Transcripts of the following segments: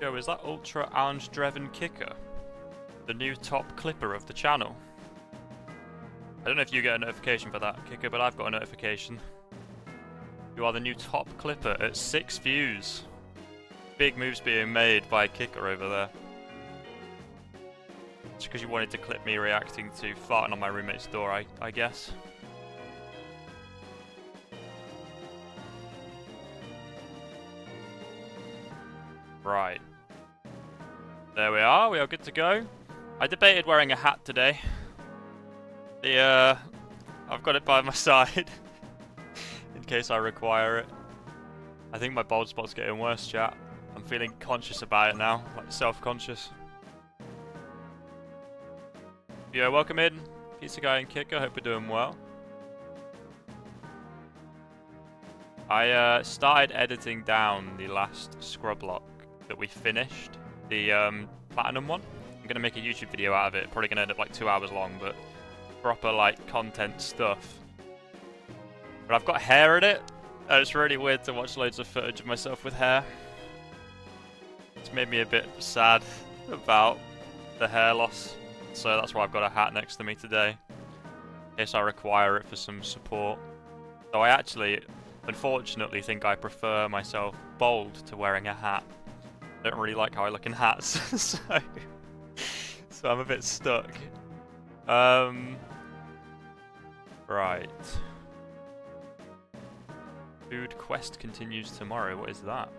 Yo, is that Ultra Orange Dreven Kicker the new top clipper of the channel? I don't know if you get a notification for that, Kicker, but I've got a notification. You are the new top clipper at 6 views. Big moves being made by Kicker over there. It's because you wanted to clip me reacting to farting on my roommate's door, I guess. Right. There we are good to go. I debated wearing a hat today. I've got it by my side in case I require it. I think my bald spot's getting worse, chat. I'm feeling conscious about it now, like self-conscious. Yeah, welcome in, Pizza Guy and Kicker. Hope you're doing well. I started editing down the last scrub lock that we finished, the platinum one. I'm gonna make a YouTube video out of it. Probably gonna end up like 2 hours long, but proper like content stuff. But I've got hair in it, and it's really weird to watch loads of footage of myself with hair. It's made me a bit sad about the hair loss, so that's why I've got a hat next to me today, in case I require it for some support. Though I actually, unfortunately, think I prefer myself bald to wearing a hat. I don't really like how I look in hats, so I'm a bit stuck. Right. Food quest continues tomorrow. What is that?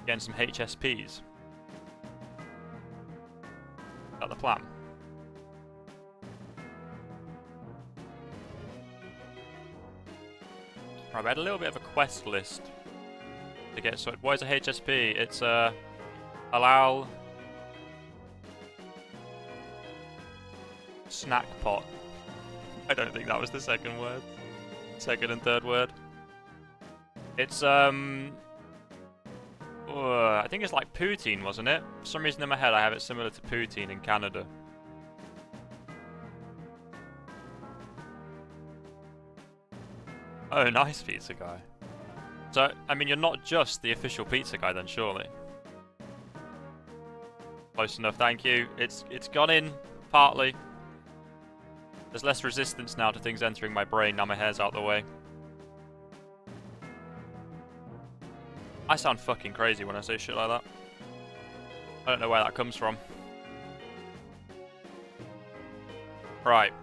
Getting some HSPs. Is that the plan? Right, we had a little bit of a quest list to get sorted. What is a HSP? It's allow snack pot. I don't think that was the second word. Second and third word. It's I think it's like poutine, wasn't it? For some reason in my head I have it similar to poutine in Canada. Oh, nice, Pizza Guy. So, I mean, you're not just the official Pizza Guy then, surely? Close enough, thank you. It's gone in, partly. There's less resistance now to things entering my brain, now my hair's out the way. I sound fucking crazy when I say shit like that. I don't know where that comes from. Right.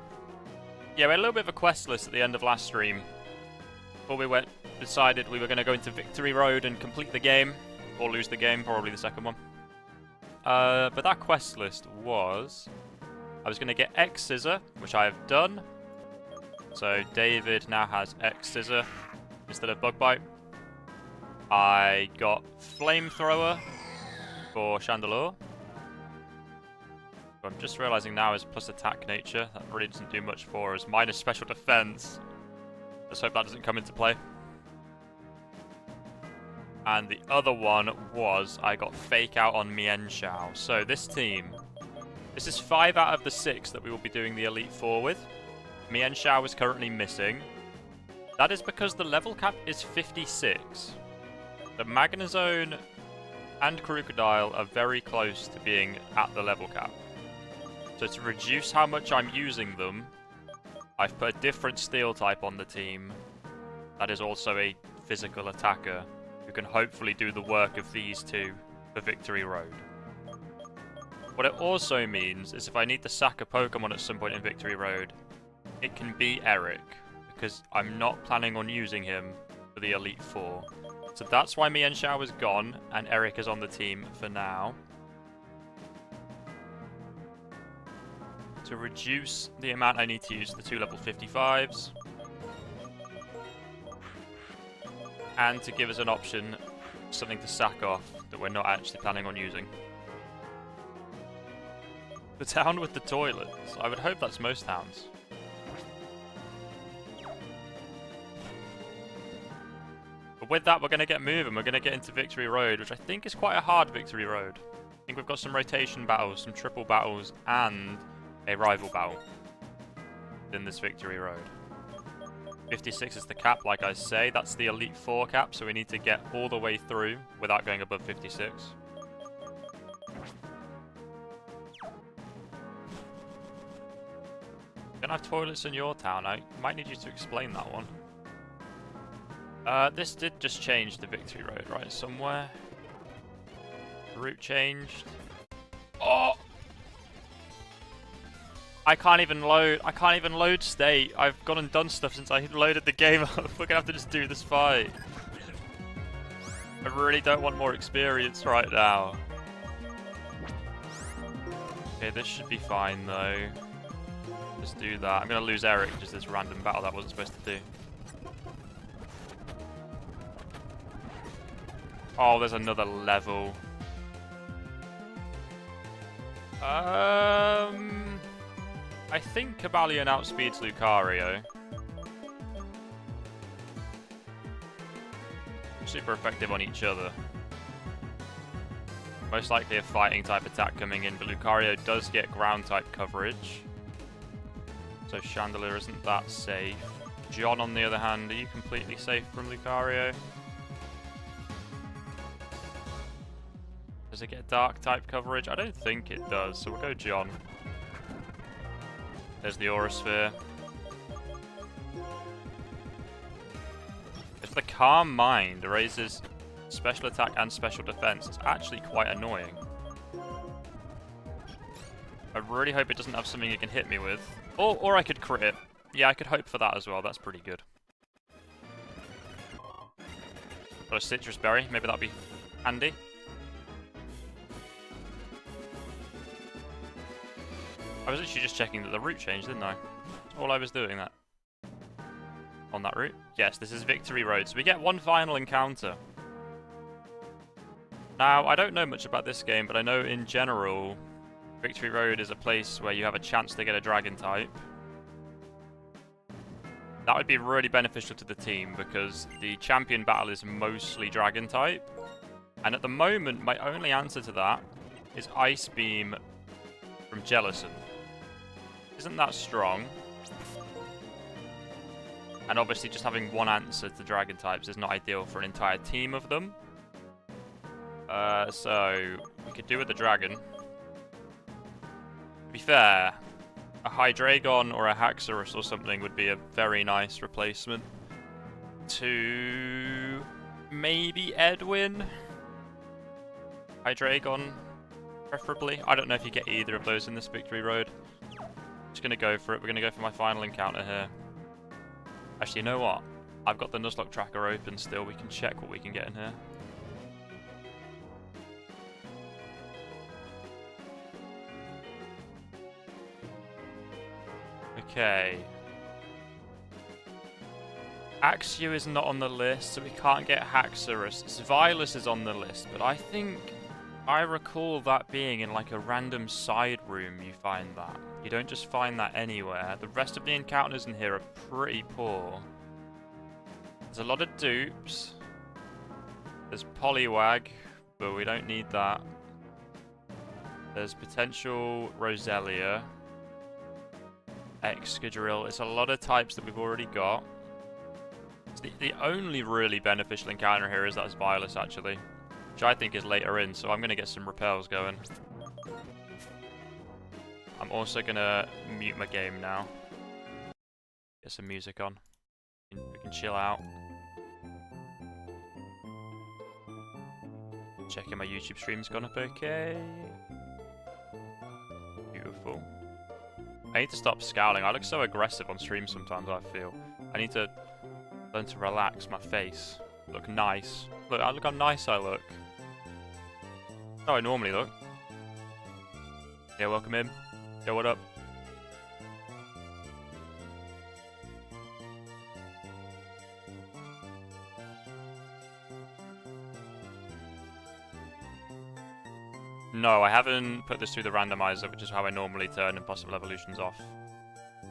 Yeah, we had a little bit of a quest list at the end of last stream. Before we decided we were going to go into Victory Road and complete the game. Or lose the game, probably the second one. But that quest list was... I was going to get X Scissor, which I have done. So David now has X Scissor instead of Bug Bite. I got Flamethrower for Chandelure. I'm just realizing now is plus attack nature. That really doesn't do much for us. Minus special defense. Let's hope that doesn't come into play. And the other one was I got Fake Out on Mienshao. So this team, this is 5 out of the 6 that we will be doing the Elite Four with. Mienshao is currently missing. That is because the level cap is 56. The Magnezone and Crocodile are very close to being at the level cap. So to reduce how much I'm using them, I've put a different steel type on the team. That is also a physical attacker who can hopefully do the work of these two for Victory Road. What it also means is if I need to sack a Pokemon at some point in Victory Road, it can be Eric, because I'm not planning on using him for the Elite Four. So that's why Mienshao is gone, and Eric is on the team for now. To reduce the amount I need to use the 2 level 55s. And to give us an option, something to sack off that we're not actually planning on using. The town with the toilets. I would hope that's most towns. But with that, we're going to get moving. We're going to get into Victory Road, which I think is quite a hard Victory Road. I think we've got some rotation battles, some triple battles, and a rival battle in this Victory Road. 56 is the cap, like I say. That's the Elite Four cap, so we need to get all the way through without going above 56. don't have toilets in your town. I might need you to explain that one. This did just change the victory road, right? Somewhere. The route changed. Oh! I can't even load state. I've gone and done stuff since I loaded the game up. We're gonna have to just do this fight. I really don't want more experience right now. Okay, this should be fine though. Let's do that. I'm gonna lose Eric, just this random battle that I wasn't supposed to do. Oh, there's another level. I think Cabalion outspeeds Lucario. Super effective on each other. Most likely a fighting type attack coming in, but Lucario does get ground type coverage. So Chandelier isn't that safe. John, on the other hand, are you completely safe from Lucario? Does it get dark type coverage? I don't think it does, so we'll go John. There's the Aura Sphere. If the Calm Mind raises special attack and special defense, it's actually quite annoying. I really hope it doesn't have something it can hit me with. Or I could crit it. Yeah, I could hope for that as well. That's pretty good. Got a Citrus Berry. Maybe that'll be handy. I was literally just checking that the route changed, didn't I? That's all I was doing that. On that route? Yes, this is Victory Road, so we get one final encounter. Now, I don't know much about this game, but I know in general, Victory Road is a place where you have a chance to get a Dragon type. That would be really beneficial to the team, because the champion battle is mostly Dragon type. And at the moment, my only answer to that is Ice Beam from Jellicent. Isn't that strong? And obviously just having one answer to Dragon types is not ideal for an entire team of them. So we could do with the Dragon. To be fair, a Hydreigon or a Haxorus or something would be a very nice replacement to maybe Edwin. Hydreigon, preferably. I don't know if you get either of those in this Victory Road. Just gonna go for it. We're gonna go for my final encounter here. Actually, you know what? I've got the Nuzlocke tracker open still. We can check what we can get in here. Okay. Axew is not on the list, so we can't get Haxorus. Svilus is on the list, but I think I recall that being in like a random side room you find that. You don't just find that anywhere. The rest of the encounters in here are pretty poor. There's a lot of dupes. There's Poliwag, but we don't need that. There's potential Roselia. Excadrill. It's a lot of types that we've already got. The only really beneficial encounter here is that Svilus, actually. Which I think is later in, so I'm going to get some repels going. I'm also going to mute my game now. Get some music on. We can chill out. Checking my YouTube stream's gone up okay. Beautiful. I need to stop scowling. I look so aggressive on stream sometimes, I feel. I need to learn to relax my face. Look nice. Look how nice I look. That's how I normally look. Yeah, welcome in. Yo, what up? No, I haven't put this through the randomizer, which is how I normally turn impossible evolutions off.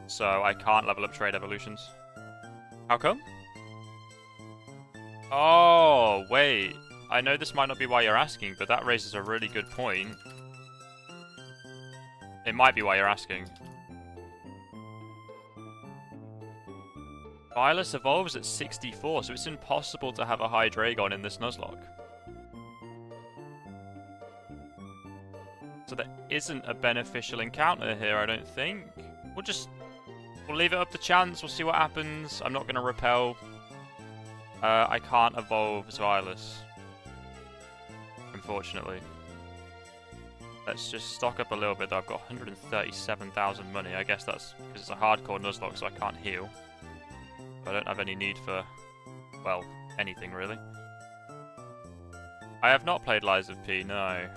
So I can't level up trade evolutions. How come? Oh, wait. I know this might not be why you're asking, but that raises a really good point. It might be why you're asking. Byleth evolves at 64, so it's impossible to have a Hydreigon in this Nuzlocke. So there isn't a beneficial encounter here, I don't think. We'll just We'll leave it up to chance. We'll see what happens. I'm not going to repel. I can't evolve Xylus, unfortunately. Let's just stock up a little bit though. I've got 137,000 money. I guess that's because it's a hardcore Nuzlocke, so I can't heal. I don't have any need for, well, anything really. I have not played Lies of P, no.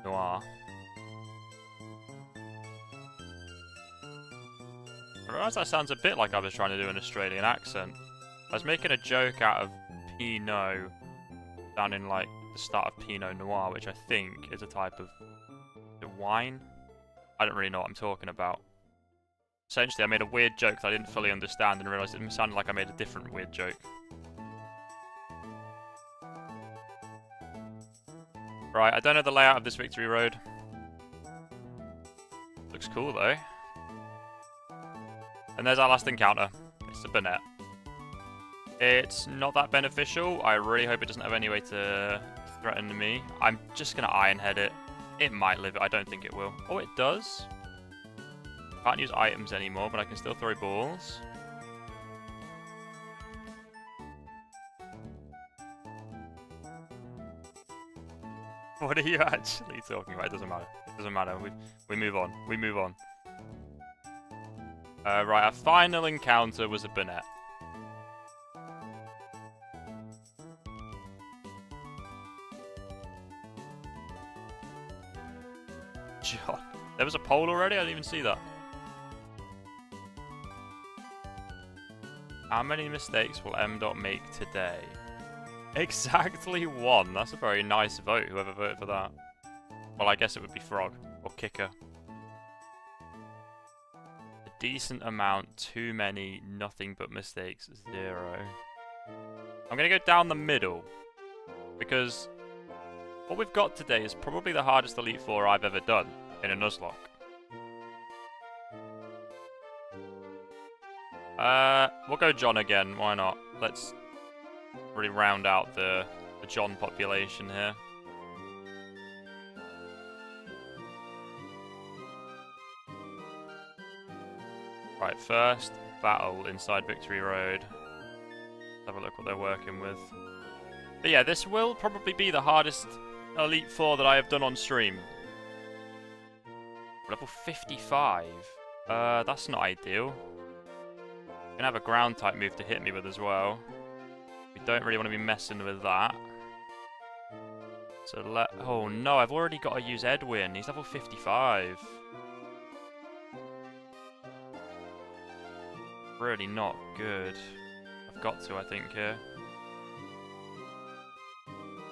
Noir. I realise that sounds a bit like I was trying to do an Australian accent. I was making a joke out of Pinot down in like the start of Pinot Noir, which I think is a type of wine. I don't really know what I'm talking about. Essentially, I made a weird joke that I didn't fully understand and realised it sounded like I made a different weird joke. Right, I don't know the layout of this victory road. Looks cool though. And there's our last encounter. It's a Burnett. It's not that beneficial. I really hope it doesn't have any way to threaten me. I'm just going to Iron Head it. It might live it. I don't think it will. Oh, it does. Can't use items anymore, but I can still throw balls. What are you actually talking about? It doesn't matter. It doesn't matter. We move on. We move on. Right, our final encounter was a Burnett. John. There was a poll already? I didn't even see that. How many mistakes will M. make today? Exactly one. That's a very nice vote, whoever voted for that. Well, I guess it would be Frog. Or Kicker. A decent amount, too many, nothing but mistakes, 0. I'm going to go down the middle. Because what we've got today is probably the hardest Elite Four I've ever done in a Nuzlocke. We'll go John again, why not? Let's really round out the John population here. Right, first battle inside Victory Road. Let's have a look what they're working with. But yeah, this will probably be the hardest Elite Four that I have done on stream. Level 55. That's not ideal. Can have a ground type move to hit me with as well. We don't really want to be messing with that. So oh no, I've already got to use Edwin. He's level 55. Really not good. I've got to, I think, here.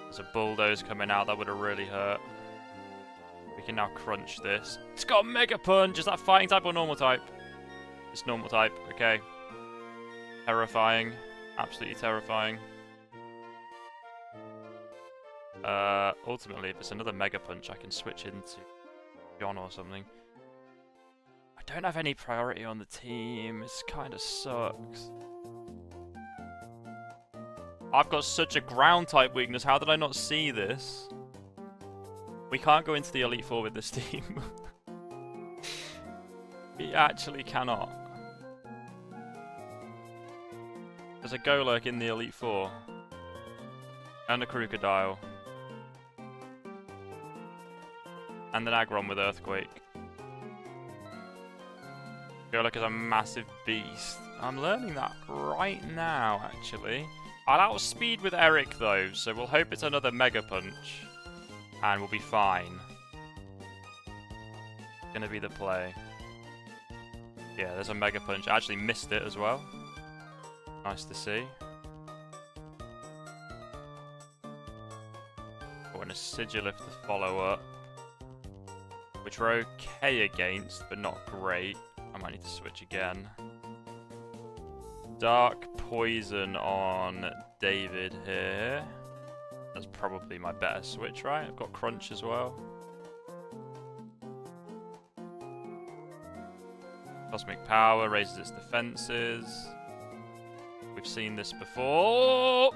There's a bulldoze coming out. That would have really hurt. We can now crunch this. It's got a Mega Punch! Is that fighting type or normal type? It's normal type. Okay. Terrifying. Absolutely terrifying. Ultimately, if it's another Mega Punch, I can switch into John or something. I don't have any priority on the team. This kind of sucks. I've got such a ground type weakness. How did I not see this? We can't go into the Elite Four with this team. We actually cannot. There's a Golurk in the Elite Four. And a Crocodile. And an Aggron with Earthquake. Golurk is a massive beast. I'm learning that right now, actually. I'll outspeed with Eric, though, so we'll hope it's another Mega Punch. And we'll be fine. Gonna be the play. Yeah, there's a Mega Punch. I actually missed it as well. Nice to see. Oh, and a Sigilif to follow up. Which we're okay against, but not great. I might need to switch again. Dark Poison on David here. That's probably my better switch, right? I've got Crunch as well. Cosmic Power raises its defenses. We've seen this before.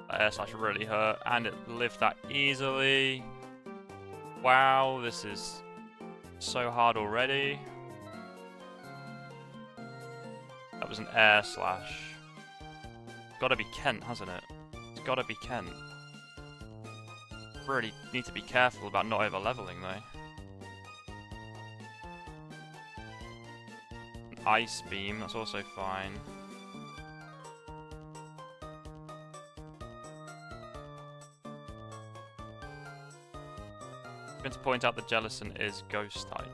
That air slash really hurt, and it lived that easily. Wow, this is so hard already. That was an air slash. Gotta be Kent, hasn't it? It's gotta be Kent. Really need to be careful about not over leveling though. An ice beam, that's also fine. I'm going to point out that Jellicent is ghost type.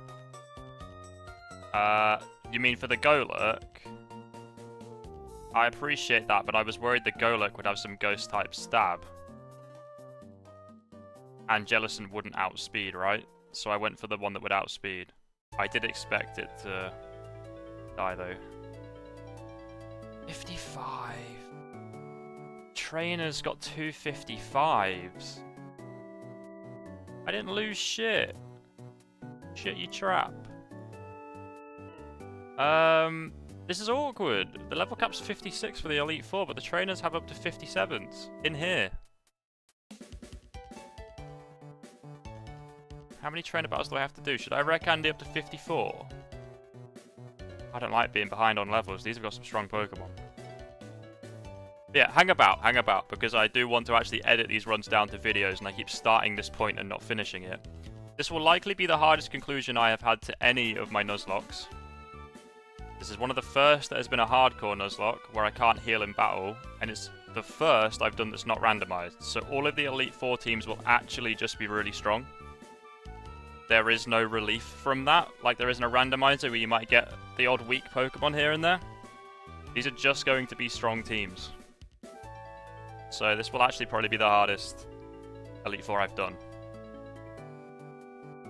You mean for the Golurk? I appreciate that, but I was worried the Golurk would have some ghost type stab. And Jellicent wouldn't outspeed, right? So I went for the one that would outspeed. I did expect it to die though. 55. Trainer's got 255s. I didn't lose shit. Shit, you trap. This is awkward. The level cap's 56 for the Elite Four, but the trainers have up to 57s in here. How many trainer battles do I have to do? Should I wreck Andy up to 54? I don't like being behind on levels. These have got some strong Pokemon. Yeah, hang about, because I do want to actually edit these runs down to videos, and I keep starting this point and not finishing it. This will likely be the hardest conclusion I have had to any of my Nuzlockes. This is one of the first that has been a hardcore Nuzlocke, where I can't heal in battle, and it's the first I've done that's not randomized. So all of the Elite Four teams will actually just be really strong. There is no relief from that, like there isn't a randomizer where you might get the odd weak Pokemon here and there. These are just going to be strong teams. So this will actually probably be the hardest Elite Four I've done.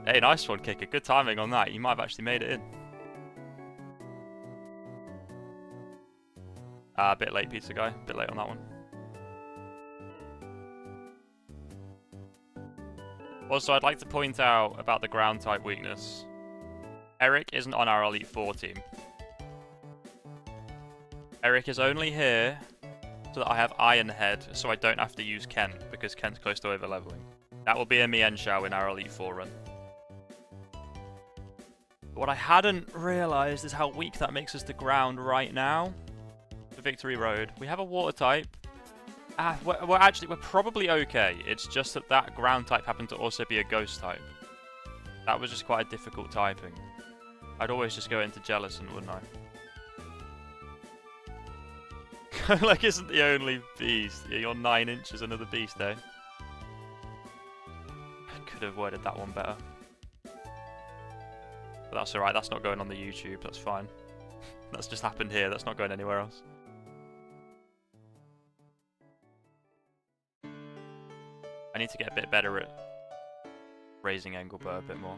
Hey, nice one, Kicker. Good timing on that. You might have actually made it in. A bit late, Pizza Guy. A bit late on that one. Also, I'd like to point out about the ground type weakness. Eric isn't on our Elite Four team. Eric is only here so that I have Iron Head, so I don't have to use Kent, because Kent's close to over leveling. That will be a Mienshao in our Elite Four run. But what I hadn't realised is how weak that makes us to ground right now. The Victory Road. We have a water type. We're probably okay. It's just that that ground type happened to also be a ghost type. That was just quite a difficult typing. I'd always just go into Jellicent, wouldn't I? Like, isn't the only beast. Yeah, you're 9 inches another beast, eh? I could have worded that one better. But that's alright, that's not going on the YouTube, that's fine. That's just happened here, that's not going anywhere else. I need to get a bit better at raising Engelbert a bit more.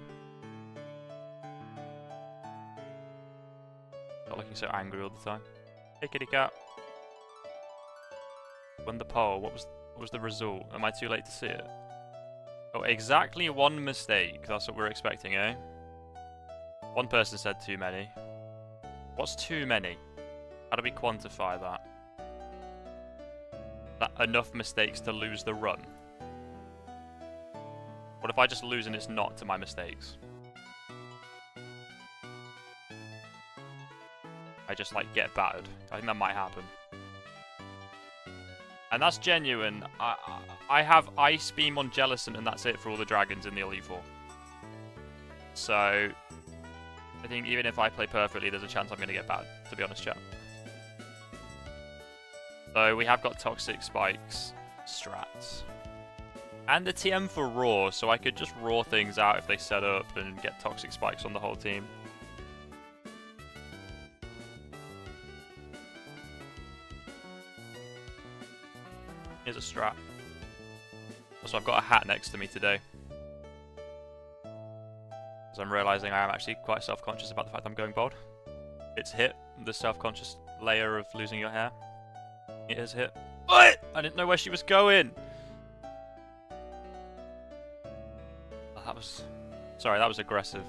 Not looking so angry all the time. Hey, kitty cat. Won the poll. What was the result? Am I too late to see it? Oh, exactly one mistake. That's what we're expecting, eh? One person said too many. What's too many? How do we quantify that? That enough mistakes to lose the run? What if I just lose and it's not to my mistakes? I just, like, get battered. I think that might happen. And that's genuine. I have Ice Beam on Jellicent, and that's it for all the dragons in the Elite Four. So, I think even if I play perfectly, there's a chance I'm going to get battered, to be honest, chat. So, we have got Toxic Spikes, strats. And the TM for Raw, so I could just raw things out if they set up and get Toxic Spikes on the whole team. Here's a strat. Also, I've got a hat next to me today. As I'm realising I am actually quite self-conscious about the fact I'm going bald. It's hit the self-conscious layer of losing your hair. It has hit. I didn't know where she was going! That was... Sorry, that was aggressive.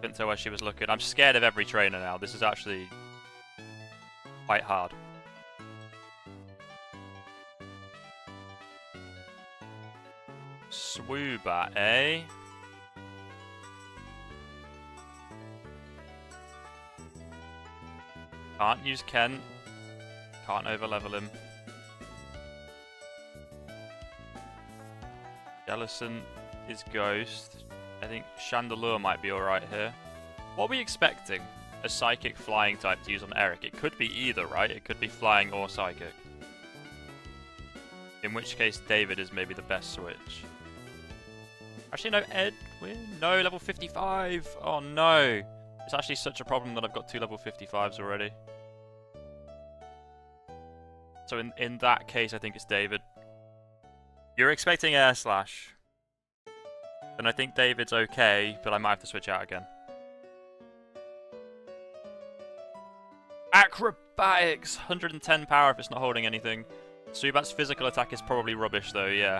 Couldn't tell where she was looking. I'm scared of every trainer now. This is actually quite hard. Swoobat, eh? Can't use Kent. Can't overlevel him. Jellison is Ghost. I think Chandelure might be alright here. What are we expecting? A Psychic Flying type to use on Eric? It could be either, right? It could be Flying or Psychic. In which case, David is maybe the best switch. Actually, no, Edwin. No, level 55. Oh, no. It's actually such a problem that I've got 2 level 55s already. So in that case, I think it's David. You're expecting Air Slash. Then I think David's okay, but I might have to switch out again. Acrobatics! 110 power if it's not holding anything. Subat's physical attack is probably rubbish though, yeah.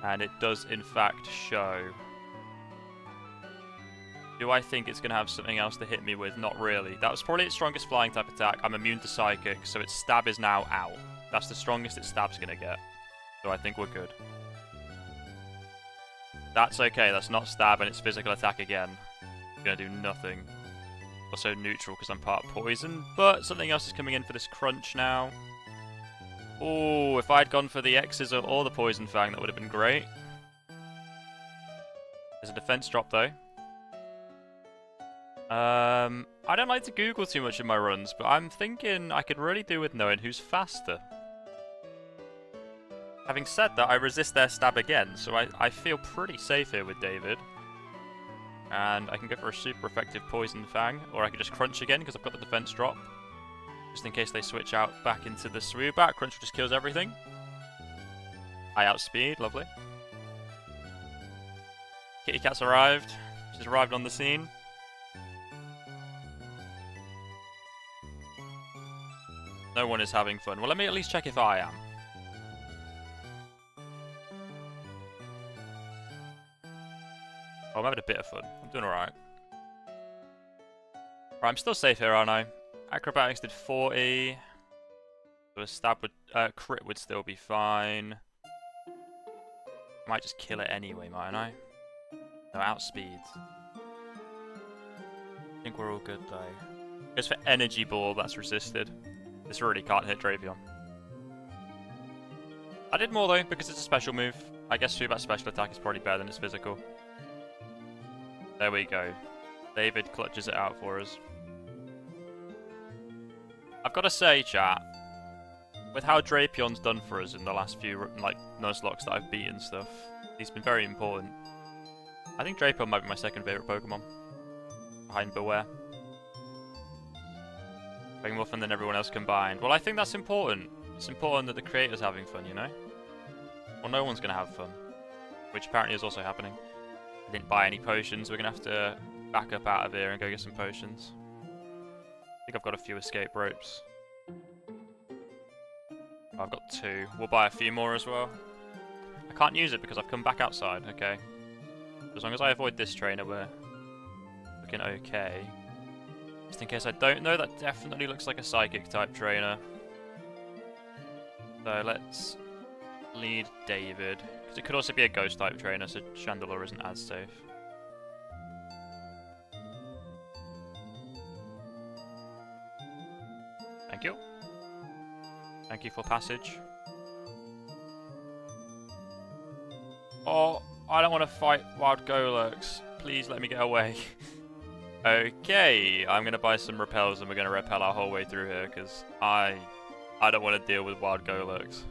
And it does in fact show. Do I think it's going to have something else to hit me with? Not really. That was probably its strongest flying type attack. I'm immune to Psychic, so its stab is now out. That's the strongest its stab's going to get. So I think we're good. That's okay. That's not stab and it's physical attack again. Going to do nothing. Also neutral because I'm part poison. But something else is coming in for this crunch now. Oh, if I'd gone for the X's or the Poison Fang, that would have been great. There's a defense drop though. I don't like to Google too much in my runs, but I'm thinking I could really do with knowing who's faster. Having said that, I resist their stab again, so I feel pretty safe here with David. And I can go for a super effective Poison Fang, or I can just crunch again because I've got the defense drop. Just in case they switch out back into the Swoobat. Crunch just kills everything. I outspeed, lovely. Kitty Cat's arrived. She's arrived on the scene. No one is having fun. Well, let me at least check if I am. Oh, I'm having a bit of fun. I'm doing alright. Right, I'm still safe here, aren't I? Acrobatics did 40. So a stab would, crit would still be fine. I might just kill it anyway, mightn't I? No, outspeed. I think we're all good though. Goes for Energy Ball, that's resisted. This really can't hit Drapion. I did more though, because it's a special move. I guess Subat's special attack is probably better than its physical. There we go. David clutches it out for us. I've got to say, chat, with how Drapion's done for us in the last few like Nuzlocks that I've beaten stuff, he's been very important. I think Drapion might be my second favourite Pokemon, behind Beware. Having more fun than everyone else combined. Well, I think that's important. It's important that the creator's having fun, you know? Well, no one's going to have fun, which apparently is also happening. I didn't buy any potions. We're going to have to back up out of here and go get some potions. I think I've got a few escape ropes. Oh, I've got 2. We'll buy a few more as well. I can't use it because I've come back outside. Okay. As long as I avoid this trainer, we're looking okay. Just in case I don't know, that definitely looks like a Psychic type trainer. So let's lead David. Because it could also be a Ghost type trainer, so Chandelure isn't as safe. Thank you. Thank you for passage. Oh, I don't want to fight Wild Golurks. Please let me get away. Okay, I'm going to buy some repels and we're going to repel our whole way through here because I don't want to deal with Wild Golurks.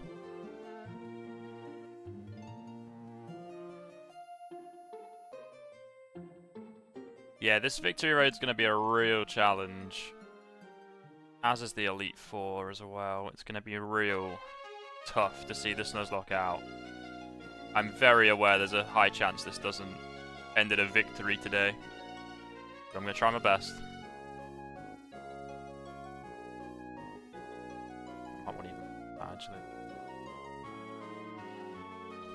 Yeah, this Victory Road's going to be a real challenge. As is the Elite Four as well. It's going to be real tough to see this Nuzlocke out. I'm very aware there's a high chance this doesn't end in a victory today. But I'm going to try my best. I won't even, actually.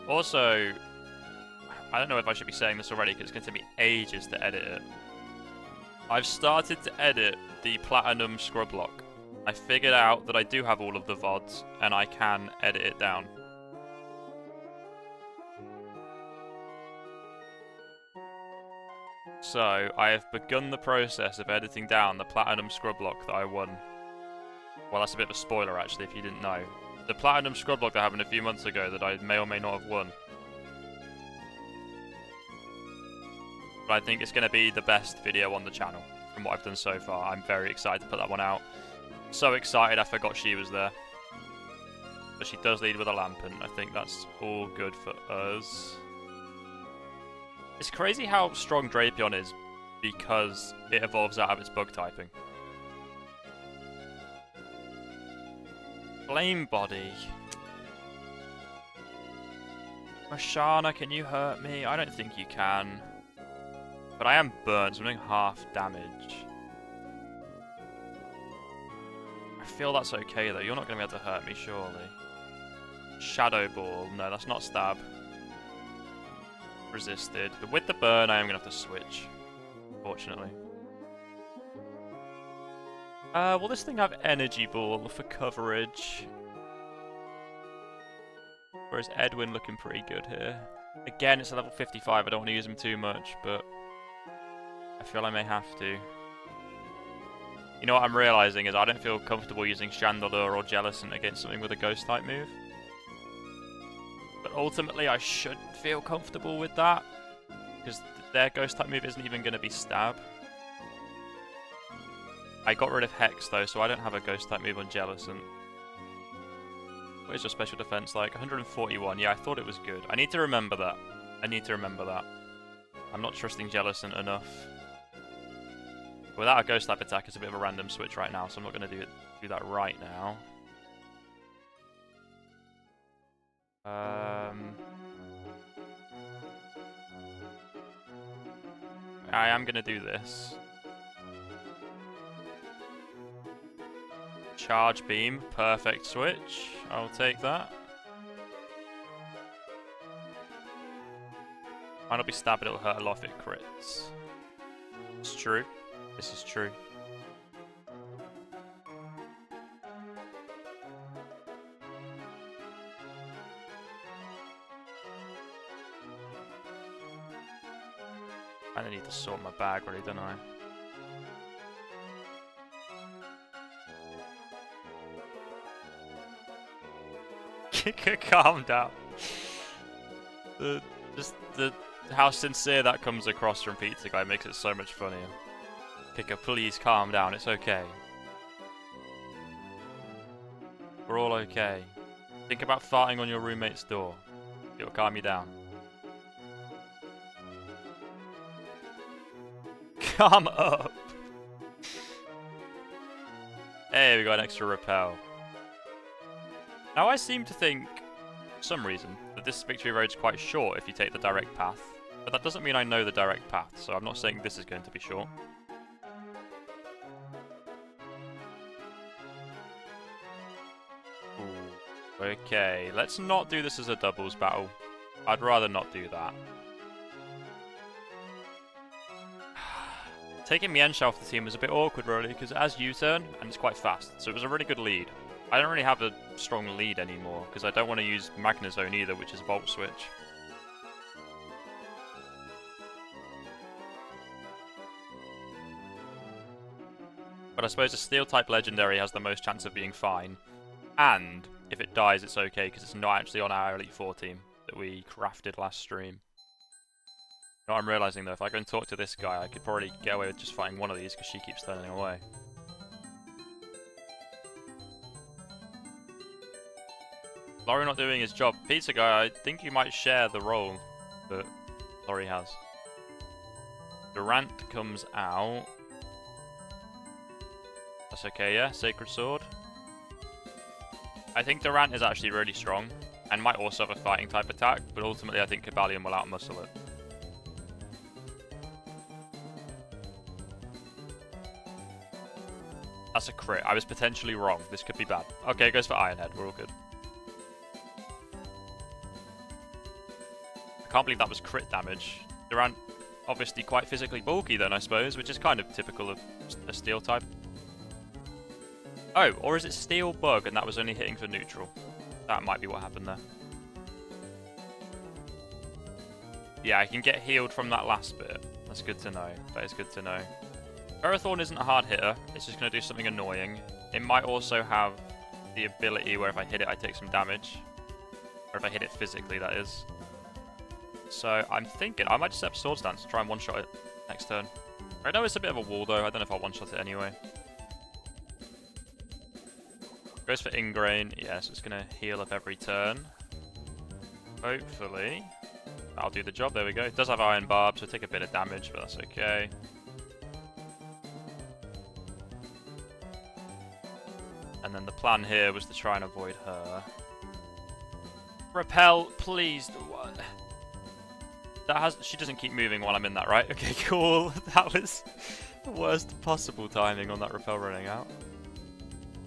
Also, I don't know if I should be saying this already because it's going to take me ages to edit it. I've started to edit the Platinum Scrublock. I figured out that I do have all of the VODs and I can edit it down. So, I have begun the process of editing down the Platinum Scrublock that I won. Well, that's a bit of a spoiler, actually, if you didn't know. The Platinum Scrublock that happened a few months ago that I may or may not have won. But I think it's going to be the best video on the channel from what I've done so far. I'm very excited to put that one out. So excited I forgot she was there. But she does lead with a lamp, and I think that's all good for us. It's crazy how strong Drapion is because it evolves out of its bug typing. Flame Body. Mashana, can you hurt me? I don't think you can. But I am burnt, so I'm doing half damage. I feel that's okay though. You're not going to be able to hurt me, surely. Shadow Ball. No, that's not stab. Resisted. But with the burn, I am going to have to switch. Fortunately. Will this thing have Energy Ball for coverage? Or is Edwin looking pretty good here? Again, it's a level 55. I don't want to use him too much, but I feel I may have to. You know what I'm realizing is I don't feel comfortable using Chandelure or Jellicent against something with a Ghost type move. But ultimately, I should feel comfortable with that because their Ghost type move isn't even going to be Stab. I got rid of Hex though, so I don't have a Ghost type move on Jellicent. What is your special defense like? 141. Yeah, I thought it was good. I need to remember that. I need to remember that. I'm not trusting Jellicent enough. Without a Ghost type attack, it's a bit of a random switch right now, so I'm not going to do that right now. I am going to do this. Charge Beam, perfect switch. I'll take that. Might not be stab, but it'll hurt a lot if it crits. It's true. This is true. I need to sort my bag really, don't I? Calm down. How sincere that comes across from Pizza Guy makes it so much funnier. Kika, please calm down. It's okay. We're all okay. Think about farting on your roommate's door. It'll calm you down. Calm up. Hey, we got an extra repel. Now I seem to think, for some reason, that this victory road's quite short if you take the direct path. But that doesn't mean I know the direct path, so I'm not saying this is going to be short. Ooh. Okay, let's not do this as a doubles battle. I'd rather not do that. Taking Mienshao off the team was a bit awkward, really, because it has U-turn, and it's quite fast, so it was a really good lead. I don't really have a strong lead anymore, because I don't want to use Magnezone either, which is Volt Switch. But I suppose a Steel-type Legendary has the most chance of being fine, and if it dies, it's okay, because it's not actually on our Elite Four team that we crafted last stream. You know what I'm realising, though? If I go and talk to this guy, I could probably get away with just fighting one of these, because she keeps turning away. Laurie not doing his job. Pizza Guy, I think you might share the role that Laurie has. Durant comes out. That's okay, yeah? Sacred Sword. I think Durant is actually really strong, and might also have a fighting type attack, but ultimately I think Cobalion will outmuscle it. That's a crit. I was potentially wrong. This could be bad. Okay, it goes for Iron Head. We're all good. I can't believe that was crit damage. Durant, obviously quite physically bulky then, I suppose, which is kind of typical of a steel type. Oh, or is it Steel Bug and that was only hitting for neutral? That might be what happened there. Yeah, I can get healed from that last bit. That's good to know. That is good to know. Ferrothorn isn't a hard hitter. It's just going to do something annoying. It might also have the ability where if I hit it, I take some damage. Or if I hit it physically, that is. So I'm thinking I might just set up Swords Dance to try and one-shot it next turn. I know it's a bit of a wall, though. I don't know if I'll one-shot it anyway. Goes for Ingrain. Yeah, so it's going to heal up every turn. Hopefully, that'll do the job. There we go. It does have Iron Barb, so take a bit of damage, but that's okay. And then the plan here was to try and avoid her. Repel, please. What? She doesn't keep moving while I'm in that, right? Okay, cool. That was the worst possible timing on that repel running out.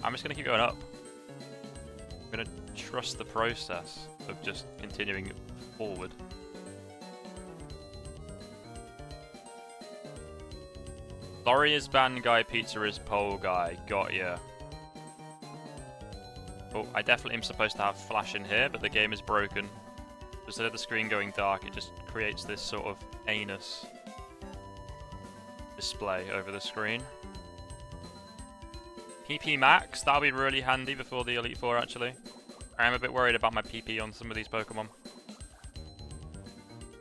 I'm just going to keep going up. I'm going to trust the process of just continuing forward. Lorry is band guy, pizza is pole guy. Got ya. Oh, I definitely am supposed to have flash in here, but the game is broken. Instead of the screen going dark, it just creates this sort of anus display over the screen. PP max, that'll be really handy before the Elite Four, actually. I am a bit worried about my PP on some of these Pokemon.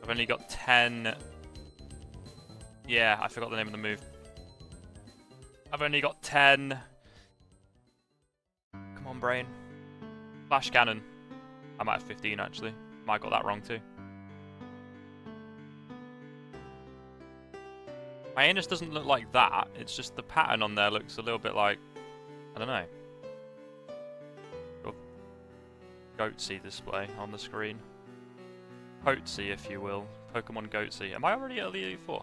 I've only got 10... Yeah, I forgot the name of the move. I've only got 10... Come on, brain. Flash Cannon. I might have 15, actually. Might have got that wrong, too. My anus doesn't look like that. It's just the pattern on there looks a little bit like... I don't know. Goatsy display on the screen. Goatsy, if you will. Pokemon Goatsy. Am I already at Elite Four?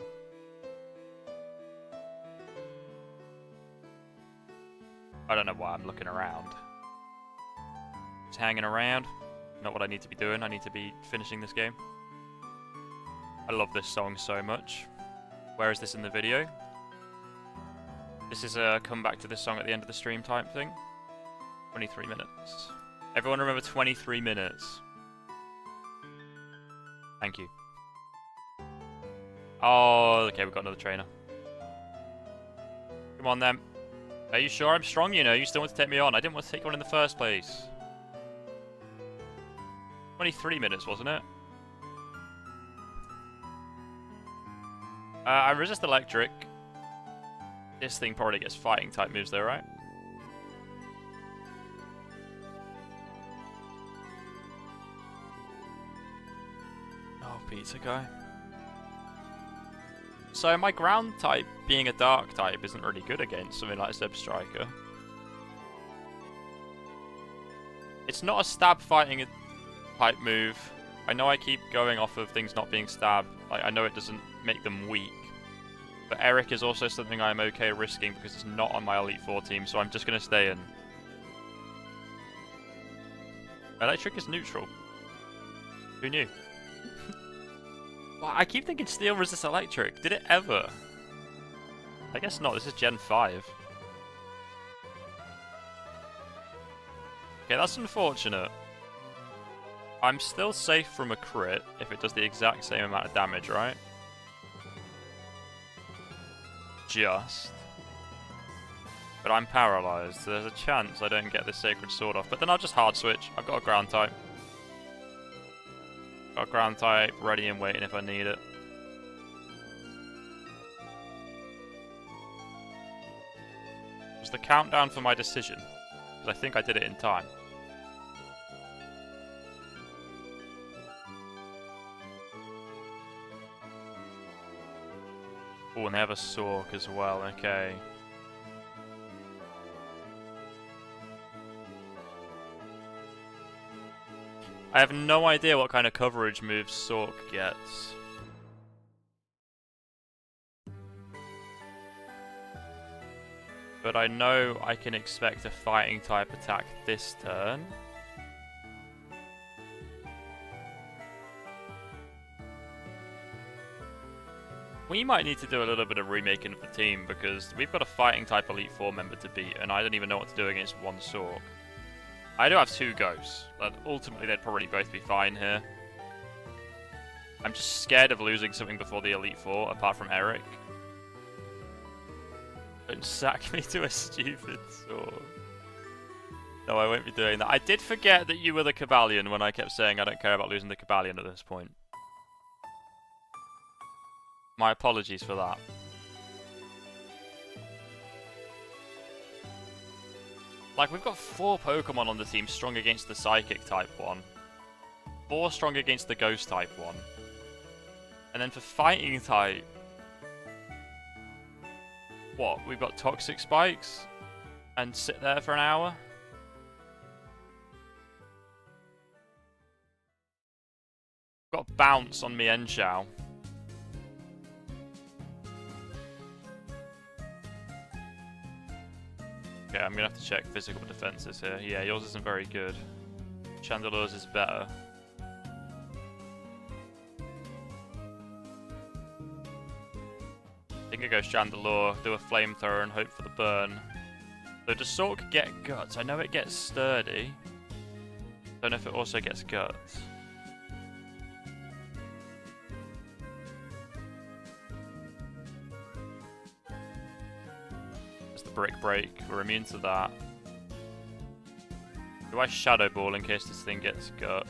I don't know why I'm looking around. Just hanging around. Not what I need to be doing. I need to be finishing this game. I love this song so much. Where is this in the video? This is a come back to this song at the end of the stream type thing. 23 minutes. Everyone remember 23 minutes. Thank you. Oh, okay, we've got another trainer. Come on then. Are you sure I'm strong, you know? You still want to take me on. I didn't want to take you on in the first place. 23 minutes, wasn't it? I resist electric. This thing probably gets fighting type moves though, right? Oh, pizza guy. So my ground type being a dark type isn't really good against something like Zeb Striker. It's not a stab fighting type move. I know I keep going off of things not being stabbed. Like, I know it doesn't make them weak. But Eric is also something I'm okay risking because it's not on my Elite Four team, so I'm just going to stay in. Electric is neutral. Who knew? Well, I keep thinking Steel resists Electric. Did it ever? I guess not. This is Gen 5. Okay, that's unfortunate. I'm still safe from a crit if it does the exact same amount of damage, right? Just. But I'm paralyzed, so there's a chance I don't get this Sacred Sword off. But then I'll just hard switch. I've got a ground type. Got a ground type ready and waiting if I need it. Was the countdown for my decision? Because I think I did it in time. Oh, and they have a Sork as well, okay. I have no idea what kind of coverage moves Sork gets. But I know I can expect a fighting type attack this turn. We might need to do a little bit of remaking of the team because we've got a fighting type Elite Four member to beat and I don't even know what to do against one Sork. I do have two Ghosts, but ultimately they'd probably both be fine here. I'm just scared of losing something before the Elite Four, apart from Eric. Don't sack me to a stupid sword. No, I won't be doing that. I did forget that you were the Cabalion when I kept saying I don't care about losing the Cabalion at this point. My apologies for that. Like, we've got 4 Pokemon on the team strong against the Psychic type one. 4 strong against the Ghost type one. And then for Fighting type... What? We've got Toxic Spikes? And sit there for an hour? Got Bounce on Mienshao. Okay, I'm gonna have to check physical defenses here. Yeah, yours isn't very good. Chandelure's is better. I think it goes Chandelure, do a flamethrower and hope for the burn. So does Sork get guts? I know it gets sturdy. Don't know if it also gets guts. It's the Brick Break. We're immune to that. Do I Shadow Ball in case this thing gets guts?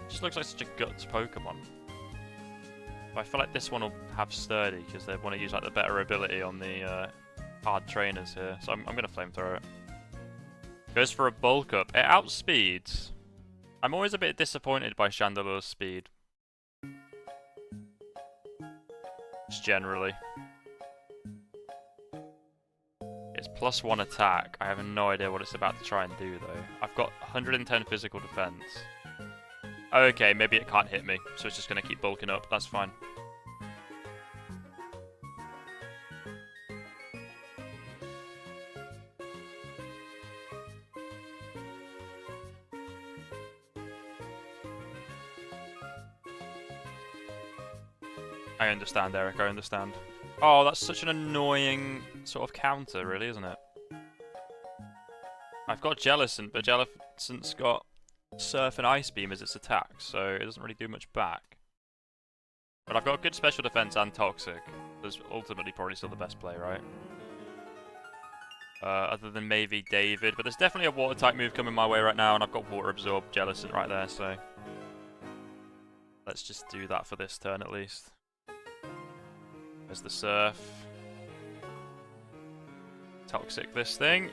Just looks like such a guts Pokemon. But I feel like this one will have sturdy because they want to use like the better ability on the hard trainers here. So I'm gonna flamethrower it. Goes for a bulk up. It outspeeds. I'm always a bit disappointed by Chandelure's speed. Just generally. It's +1 attack. I have no idea what it's about to try and do though. I've got 110 physical defense. Okay, maybe it can't hit me, so it's just going to keep bulking up. That's fine. I understand, Eric, I understand. Oh, that's such an annoying sort of counter, really, isn't it? I've got Jellicent, but Jellicent's got Surf and Ice Beam as its attack, so it doesn't really do much back. But I've got good special defense and Toxic. That's ultimately probably still the best play, right? Other than maybe David, but there's definitely a water type move coming my way right now, and I've got Water Absorb Jellicent right there, so let's just do that for this turn at least. There's the Surf. Toxic this thing.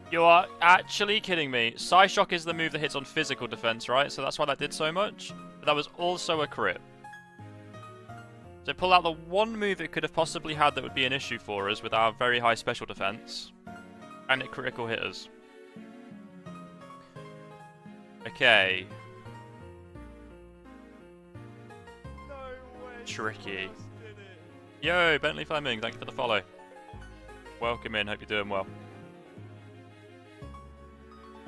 You are actually kidding me. Psyshock is the move that hits on physical defense, right? So that's why that did so much. But that was also a crit. So pull out the one move it could have possibly had that would be an issue for us with our very high special defense. And it critical hit us. Okay. No way. Tricky. Yo, Bentley Fleming, thank you for the follow. Welcome in, hope you're doing well.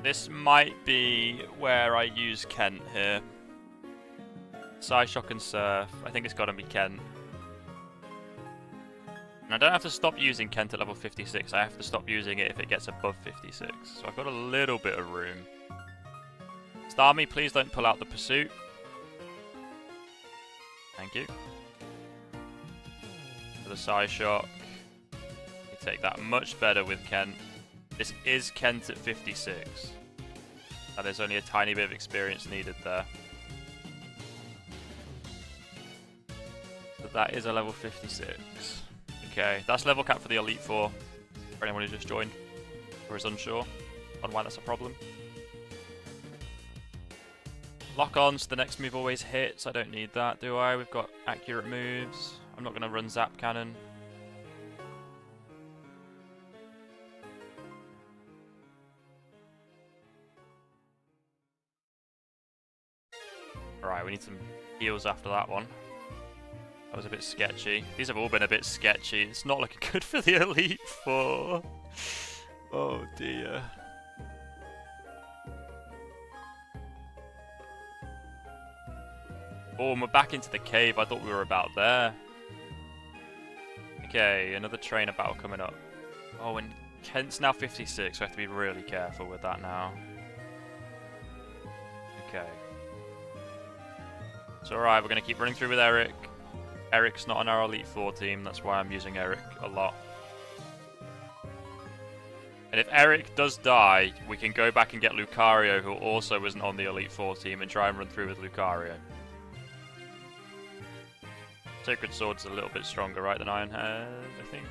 This might be where I use Kent here. Psyshock and Surf. I think it's got to be Kent. And I don't have to stop using Kent at level 56. I have to stop using it if it gets above 56. So I've got a little bit of room. Starmie, please don't pull out the Pursuit. Thank you. For the Psyshock. We take that much better with Kent. This is Kent at 56. And there's only a tiny bit of experience needed there. But that is a level 56. Okay, that's level cap for the Elite Four. For anyone who just joined or is unsure on why that's a problem. Lock-ons, the next move always hits. I don't need that, do I? We've got accurate moves. I'm not going to run Zap Cannon. Alright, we need some heals after that one. That was a bit sketchy. These have all been a bit sketchy. It's not looking good for the Elite Four. Oh dear. Oh, and we're back into the cave. I thought we were about there. Okay, another trainer battle coming up. Oh, and Kent's now 56, so I have to be really careful with that now. Okay. It's alright, we're going to keep running through with Eric. Eric's not on our Elite Four team, that's why I'm using Eric a lot. And if Eric does die, we can go back and get Lucario, who also isn't on the Elite Four team, and try and run through with Lucario. Sacred Sword's a little bit stronger, right, than Iron Head, I think.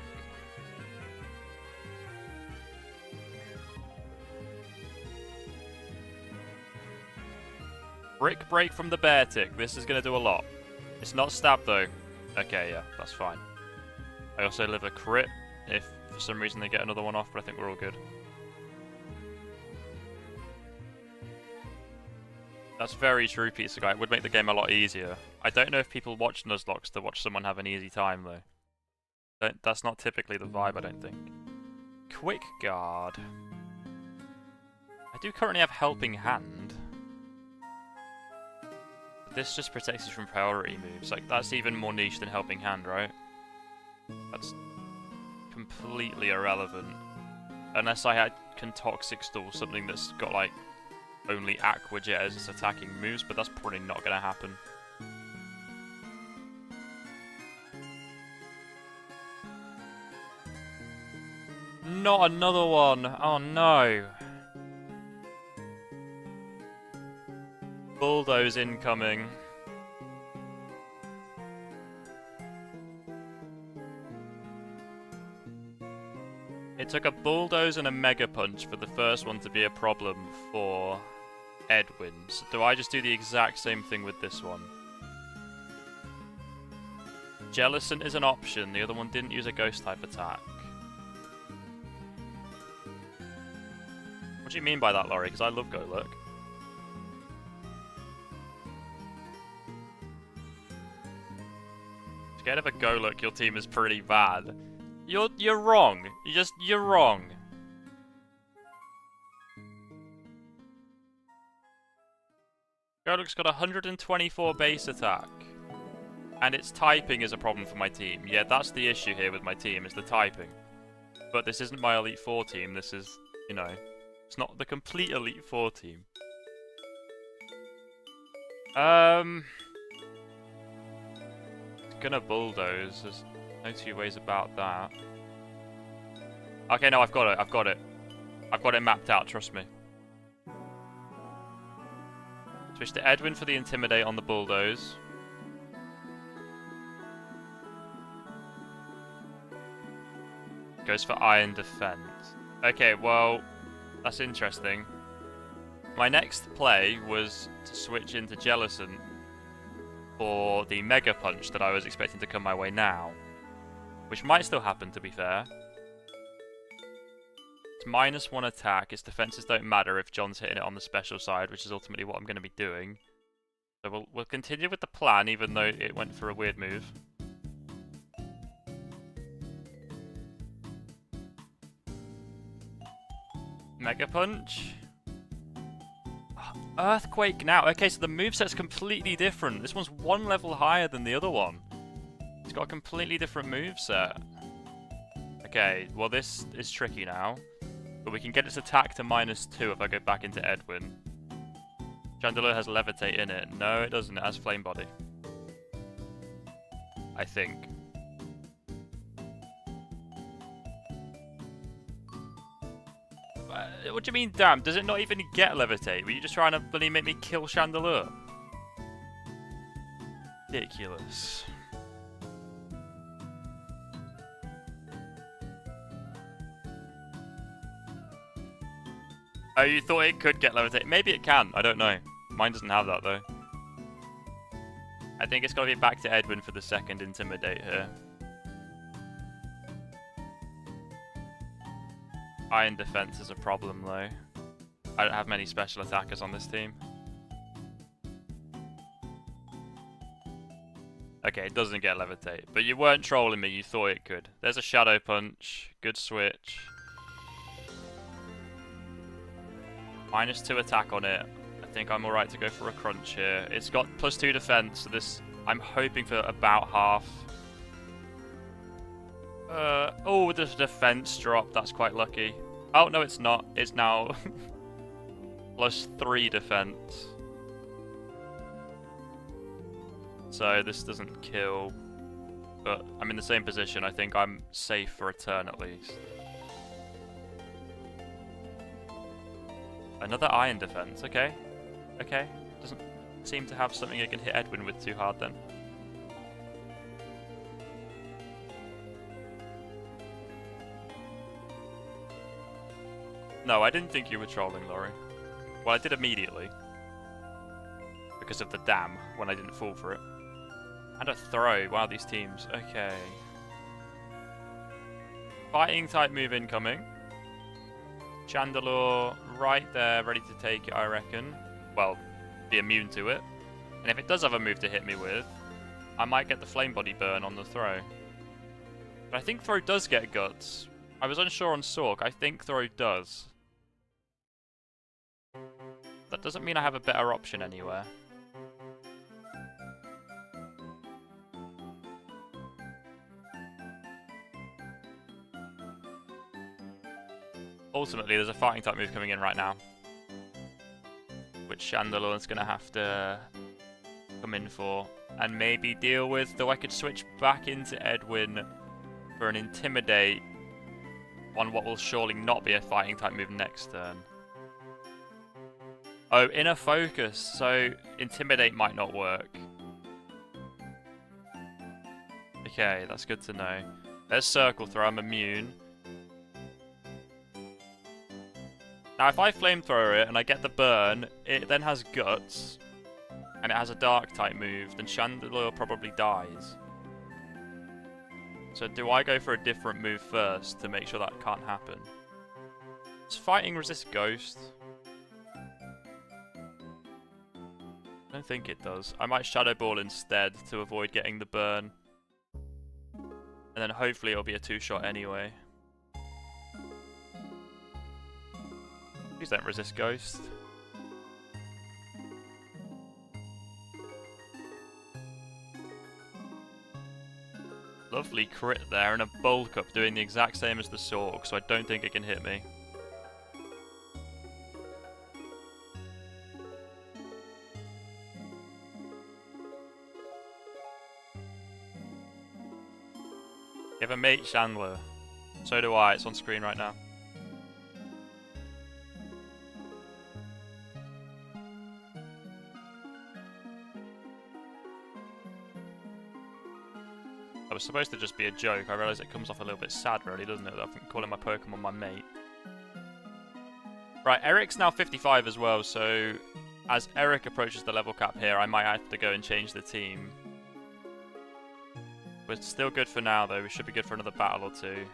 Brick Break from the Bear Tick. This is going to do a lot. It's not stab, though. Okay, yeah, that's fine. I also live a crit if for some reason they get another one off, but I think we're all good. That's very true, Pizza Guy. It would make the game a lot easier. I don't know if people watch Nuzlocke to watch someone have an easy time, though. That's not typically the vibe, I don't think. Quick Guard. I do currently have Helping Hand. This just protects you from priority moves. Like, that's even more niche than Helping Hand, right? That's completely irrelevant. Unless I can Toxic Stall something that's got, like, only Aqua Jet as its attacking moves, but that's probably not going to happen. Not another one! Oh no! Bulldoze incoming. It took a Bulldoze and a Mega Punch for the first one to be a problem for Edwin. So do I just do the exact same thing with this one? Jellicent is an option. The other one didn't use a Ghost type attack. What do you mean by that, Laurie? Because I love Golurk. Scared of a Golurk, your team is pretty bad. You're wrong. You're wrong. Golurk's got 124 base attack. And its typing is a problem for my team. Yeah, that's the issue here with my team, is the typing. But this isn't my Elite Four team, this is, you know, it's not the complete Elite Four team. Gonna Bulldoze, there's no two ways about that. Okay, no, I've got it, I've got it. I've got it mapped out, trust me. Switch to Edwin for the Intimidate on the Bulldoze. Goes for Iron Defense. Okay, well, that's interesting. My next play was to switch into Jellicent for the Mega Punch that I was expecting to come my way now. Which might still happen, to be fair. It's -1 attack, its defenses don't matter if John's hitting it on the special side, which is ultimately what I'm going to be doing. So we'll continue with the plan, even though it went for a weird move. Mega Punch. Earthquake now. Okay, so the moveset's completely different. This one's one level higher than the other one. It's got a completely different moveset. Okay, well this is tricky now. But we can get its attack to -2 if I go back into Edwin. Chandelure has Levitate in it. No, it doesn't. It has Flame Body. I think. What do you mean, damn? Does it not even get Levitate? Were you just trying to bloody make me kill Chandelure? Ridiculous. Oh, you thought it could get Levitate? Maybe it can. I don't know. Mine doesn't have that, though. I think it's got to be back to Edwin for the second Intimidate here. Iron Defense is a problem, though. I don't have many special attackers on this team. Okay, it doesn't get Levitate. But you weren't trolling me, you thought it could. There's a Shadow Punch. Good switch. -2 attack on it. I think I'm alright to go for a crunch here. It's got +2 defense, so this... I'm hoping for about half. Oh, the defense drop. That's quite lucky. Oh, no, it's not. It's now +3 defense. So this doesn't kill. But I'm in the same position. I think I'm safe for a turn at least. Another iron defense. Okay. Okay. Doesn't seem to have something it can hit Edwin with too hard then. No, I didn't think you were trolling, Laurie. Well, I did immediately. Because of the dam, when I didn't fall for it. And a throw. Wow, these teams. Okay. Fighting type move incoming. Chandelure right there, ready to take it, I reckon. Well, be immune to it. And if it does have a move to hit me with, I might get the flame body burn on the throw. But I think throw does get guts. I was unsure on Sork. I think throw does. That doesn't mean I have a better option anywhere. Ultimately, there's a fighting type move coming in right now, which Chandelure's going to have to come in for and maybe deal with, though I could switch back into Edwin for an Intimidate on what will surely not be a fighting type move next turn. Oh, Inner Focus, so Intimidate might not work. Okay, that's good to know. There's Circle Throw, I'm immune. Now, if I flamethrower it and I get the burn, it then has guts, and it has a dark type move, then Chandelure probably dies. So do I go for a different move first to make sure that can't happen? Does fighting resist ghost? I don't think it does. I might Shadow Ball instead to avoid getting the burn. And then hopefully it'll be a 2-shot anyway. Please don't resist ghost. Lovely crit there, and a bulk up doing the exact same as the Sork, so I don't think it can hit me. You have a mate, Chandler. So do I, it's on screen right now. That was supposed to just be a joke. I realise it comes off a little bit sad, really, doesn't it? I'm calling my Pokemon my mate. Right, Eric's now 55 as well, so as Eric approaches the level cap here, I might have to go and change the team. We're still good for now, though. We should be good for another battle or two.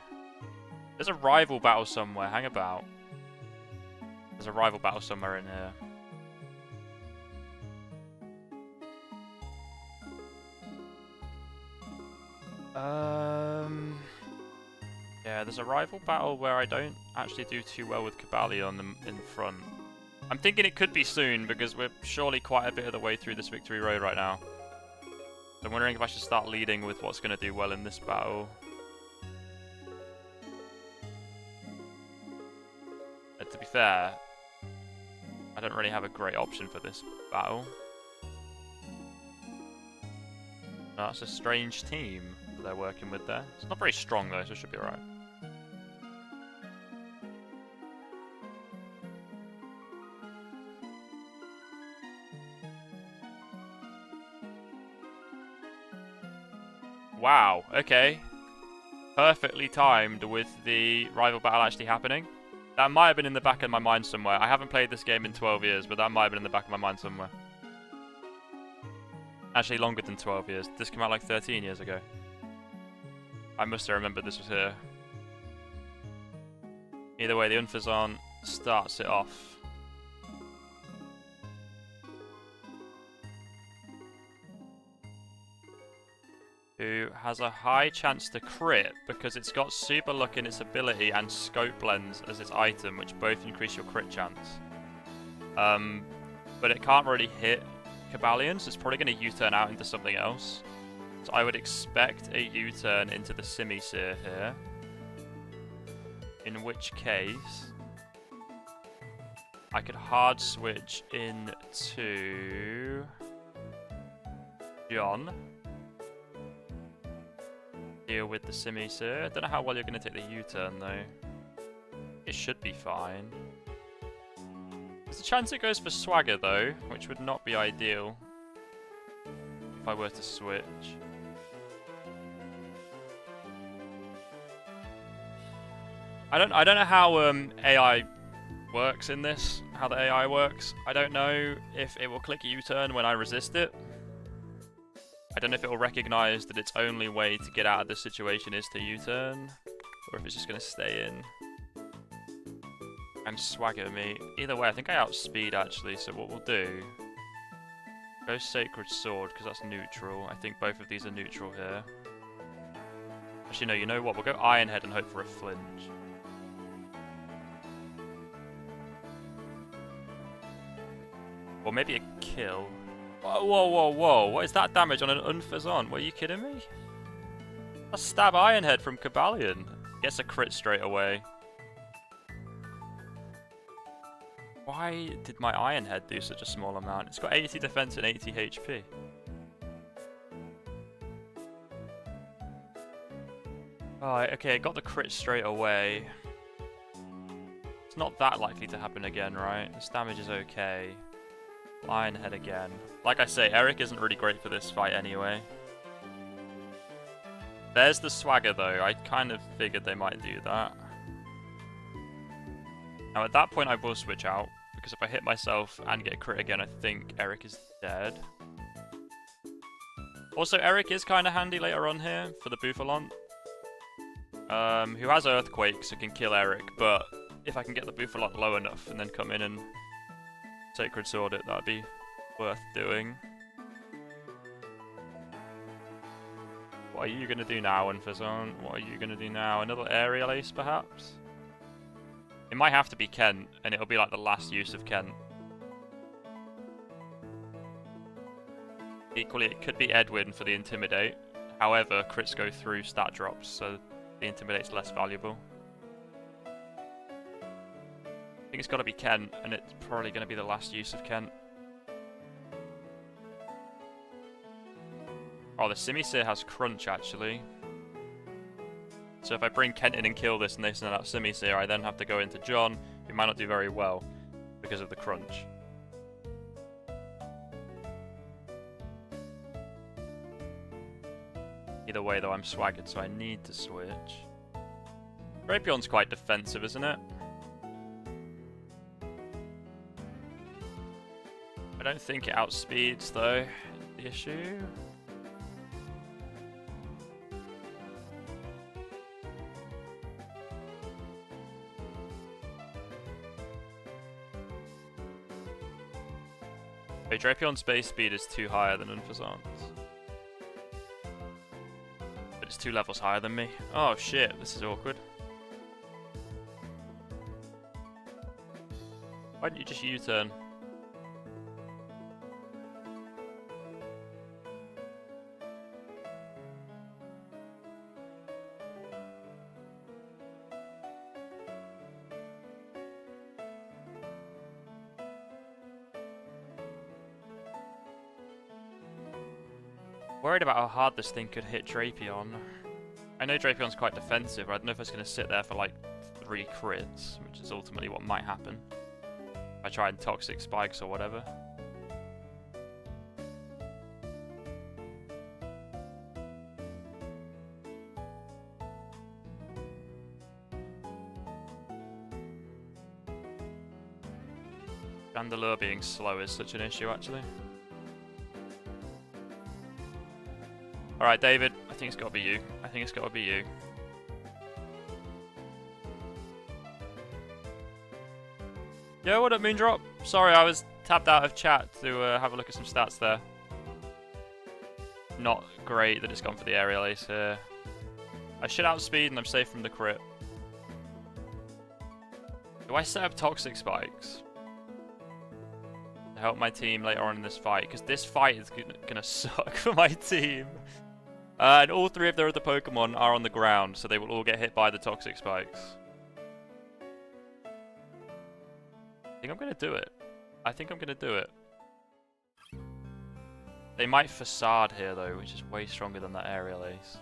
There's a rival battle somewhere. Hang about. There's a rival battle somewhere in here. Yeah, there's a rival battle where I don't actually do too well with Cobalion in front. I'm thinking it could be soon because we're surely quite a bit of the way through this victory road right now. I'm wondering if I should start leading with what's going to do well in this battle. To be fair, I don't really have a great option for this battle. That's a strange team that they're working with there. It's not very strong though, so it should be alright. Wow, okay. Perfectly timed with the rival battle actually happening. That might have been in the back of my mind somewhere. I haven't played this game in 12 years, but that might have been in the back of my mind somewhere. Actually, longer than 12 years. This came out like 13 years ago. I must have remembered this was here. Either way, the Unfazon starts it off. Who has a high chance to crit because it's got Super Luck in its ability and Scope Lens as its item, which both increase your crit chance. But it can't really hit Cobalion, so it's probably going to U-turn out into something else. So I would expect a U-turn into the Simisear here. In which case, I could hard switch into John. Deal with the Simisear. I don't know how well you're going to take the U-turn though. It should be fine. There's a chance it goes for Swagger though, which would not be ideal if I were to switch. I don't know how AI works in this, how the AI works. I don't know if it will click U-turn when I resist it. I don't know if it will recognize that its only way to get out of this situation is to U-turn, or if it's just going to stay in and swagger me. Either way, I think I outspeed actually, so what we'll do... Go Sacred Sword, because that's neutral. I think both of these are neutral here. Actually, no, you know what? We'll go Iron Head and hope for a flinch. Or maybe a kill. Whoa, whoa, whoa, whoa. What is that damage on an Unfazon? Were you kidding me? That's stab Ironhead from Kabalion. Gets a crit straight away. Why did my Ironhead do such a small amount? It's got 80 defense and 80 HP. Alright, okay, it got the crit straight away. It's not that likely to happen again, right? This damage is okay. Ironhead again. Like I say, Eric isn't really great for this fight anyway. There's the Swagger though. I kind of figured they might do that. Now at that point I will switch out, because if I hit myself and get a crit again, I think Eric is dead. Also, Eric is kind of handy later on here for the Bouffalon. Who has Earthquake, so can kill Eric, but if I can get the Bouffalon low enough and then come in and Sacred Sword it, that'd be worth doing. What are you going to do now, Unfazon? What are you going to do now? Another Aerial Ace, perhaps? It might have to be Kent, and it'll be like the last use of Kent. Equally, it could be Edwin for the Intimidate. However, crits go through stat drops, so the Intimidate's less valuable. I think it's got to be Kent, and it's probably going to be the last use of Kent. Oh, the Simisear has Crunch, actually. So if I bring Kent in and kill this and they send out Simisear, I then have to go into John, who might not do very well because of the Crunch. Either way, though, I'm swaggered, so I need to switch. Drapion's quite defensive, isn't it? I don't think it outspeeds, though, the issue. Okay, Drapion's base speed is 2 higher than Unfazon's. But it's 2 levels higher than me. Oh shit, this is awkward. Why didn't you just U-turn? Worried about how hard this thing could hit Drapion. I know Drapion's quite defensive, but I don't know if it's going to sit there for like 3 crits, which is ultimately what might happen. If I try and Toxic Spikes or whatever. Chandelure being slow is such an issue, actually. Alright, David, I think it's got to be you. I think it's got to be you. Yo, what up, Moondrop? Sorry, I was tapped out of chat to have a look at some stats there. Not great that it's gone for the Aerial Ace here. I should outspeed and I'm safe from the crit. Do I set up Toxic Spikes to help my team later on in this fight? Because this fight is gonna suck for my team. And all three of their other Pokemon are on the ground, so they will all get hit by the toxic spikes. I think I'm going to do it. I think I'm going to do it. They might Facade here, though, which is way stronger than that Aerial Ace.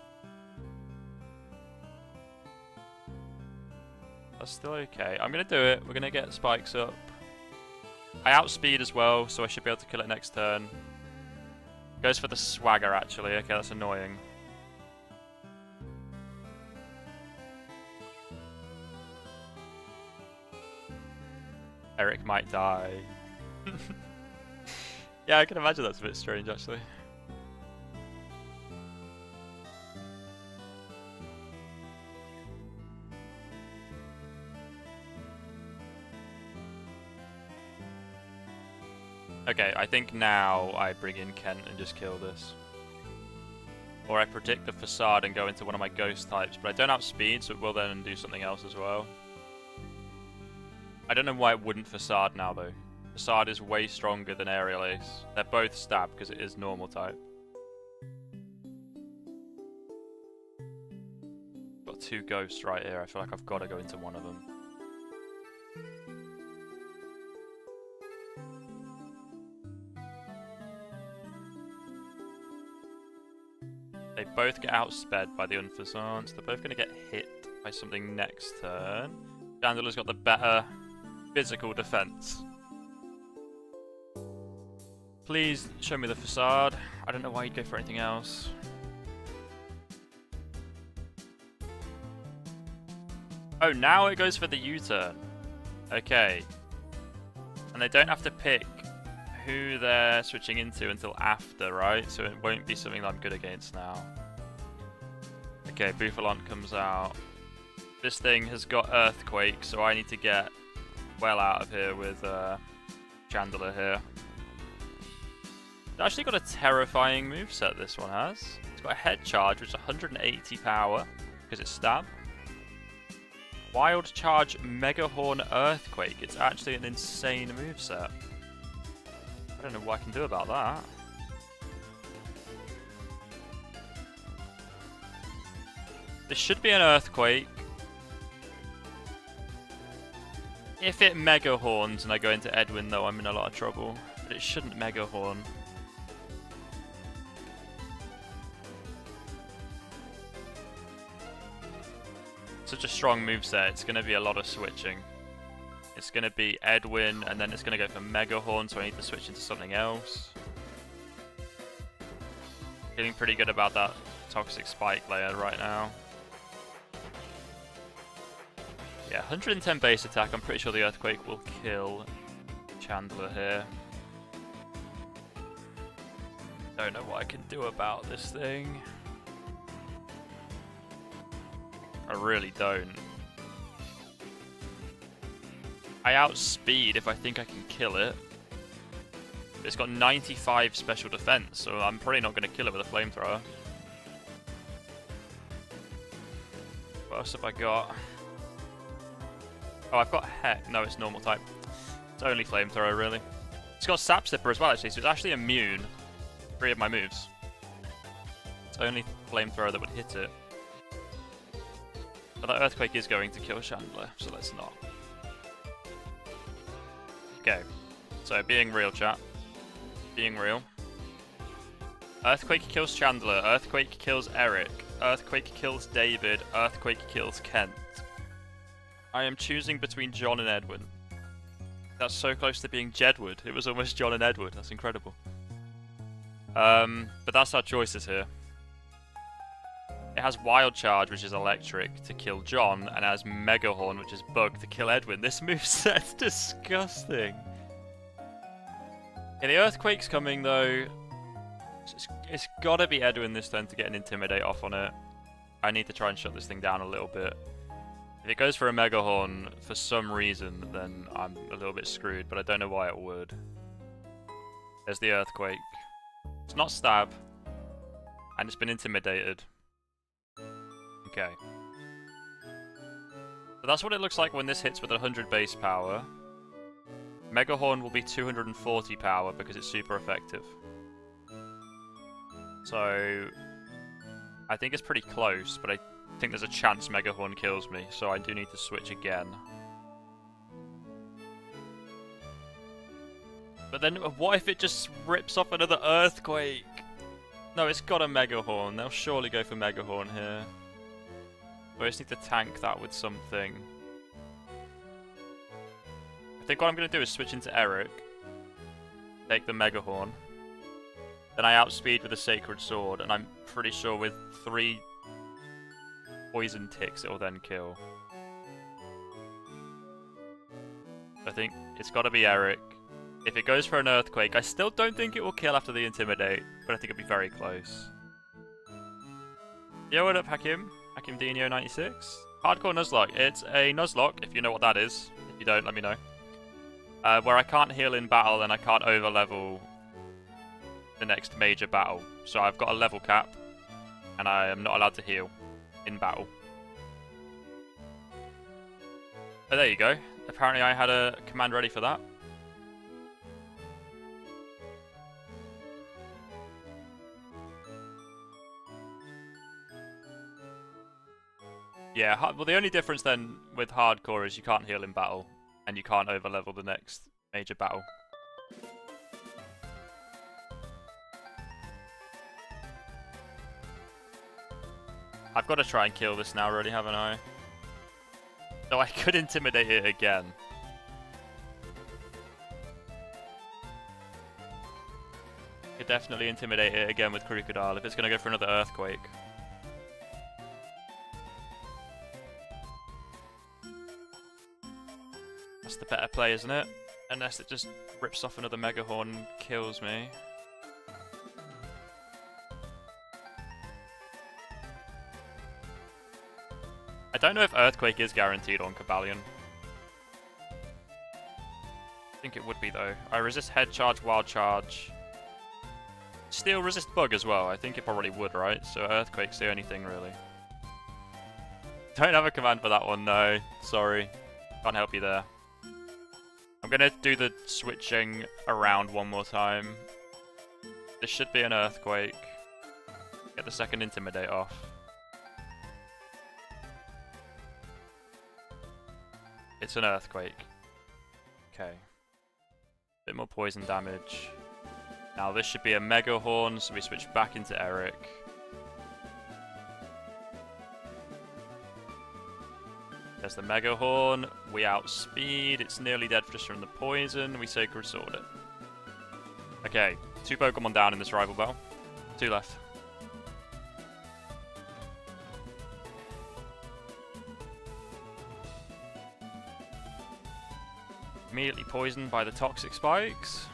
That's still okay. I'm going to do it. We're going to get spikes up. I outspeed as well, so I should be able to kill it next turn. Goes for the Swagger, actually. Okay, that's annoying. Eric might die. Yeah, I can imagine that's a bit strange, actually. Okay, I think now I bring in Kent and just kill this. Or I predict the Facade and go into one of my Ghost types, but I don't outspeed, so it will then do something else as well. I don't know why it wouldn't Facade now, though. Facade is way stronger than Aerial Ace. They're both Stab because it is normal type. Got two Ghosts right here. I feel like I've got to go into one of them. They both get outsped by the Unfazant, so they're both going to get hit by something next turn. Chandler's got the better physical defense. Please show me the Facade. I don't know why you'd go for anything else. Oh, now it goes for the U-turn. Okay. And they don't have to pick who they're switching into until after, right? So it won't be something that I'm good against now. Okay, Bouffalante comes out. This thing has got Earthquake, so I need to get well out of here with Chandler here. It's actually got a terrifying moveset, this one has. It's got a Head Charge, which is 180 power, because it's Stab. Wild Charge Mega Horn Earthquake. It's actually an insane moveset. I don't know what I can do about that. This should be an Earthquake. If it Mega Horns and I go into Edwin, though, I'm in a lot of trouble. But it shouldn't Mega Horn. Such a strong moveset, it's going to be a lot of switching. It's going to be Edwin, and then it's going to go for Mega Horn, so I need to switch into something else. Feeling pretty good about that Toxic Spike layer right now. Yeah, 110 base attack. I'm pretty sure the Earthquake will kill Chandler here. Don't know what I can do about this thing. I really don't. I outspeed if I think I can kill it. It's got 95 special defense, so I'm probably not going to kill it with a flamethrower. What else have I got? Oh, I've got Heck. No, it's normal type. It's only flamethrower, really. It's got Sap Sipper as well, actually, so it's actually immune to 3 of my moves. It's only flamethrower that would hit it. But that Earthquake is going to kill Chandler, so let's not. Okay, so being real, chat. Being real. Earthquake kills Chandler, Earthquake kills Eric, Earthquake kills David, Earthquake kills Kent. I am choosing between John and Edwin. That's so close to being Jedward. It was almost John and Edward. That's incredible. But that's our choices here. It has Wild Charge, which is electric, to kill John, and it has Mega Horn, which is Bug, to kill Edwin. This moveset's disgusting. Yeah, the Earthquake's coming, though. It's gotta be Edwin this turn to get an Intimidate off on it. I need to try and shut this thing down a little bit. If it goes for a Mega Horn for some reason, then I'm a little bit screwed, but I don't know why it would. There's the Earthquake. It's not Stab, and it's been intimidated. Okay. So that's what it looks like when this hits with 100 base power. Mega Horn will be 240 power because it's super effective. So I think it's pretty close, but I think there's a chance Megahorn kills me, so I do need to switch again. But then, what if it just rips off another Earthquake? No, it's got a Megahorn. They'll surely go for Megahorn here. But I just need to tank that with something. I think what I'm going to do is switch into Eric. Take the Megahorn. Then I outspeed with a Sacred Sword, and I'm pretty sure with 3 poison ticks it will then kill. I think it's got to be Eric. If it goes for an Earthquake, I still don't think it will kill after the Intimidate, but I think it'll be very close. Yo, what up, Hakim? Hakim Dino 96. Hardcore Nuzlocke. It's a Nuzlocke, if you know what that is. If you don't, let me know. Where I can't heal in battle and I can't overlevel the next major battle. So I've got a level cap, and I am not allowed to heal in battle. Oh, there you go. Apparently I had a command ready for that. Yeah, well, the only difference then with hardcore is you can't heal in battle, and you can't overlevel the next major battle. I've got to try and kill this now, really, haven't I? So I could intimidate it again. Could definitely intimidate it again with Crocodile if it's going to go for another Earthquake. That's the better play, isn't it? Unless it just rips off another Megahorn and kills me. I don't know if Earthquake is guaranteed on Cobalion. I think it would be though. I resist Head Charge, Wild Charge. Steel resist Bug as well. I think it probably would, right? So Earthquake's the only thing really. Don't have a command for that one, no. Sorry. Can't help you there. I'm gonna do the switching around one more time. This should be an Earthquake. Get the second Intimidate off. It's an Earthquake. Okay. Bit more poison damage. Now this should be a Megahorn, so we switch back into Eric. There's the Megahorn. We outspeed. It's nearly dead just from the poison. We Sacred Sword it. Okay, 2 Pokemon down in this rival battle. 2 left. Immediately poisoned by the Toxic Spikes.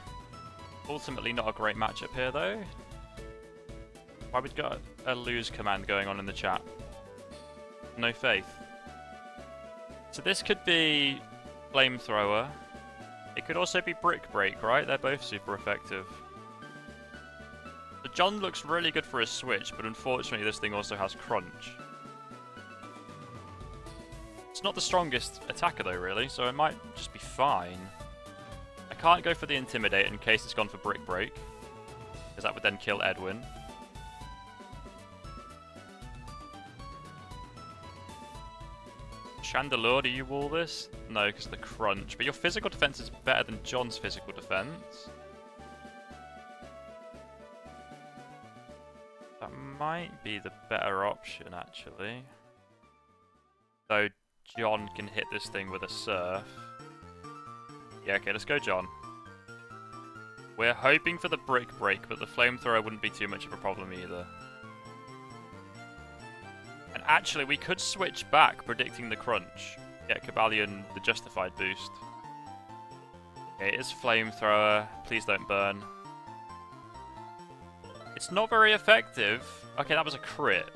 Ultimately not a great matchup here though. Why would got a lose command going on in the chat? No faith. So this could be Flamethrower. It could also be Brick Break, right? They're both super effective. So John looks really good for a switch, but unfortunately this thing also has Crunch. It's not the strongest attacker though, really, so it might just be fine. I can't go for the Intimidate in case it's gone for Brick Break, because that would then kill Edwin. Chandelure, do you wall this? No, because of the Crunch. But your physical defense is better than John's physical defense. That might be the better option, actually. Though John can hit this thing with a Surf. Yeah, okay, let's go John. We're hoping for the Brick Break, but the Flamethrower wouldn't be too much of a problem either. And actually, we could switch back, predicting the Crunch. Get Cobalion the Justified boost. Okay, it is Flamethrower. Please don't burn. It's not very effective. Okay, that was a crit.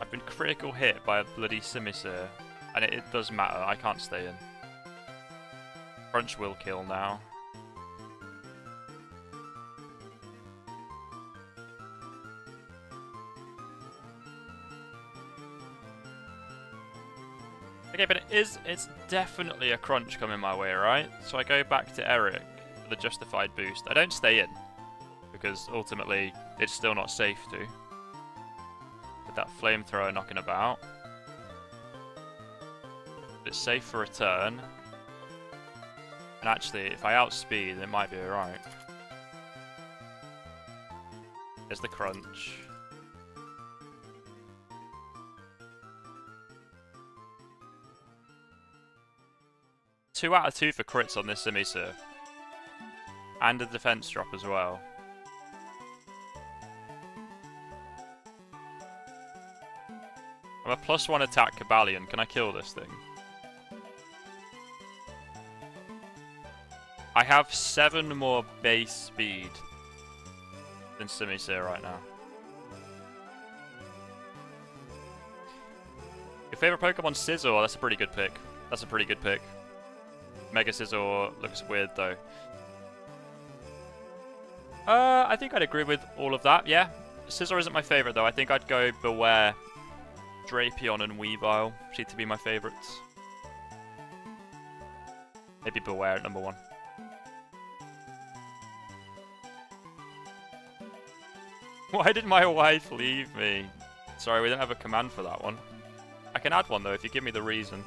I've been critical hit by a bloody Simisear. And it does matter, I can't stay in. Crunch will kill now. Okay, but it's definitely a Crunch coming my way, right? So I go back to Eric for the Justified boost. I don't stay in, because ultimately it's still not safe to. that flamethrower knocking about. It's safe for a turn. And actually, if I outspeed, it might be alright. There's the crunch. Two out of 2 for crits on this Simisu. And a defense drop as well. I'm a +1 attack Cabalion. Can I kill this thing? I have 7 more base speed than Simisu right now. Your favorite Pokemon, Scizor? That's a pretty good pick. That's a pretty good pick. Mega Scizor looks weird though. I think I'd agree with all of that, yeah. Scizor isn't my favorite though. I think I'd go Beware, Drapion, and Weavile seem to be my favorites. Maybe Beware at number 1. Why did my wife leave me? Sorry, we don't have a command for that one. I can add one though if you give me the reason.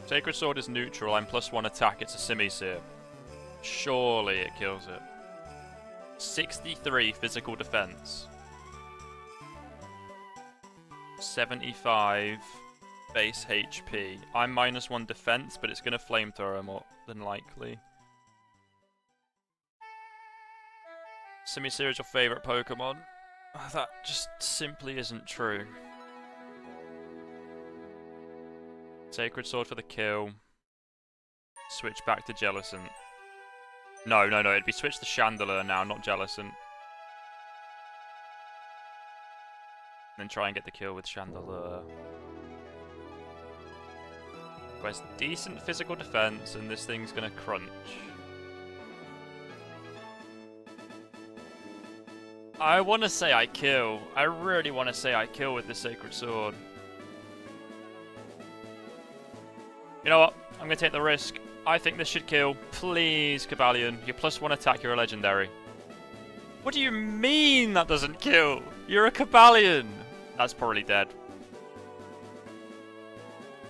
Sacred Sword is neutral, I'm +1 attack, it's a Simisu. Surely it kills it. 63 physical defense. 75 base HP. I'm -1 defense, but it's going to flamethrower more than likely. Simisu is your favourite Pokemon? That just simply isn't true. Sacred Sword for the kill. Switch back to Jellicent. No, it'd be switch to Chandelure now, not Jellicent. Then try and get the kill with Chandelure. Who has decent physical defense, and this thing's gonna crunch. I want to say I kill. I really want to say I kill with the Sacred Sword. You know what? I'm going to take the risk. I think this should kill. Please, Cabalion. You're +1 attack, you're a legendary. What do you mean that doesn't kill? You're a Cabalion. That's probably dead.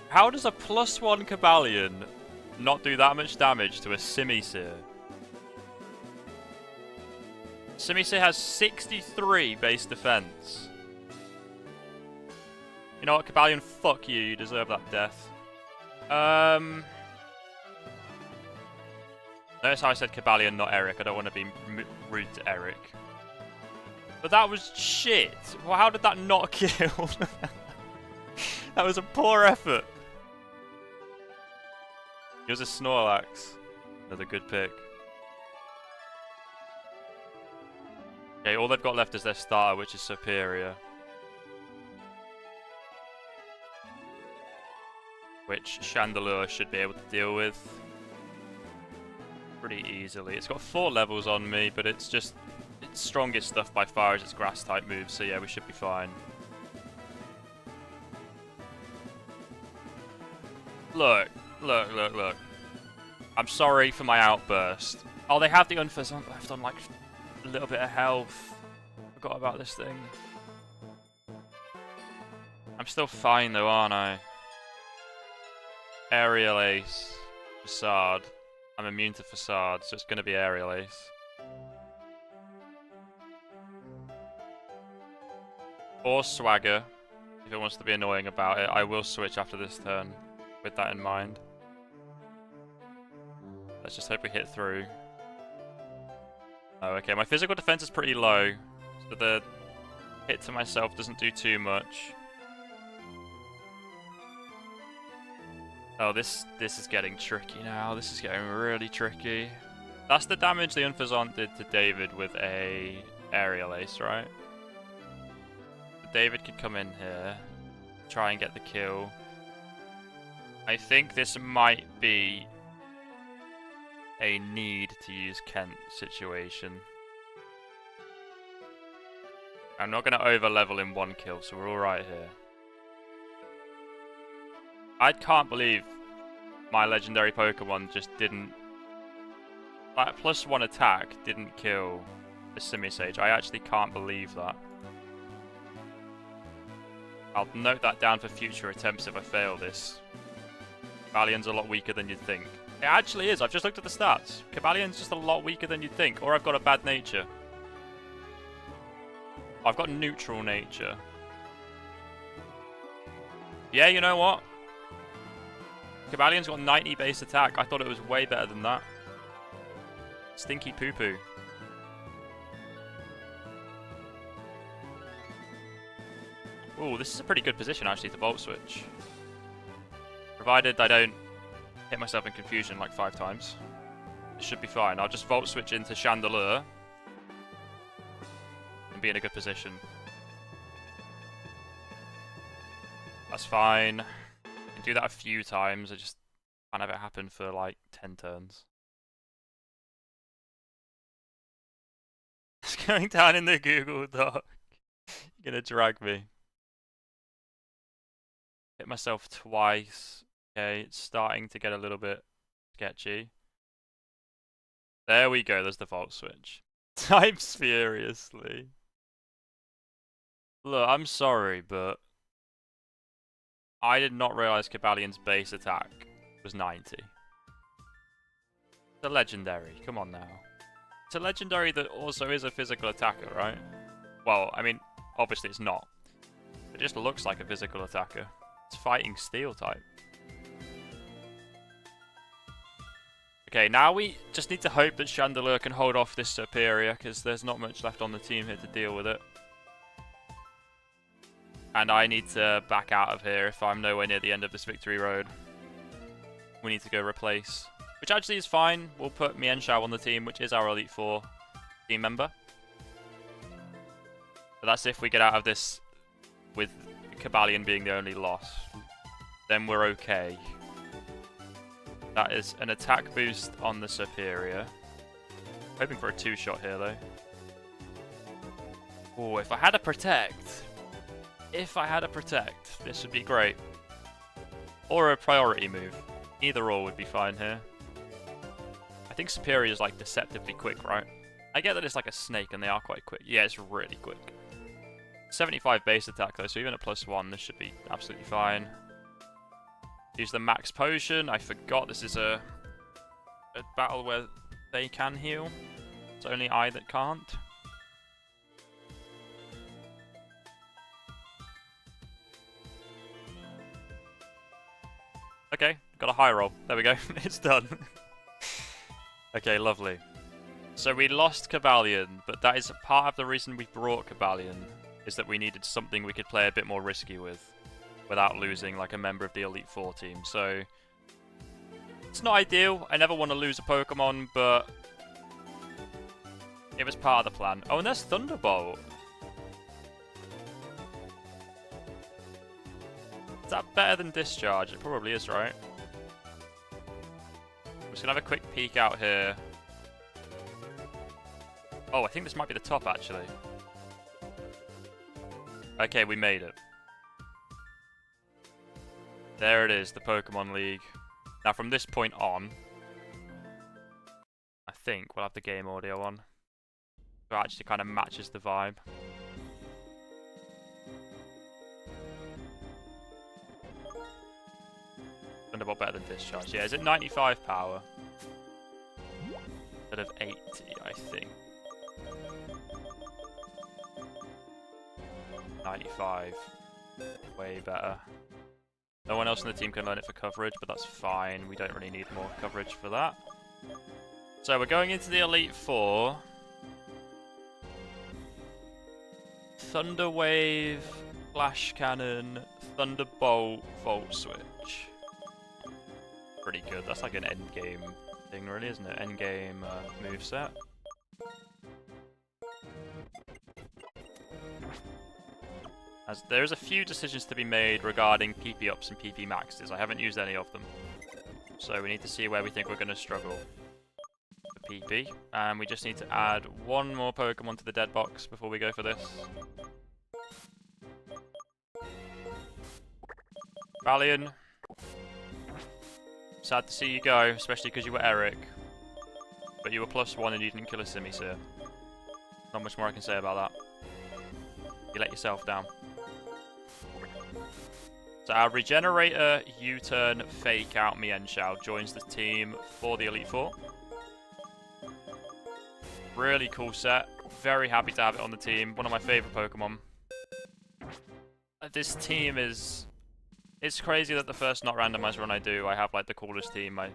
How does a +1 Cabalion not do that much damage to a Simisu? Simisu has 63 base defense. You know what, Cabalion? Fuck you. You deserve that death. Notice how I said Cabalion, not Eric. I don't want to be rude to Eric. But that was shit. Well, how did that not kill? That was a poor effort. It was a Snorlax. Another good pick. Okay, all they've got left is their starter, which is superior. Which Chandelure should be able to deal with pretty easily. It's got 4 levels on me, but it's just its strongest stuff by far is its grass type moves, so yeah, we should be fine. Look. I'm sorry for my outburst. Oh, they have the Unfazant left on like a little bit of health. Forgot about this thing. I'm still fine though, aren't I? Aerial Ace. Facade. I'm immune to Facade, so it's going to be Aerial Ace. Or Swagger. If it wants to be annoying about it, I will switch after this turn with that in mind. Let's just hope we hit through. Oh, okay. My physical defense is pretty low, so the hit to myself doesn't do too much. Oh, this is getting tricky now. This is getting really tricky. That's the damage the Unfazant did to David with a Aerial Ace, right? So David could come in here, try and get the kill. I think this might be a need to use Kent situation. I'm not going to over-level in 1 kill, so we're alright here. I can't believe my legendary Pokemon just didn't... That +1 attack didn't kill the Simisage. I actually can't believe that. I'll note that down for future attempts if I fail this. Cabalion's a lot weaker than you'd think. It actually is. I've just looked at the stats. Cabalion's just a lot weaker than you'd think. Or I've got a bad nature. I've got neutral nature. Yeah, you know what? Cabalion's got 90 base attack. I thought it was way better than that. Stinky poo-poo. Ooh, this is a pretty good position actually to Volt Switch. Provided I don't hit myself in confusion like 5 times. It should be fine. I'll just Volt Switch into Chandelure and be in a good position. That's fine. I can do that a few times. I just can't have it happen for like 10 turns. It's going down in the Google Doc. You're gonna drag me. Hit myself twice. Okay, it's starting to get a little bit sketchy. There we go, there's the Volt Switch. Types furiously. Look, I'm sorry, but I did not realize Cabalion's base attack was 90. It's a legendary, come on now. It's a legendary that also is a physical attacker, right? Well, I mean, obviously it's not. It just looks like a physical attacker. It's fighting steel type. Okay, now we just need to hope that Chandelure can hold off this Superior, because there's not much left on the team here to deal with it. And I need to back out of here if I'm nowhere near the end of this victory road. We need to go replace. Which actually is fine. We'll put Mienshao on the team, which is our Elite Four team member. But that's if we get out of this with Cabalion being the only loss. Then we're okay. That is an attack boost on the Superior. Hoping for a 2-shot here though. Oh, if I had a Protect. If I had a Protect, this would be great. Or a priority move. Either or would be fine here. I think Superior is like deceptively quick, right? I get that it's like a snake and they are quite quick. Yeah, it's really quick. 75 base attack though, so even at +1, this should be absolutely fine. Use the max potion. I forgot this is a battle where they can heal. It's only I that can't. Okay, got a high roll. There we go. It's done. Okay, lovely. So we lost Cabalion, but that is part of the reason we brought Cabalion, is that we needed something we could play a bit more risky with, without losing like a member of the Elite Four team. So it's not ideal. I never want to lose a Pokemon, but it was part of the plan. Oh, and there's Thunderbolt. Is that better than Discharge? It probably is, right? I'm just gonna have a quick peek out here. Oh, I think this might be the top actually. Okay, we made it. There it is, the Pokemon League. Now from this point on, I think we'll have the game audio on. So it actually kind of matches the vibe. Thunderbolt better than Discharge. Yeah, is it 95 power? Instead of 80, I think. 95. Way better. No one else in the team can learn it for coverage, but that's fine. We don't really need more coverage for that. So we're going into the Elite Four. Thunder Wave, Flash Cannon, Thunderbolt, Volt Switch. Pretty good. That's like an endgame thing, really, isn't it? Endgame moveset. As there's a few decisions to be made regarding PP ups and PP maxes. I haven't used any of them. So we need to see where we think we're going to struggle for PP. And we just need to add one more Pokemon to the dead box before we go for this. Valiant. Sad to see you go, especially because you were Eric. But you were +1 and you didn't kill a Simisear. Not much more I can say about that. You let yourself down. So our Regenerator, U-turn, Fake Out, Mienshao joins the team for the Elite Four. Really cool set. Very happy to have it on the team. One of my favourite Pokemon. This team is... It's crazy that the first not randomized run I do, I have like the coolest team I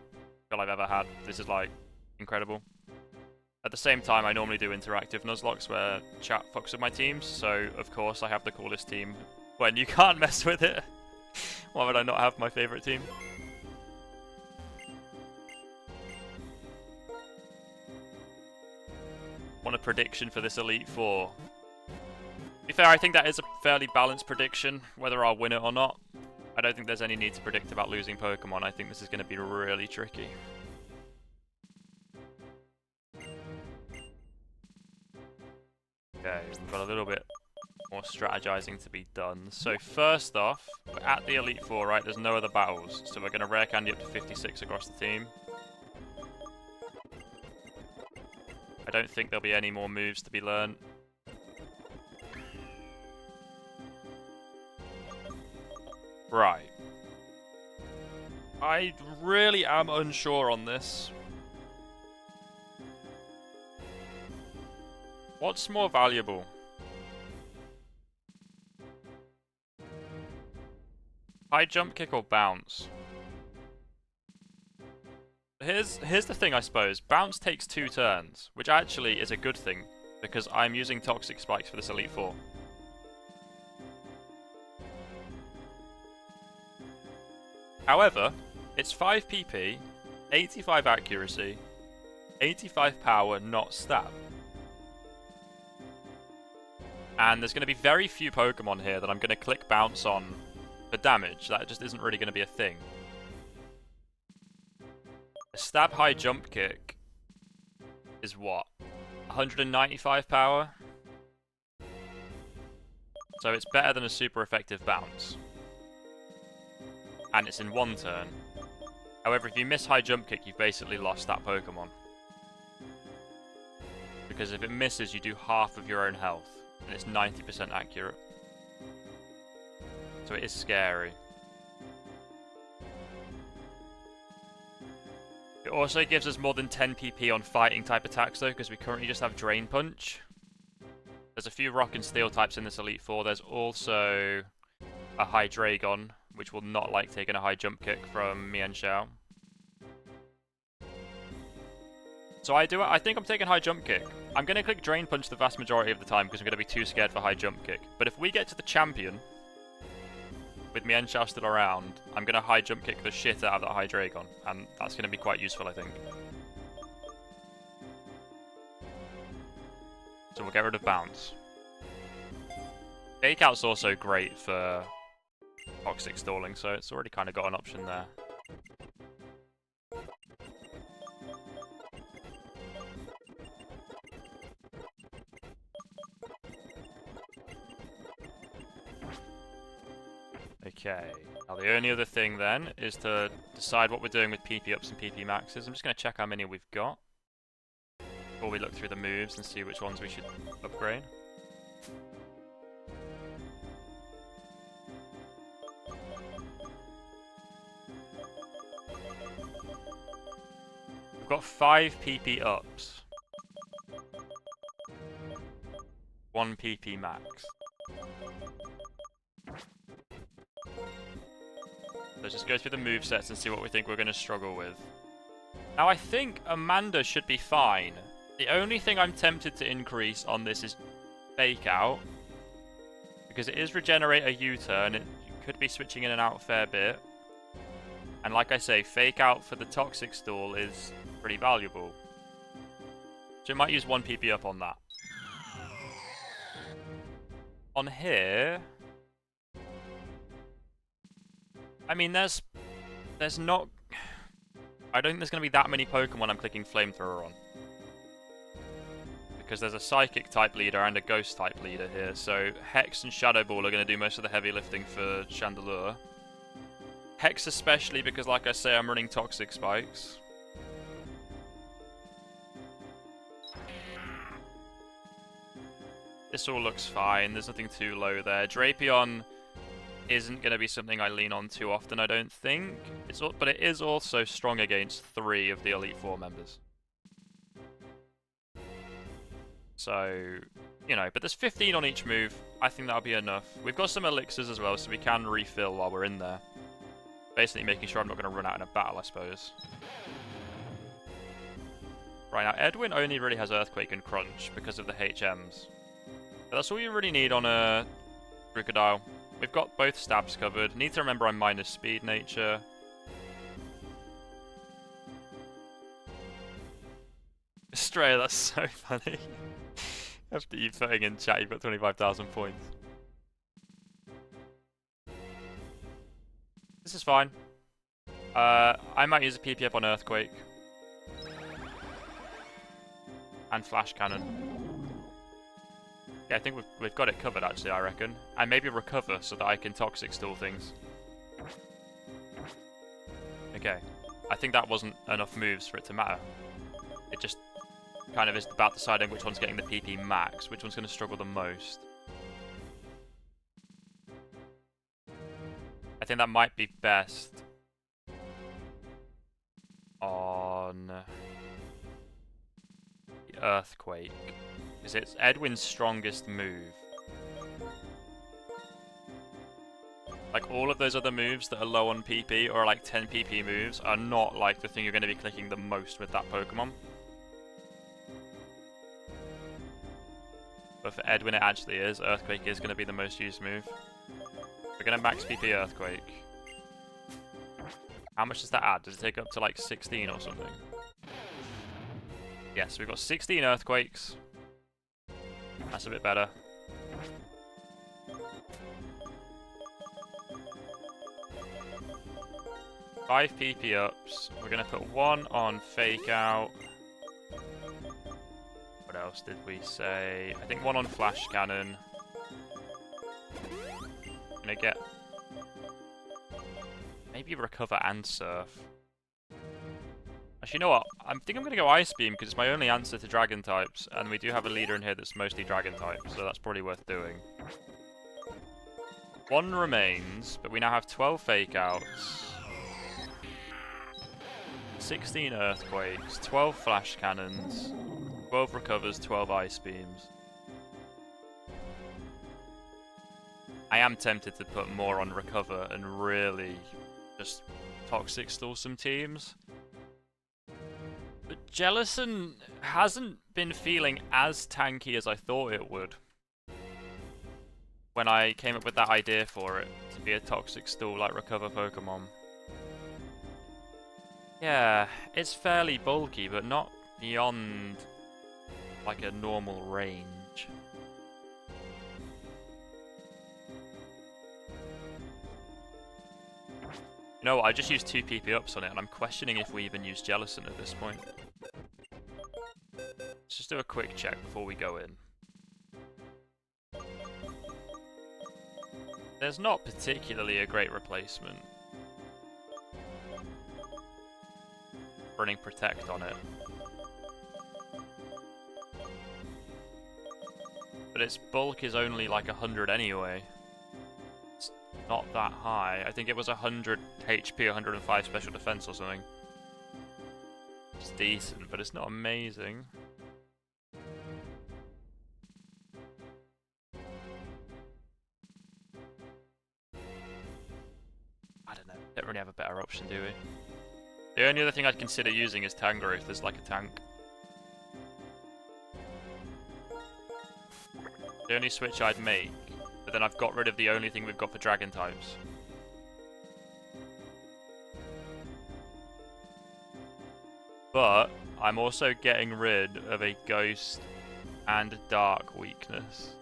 feel I've ever had. This is like incredible. At the same time, I normally do interactive Nuzlockes where chat fucks with my teams, so of course I have the coolest team when you can't mess with it. Why would I not have my favourite team? Want a prediction for this Elite Four? To be fair, I think that is a fairly balanced prediction, whether I'll win it or not. I don't think there's any need to predict about losing Pokemon. I think this is going to be really tricky. Okay, we've got a little bit more strategizing to be done. So first off, we're at the Elite Four, right? There's no other battles. So we're going to rare candy up to 56 across the team. I don't think there'll be any more moves to be learned. Right. I really am unsure on this. What's more valuable? High jump kick or bounce? Here's the thing, I suppose. Bounce takes 2 turns, which actually is a good thing, because I'm using Toxic Spikes for this Elite Four. However, it's 5 PP, 85 accuracy, 85 power, not stab. And there's going to be very few Pokemon here that I'm going to click bounce on for damage. That just isn't really going to be a thing. A stab high jump kick is what? 195 power? So it's better than a super effective bounce. And it's in 1 turn. However, if you miss high jump kick, you've basically lost that Pokemon. Because if it misses, you do half of your own health. And it's 90% accurate. So it is scary. It also gives us more than 10 PP on fighting type attacks though, because we currently just have Drain Punch. There's a few Rock and Steel types in this Elite Four. There's also a Hydreigon, which will not like taking a high jump kick from Mienshao. So I think I'm taking high jump kick. I'm going to click Drain Punch the vast majority of the time because I'm going to be too scared for high jump kick. But if we get to the champion, with Mienshao still around, I'm going to high jump kick the shit out of that Hydreigon. And that's going to be quite useful, I think. So we'll get rid of bounce. Fake Out's also great for Toxic stalling, so it's already kind of got an option there. Okay, now the only other thing then is to decide what we're doing with PP ups and PP maxes. I'm just going to check how many we've got before we look through the moves and see which ones we should upgrade. We've got 5 PP ups. 1 PP max. Let's just go through the movesets and see what we think we're going to struggle with. Now I think Amanda should be fine. The only thing I'm tempted to increase on this is Fake Out. Because it is Regenerate a U-turn, it could be switching in and out a fair bit. And like I say, Fake Out for the Toxic stall is pretty valuable. So we might use 1 PP up on that. On here... I mean, there's not... I don't think there's going to be that many Pokemon I'm clicking Flamethrower on. Because there's a Psychic type leader and a Ghost type leader here, so Hex and Shadow Ball are going to do most of the heavy lifting for Chandelure. Hex especially because, like I say, I'm running Toxic Spikes. This all looks fine. There's nothing too low there. Drapion isn't going to be something I lean on too often, I don't think. But it is also strong against 3 of the Elite Four members. So, you know, but there's 15 on each move. I think that'll be enough. We've got some elixirs as well, so we can refill while we're in there. Basically making sure I'm not going to run out in a battle, I suppose. Right, now Edwin only really has Earthquake and Crunch because of the HMs. But that's all you really need on a Crocodile. We've got both stabs covered. Need to remember I'm minus speed nature. Stray, that's so funny. After you putting in chat, you've got 25,000 points. This is fine. I might use a PP up on Earthquake. And Flash Cannon. Yeah, I think we've got it covered actually, I reckon. And maybe Recover so that I can Toxic Stall things. Okay. I think that wasn't enough moves for it to matter. It just kind of is about deciding which one's getting the PP max, which one's going to struggle the most. I think that might be best on the Earthquake, because it's Edwin's strongest move. Like, all of those other moves that are low on PP, or like 10 PP moves, are not like the thing you're going to be clicking the most with that Pokemon. But for Edwin it actually is. Earthquake is going to be the most used move. We're going to max PP Earthquake. How much does that add? Does it take up to like 16 or something? Yes, we've got 16 Earthquakes. That's a bit better. Five PP ups. We're going to put 1 on Fake Out. What else did we say? I think 1 on Flash Cannon. Gonna get maybe Recover and Surf. Actually, you know what? I think I'm gonna go Ice Beam because it's my only answer to Dragon types, and we do have a leader in here that's mostly Dragon types, so that's probably worth doing. 1 remains, but we now have 12 Fake Outs, 16 Earthquakes, 12 Flash Cannons, 12 Recovers, 12 Ice Beams. I am tempted to put more on Recover and really just Toxic Stall some teams. But Jellicent hasn't been feeling as tanky as I thought it would when I came up with that idea for it to be a Toxic Stall like Recover Pokemon. Yeah, it's fairly bulky, but not beyond like a normal range. You know what, I just used 2 PP ups on it, and I'm questioning if we even use Jellicent at this point. Let's just do a quick check before we go in. There's not particularly a great replacement. Running Protect on it. But its bulk is only like 100 anyway. It's not that high. I think it was 100 HP, 105 special defense or something. It's decent, but it's not amazing. I don't know. Don't really have a better option, do we? The only other thing I'd consider using is Tangrowth as like a tank. The only switch I'd make, but then I've got rid of the only thing we've got for Dragon types. But I'm also getting rid of a Ghost and Dark weakness.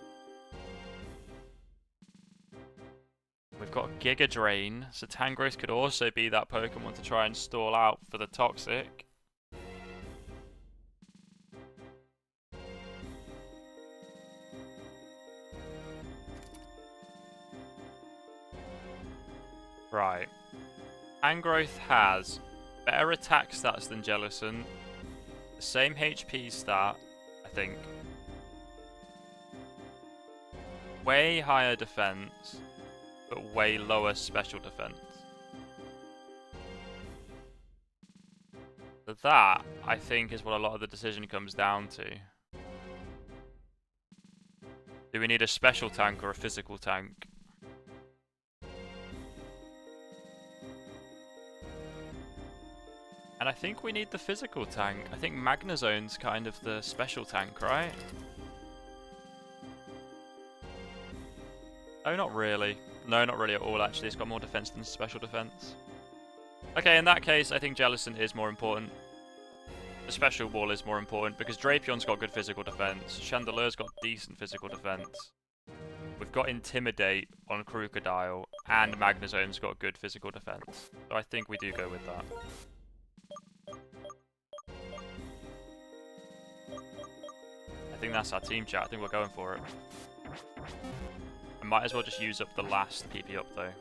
We've got Giga Drain, so Tangrowth could also be that Pokemon to try and stall out for the Toxic. Right. Angrowth has better attack stats than Jellicent, the same HP stat, I think. Way higher defense, but way lower special defense. So that, I think, is what a lot of the decision comes down to. Do we need a special tank or a physical tank? And I think we need the physical tank. I think Magnazone's kind of the special tank, right? Oh, not really. No, not really at all, actually. It's got more defense than special defense. Okay, in that case, I think Jellicent is more important. The special wall is more important because Drapion's got good physical defense. Chandeler's got decent physical defense. We've got Intimidate on Crocodile, and Magnazone's got good physical defense. So I think we do go with that. I think that's our team chat. I think we're going for it. I might as well just use up the last PP up though.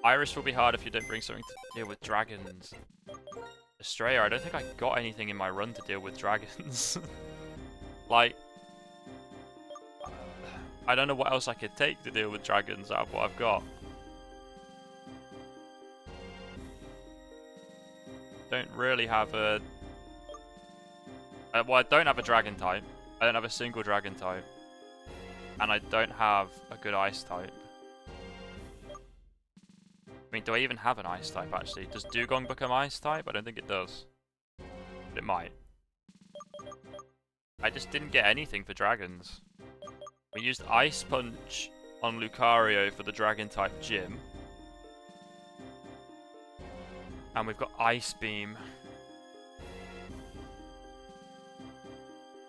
Iris will be hard if you don't bring something to deal with dragons. Estrella, I don't think I got anything in my run to deal with dragons. Like, I don't know what else I could take to deal with dragons out of what I've got. Don't really have a... well, I don't have a dragon type. I don't have a single dragon type. And I don't have a good ice type. I mean, do I even have an ice type, actually? Does Dugong become ice type? I don't think it does. But it might. I just didn't get anything for dragons. We used Ice Punch on Lucario for the dragon type gym. And we've got Ice Beam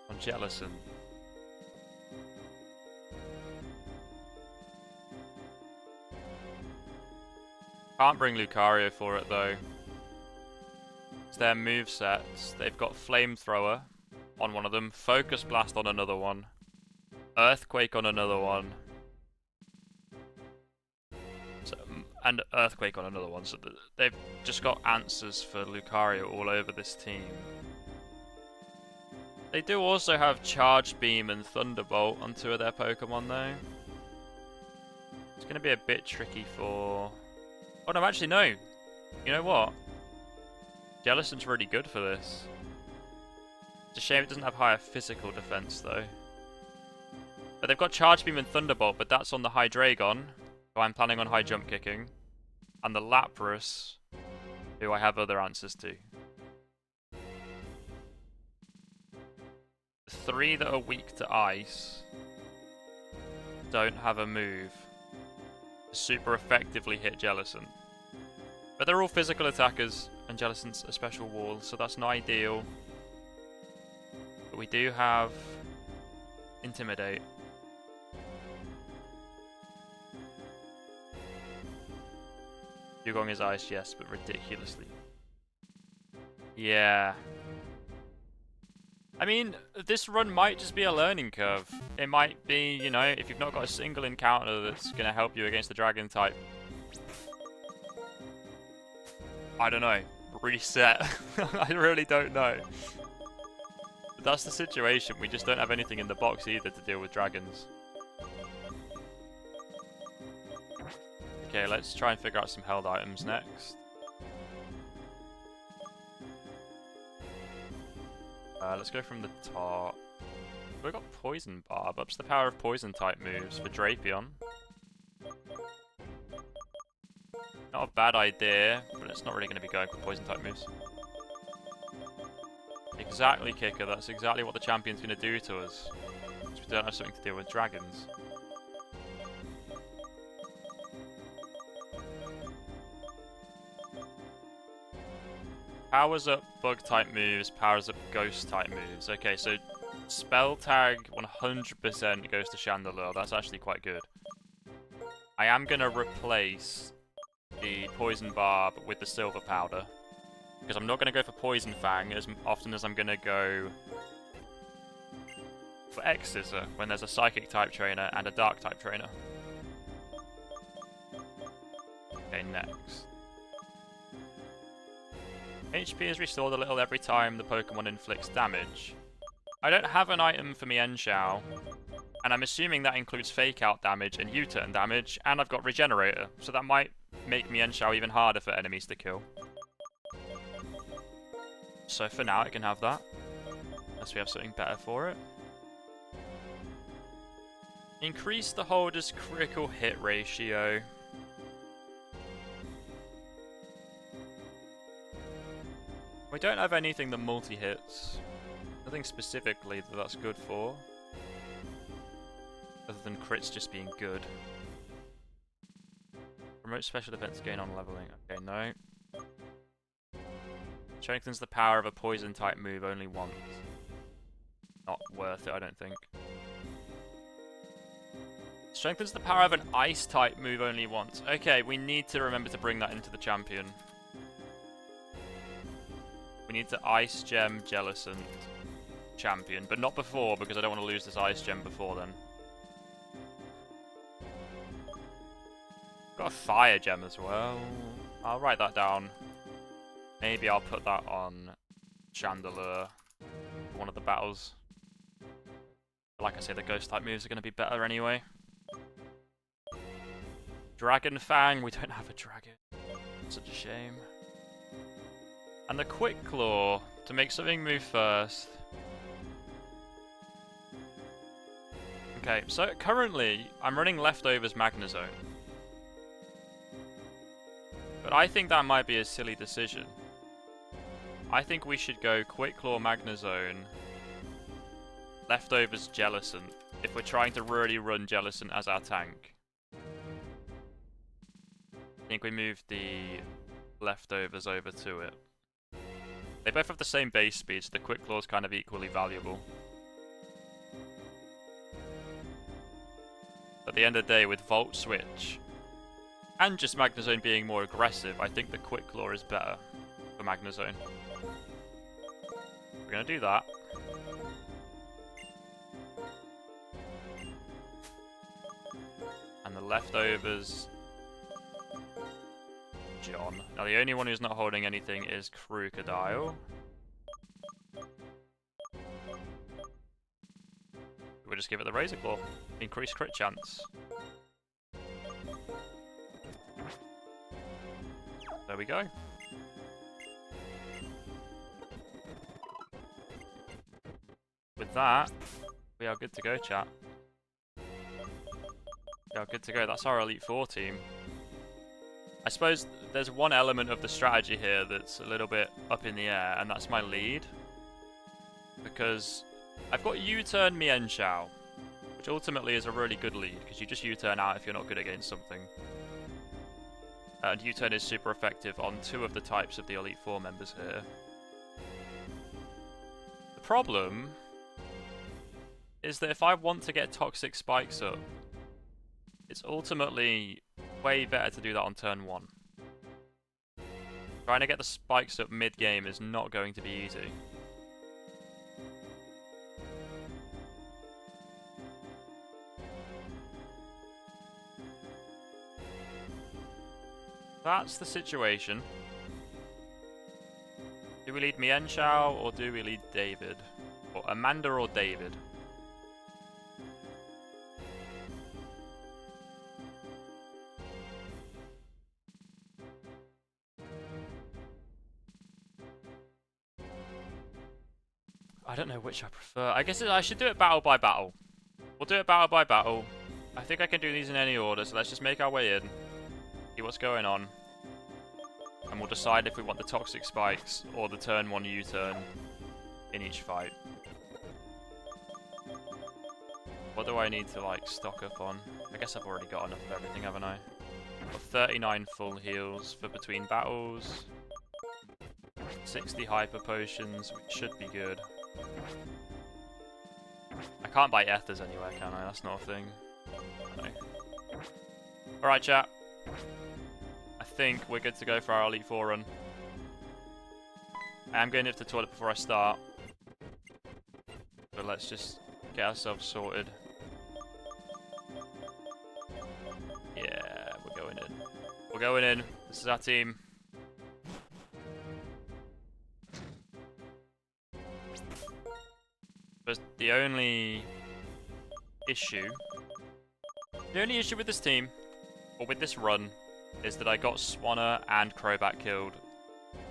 on Jellicent. Can't bring Lucario for it though. It's their movesets. They've got Flamethrower on one of them, Focus Blast on another one, Earthquake on another one, and Earthquake on another one. So they've just got answers for Lucario all over this team. They do also have Charge Beam and Thunderbolt on two of their Pokemon though. It's going to be a bit tricky for... Oh no, actually no. You know what? Jellicent's really good for this. It's a shame it doesn't have higher physical defense though. But they've got Charge Beam and Thunderbolt, but that's on the Hydreigon, who I'm planning on high jump kicking, and the Lapras, who I have other answers to. The three that are weak to ice don't have a move to super effectively hit Jellicent. But they're all physical attackers, and Jellicent's a special wall, so that's not ideal. But we do have Intimidate. Dugong is ice, yes, but ridiculously. Yeah. I mean, this run might just be a learning curve. It might be, you know, if you've not got a single encounter that's going to help you against the dragon type. I don't know. Reset. I really don't know. But that's the situation. We just don't have anything in the box either to deal with dragons. Okay, let's try and figure out some held items next. Let's go from the top. We've got Poison Barb. Ups the power of poison type moves for Drapion. Not a bad idea, but it's not really going to be going for poison type moves. Exactly, Kicker. That's exactly what the champion's going to do to us. Because we don't have something to deal with dragons. Powers up bug type moves, powers up ghost type moves. Okay, so spell tag 100% goes to Chandelure. That's actually quite good. I am going to replace the Poison Barb with the Silver Powder, because I'm not going to go for Poison Fang as often as I'm going to go for X Scissor when there's a Psychic type trainer and a Dark type trainer. Okay, next. HP is restored a little every time the Pokemon inflicts damage. I don't have an item for Mienshao, and I'm assuming that includes Fake Out damage and U-turn damage, and I've got Regenerator, so that might make Mienshao even harder for enemies to kill. So for now, it can have that, unless we have something better for it. Increase the holder's critical hit ratio. We don't have anything that multi-hits. Nothing specifically that that's good for. Other than crits just being good. Promote special defense gain on leveling. Okay, no. Strengthens the power of a poison type move only once. Not worth it, I don't think. Strengthens the power of an ice type move only once. Okay, we need to remember to bring that into the champion. We need to Ice Gem Jellicent champion, but not before, because I don't want to lose this Ice Gem before then. Got a Fire Gem as well. I'll write that down. Maybe I'll put that on Chandelure for one of the battles. Like I say, the Ghost type moves are going to be better anyway. Dragon Fang, we don't have a dragon. Such a shame. And the Quick Claw, to make something move first. Okay, so currently, I'm running Leftovers Magnezone. But I think that might be a silly decision. I think we should go Quick Claw Magnezone, Leftovers Jellicent, if we're trying to really run Jellicent as our tank. I think we move the Leftovers over to it. They both have the same base speed, so the Quick Claw is kind of equally valuable. At the end of the day, with Volt Switch, and just Magnezone being more aggressive, I think the Quick Claw is better for Magnezone. We're going to do that. And the Leftovers... John. Now the only one who's not holding anything is Crocodile. We'll just give it the Razor Claw. Increased crit chance. There we go. With that, we are good to go, chat. We are good to go. That's our Elite Four team. I suppose there's one element of the strategy here that's a little bit up in the air, and that's my lead. Because I've got U-turn Mienshao, which ultimately is a really good lead, because you just U-turn out if you're not good against something. And U-turn is super effective on 2 of the types of the Elite Four members here. The problem is that if I want to get Toxic Spikes up, it's ultimately way better to do that on turn 1. Trying to get the spikes up mid-game is not going to be easy. That's the situation. Do we lead Mienshao or do we lead David? Or Amanda or David? I don't know which I prefer. I guess I should do it battle by battle. We'll do it battle by battle. I think I can do these in any order, so let's just make our way in. See what's going on. And we'll decide if we want the Toxic Spikes or the turn 1 U-turn in each fight. What do I need to, like, stock up on? I guess I've already got enough of everything, haven't I? I've got 39 full heals for between battles. 60 hyper potions, which should be good. I can't buy ethers anywhere, can I? That's not a thing. No. Alright, chat. I think we're good to go for our Elite Four run. I am going to the toilet before I start. But let's just get ourselves sorted. Yeah, we're going in. We're going in. This is our team. But the only issue with this team, or with this run, is that I got Swanner and Crobat killed.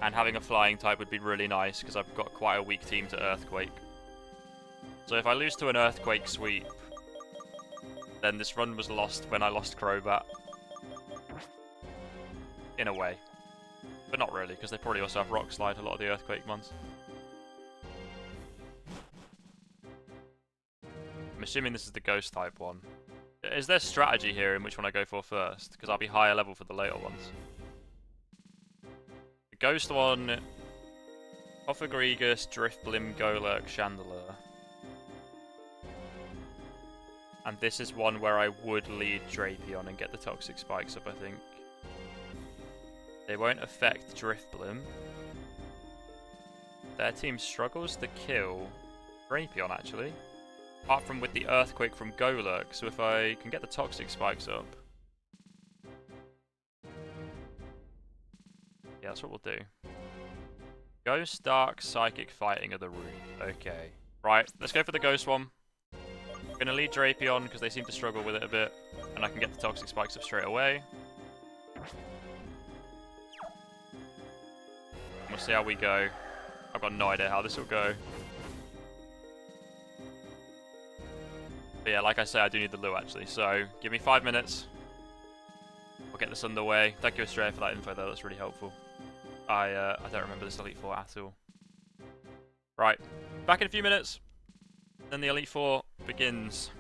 And having a flying type would be really nice, because I've got quite a weak team to Earthquake. So if I lose to an Earthquake sweep, then this run was lost when I lost Crobat. In a way. But not really, because they probably also have Rock Slide, a lot of the Earthquake ones. I'm assuming this is the Ghost type one. Is there strategy here in which one I go for first? Because I'll be higher level for the later ones. The Ghost one... Ophagrigus, Driftblim, Golurk, Chandelure. And this is one where I would lead Drapion and get the Toxic Spikes up, I think. They won't affect Driftblim. Their team struggles to kill Drapion, actually. Apart from with the Earthquake from Golurk, so if I can get the Toxic Spikes up... Yeah, that's what we'll do. Ghost, Dark, Psychic, Fighting are the route. Okay. Right, let's go for the Ghost one. I'm going to lead Drapion because they seem to struggle with it a bit. And I can get the Toxic Spikes up straight away. We'll see how we go. I've got no idea how this will go. But yeah, like I say, I do need the Lure actually. So, give me 5 minutes. We'll get this underway. Thank you, Australia, for that info though. That's really helpful. I don't remember this Elite Four at all. Right. Back in a few minutes. Then the Elite Four begins.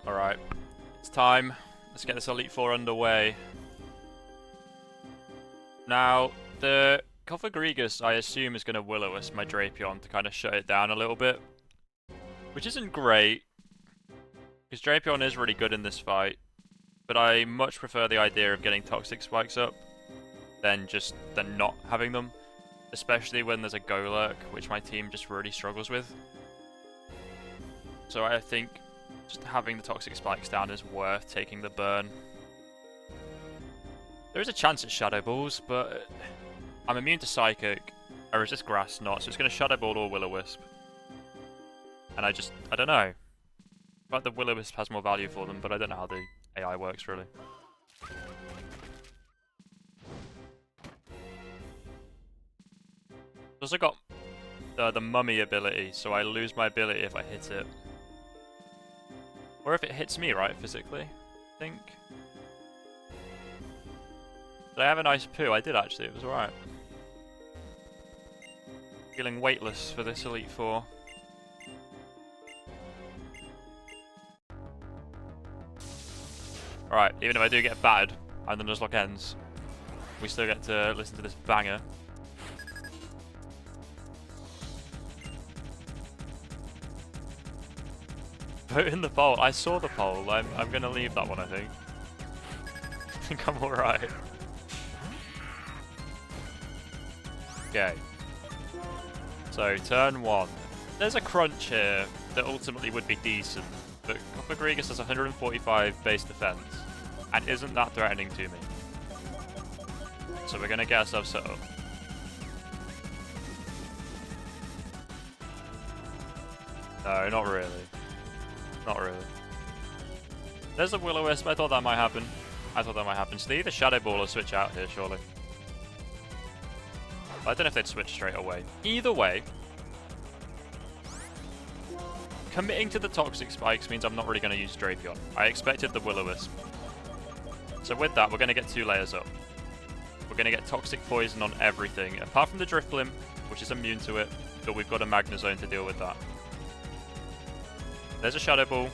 Alright, it's time. Let's get this Elite Four underway. Now, the Cofagrigus, I assume, is going to Will-O-Wisp my Drapion to kind of shut it down a little bit. Which isn't great, because Drapion is really good in this fight. But I much prefer the idea of getting Toxic Spikes up than not having them. Especially when there's a Golurk, which my team just really struggles with. So I think just having the Toxic Spikes down is worth taking the burn. There is a chance at Shadow Balls, but I'm immune to Psychic. I resist Grass Knot, so it's going to Shadow Ball or Will-O-Wisp. And I don't know. But the Will-O-Wisp has more value for them, but I don't know how the AI works, really. I've also got the Mummy ability, so I lose my ability if I hit it. Or if it hits me, right, physically, I think. Did I have a nice poo? I did, actually. It was alright. Feeling weightless for this Elite Four. Alright, even if I do get battered and the Nuzlocke ends, we still get to listen to this banger. Vote in the poll. I saw the poll. I'm gonna leave that one, I think. I think I'm alright. Okay. So, turn 1. There's a crunch here that ultimately would be decent, but Cofagrigus has 145 base defense, and isn't that threatening to me. So we're gonna get ourselves set up. No, not really. Not really. There's a Will-O-Wisp. I thought that might happen. So they either Shadow Ball or switch out here, surely. But I don't know if they'd switch straight away. Either way, committing to the Toxic Spikes means I'm not really going to use Drapion. I expected the Will-O-Wisp. So with that, we're going to get 2 layers up. We're going to get Toxic Poison on everything, apart from the Drifblim, which is immune to it, but we've got a Magnezone to deal with that. There's a Shadow Ball.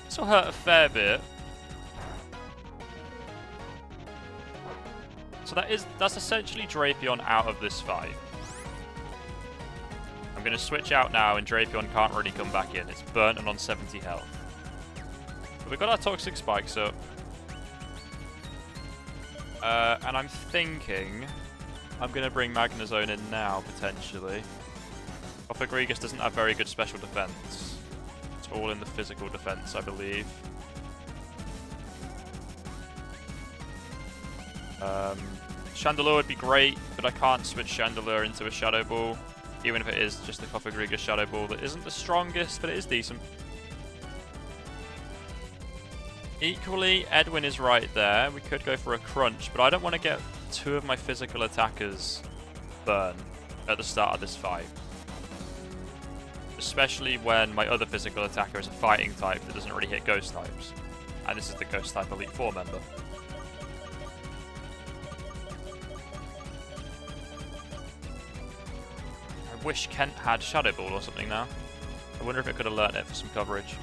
This will hurt a fair bit. So that's essentially Drapion out of this fight. I'm going to switch out now, and Drapion can't really come back in. It's burnt and on 70 health. But we've got our Toxic Spikes up. And I'm thinking I'm going to bring Magnezone in now, potentially. Cofagrigus doesn't have very good special defense. It's all in the physical defense, I believe. Chandelure would be great, but I can't switch Chandelure into a Shadow Ball, even if it is just the Cofagrigus Shadow Ball that isn't the strongest, but it is decent. Equally, Edwin is right there. We could go for a crunch, but I don't want to get 2 of my physical attackers burn at the start of this fight. Especially when my other physical attacker is a fighting type that doesn't really hit ghost types. And this is the ghost type Elite Four member. I wish Kent had Shadow Ball or something now. I wonder if it could have learnt it for some coverage.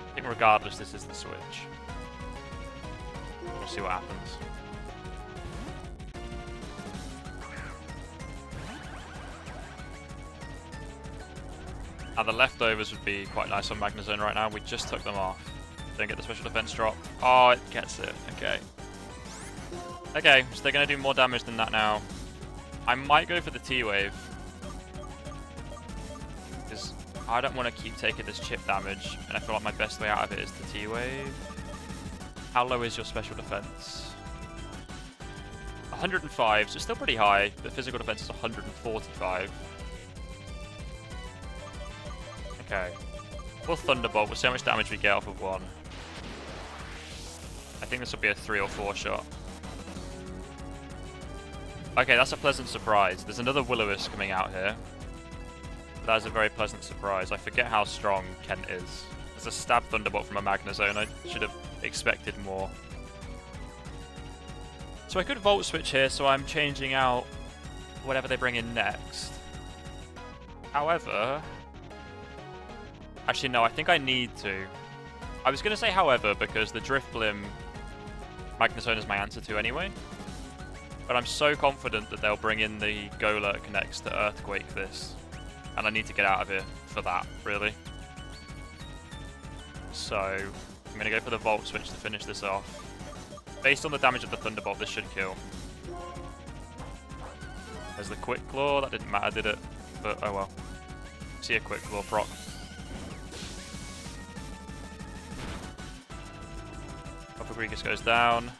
I think regardless, this is the switch. We'll see what happens. And the leftovers would be quite nice on Magnezone right now. We just took them off. Don't get the special defense drop. Oh, it gets it. Okay. Okay, so they're going to do more damage than that now. I might go for the T-Wave. Because I don't want to keep taking this chip damage. And I feel like my best way out of it is the T-Wave. How low is your special defense? 105, so it's still pretty high. The physical defense is 145. Okay. We'll Thunderbolt with so much damage we get off of one. I think this will be a 3 or 4 shot. Okay, that's a pleasant surprise. There's another Will-O-Wisp coming out here. That is a very pleasant surprise. I forget how strong Kent is. There's a stab Thunderbolt from a Magnezone. I should have expected more. So I could Volt Switch here, so I'm changing out whatever they bring in next. However... Actually, no, I think I need to. I was going to say however, because the Drifblim Magnezone is my answer to anyway. But I'm so confident that they'll bring in the Golurk next to Earthquake this. And I need to get out of here for that, really. So, I'm going to go for the Volt Switch to finish this off. Based on the damage of the Thunderbolt, this should kill. There's the Quick Claw. That didn't matter, did it? But, oh well. See a Quick Claw proc. Upper goes down.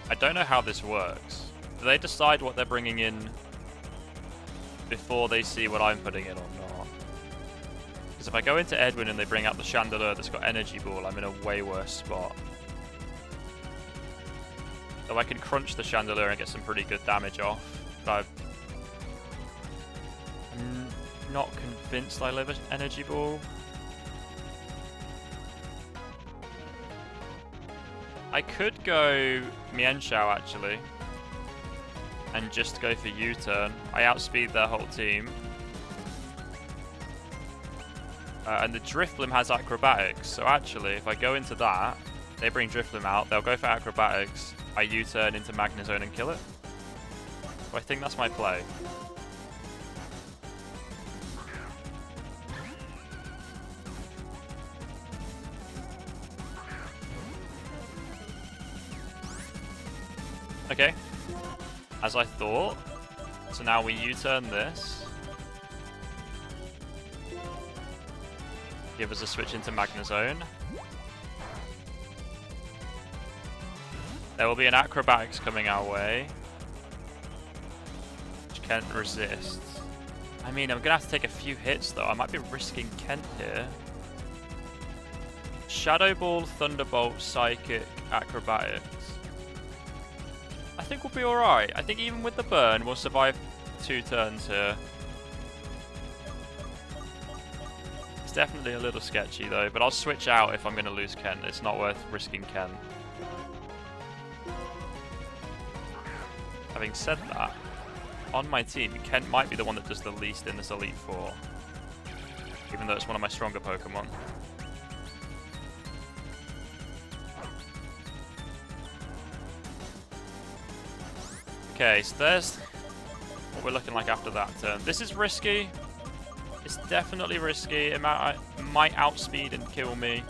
I don't know how this works. Do they decide what they're bringing in before they see what I'm putting in or not? Because if I go into Edwin and they bring out the Chandelier that's got Energy Ball, I'm in a way worse spot. Though I can crunch the Chandelier and get some pretty good damage off. But I'm not convinced I live an Energy Ball. I could go Mienshao actually, and just go for U-turn. I outspeed their whole team. And the Drifblim has Acrobatics, so actually if I go into that, they bring Drifblim out, they'll go for Acrobatics, I U-turn into Magnezone and kill it. So I think that's my play. Okay, as I thought. So now we U-turn this. Give us a switch into Magnezone. There will be an Acrobatics coming our way, which Kent resist. I mean, I'm going to have to take a few hits though. I might be risking Kent here. Shadow Ball, Thunderbolt, Psychic, Acrobatics. I think we'll be alright. I think even with the burn, we'll survive 2 turns here. It's definitely a little sketchy though, but I'll switch out if I'm going to lose Kent. It's not worth risking Kent. Having said that, on my team, Kent might be the one that does the least in this Elite Four. Even though it's one of my stronger Pokemon. Okay, so there's what we're looking like after that turn. This is risky. It's definitely risky. It might outspeed and kill me.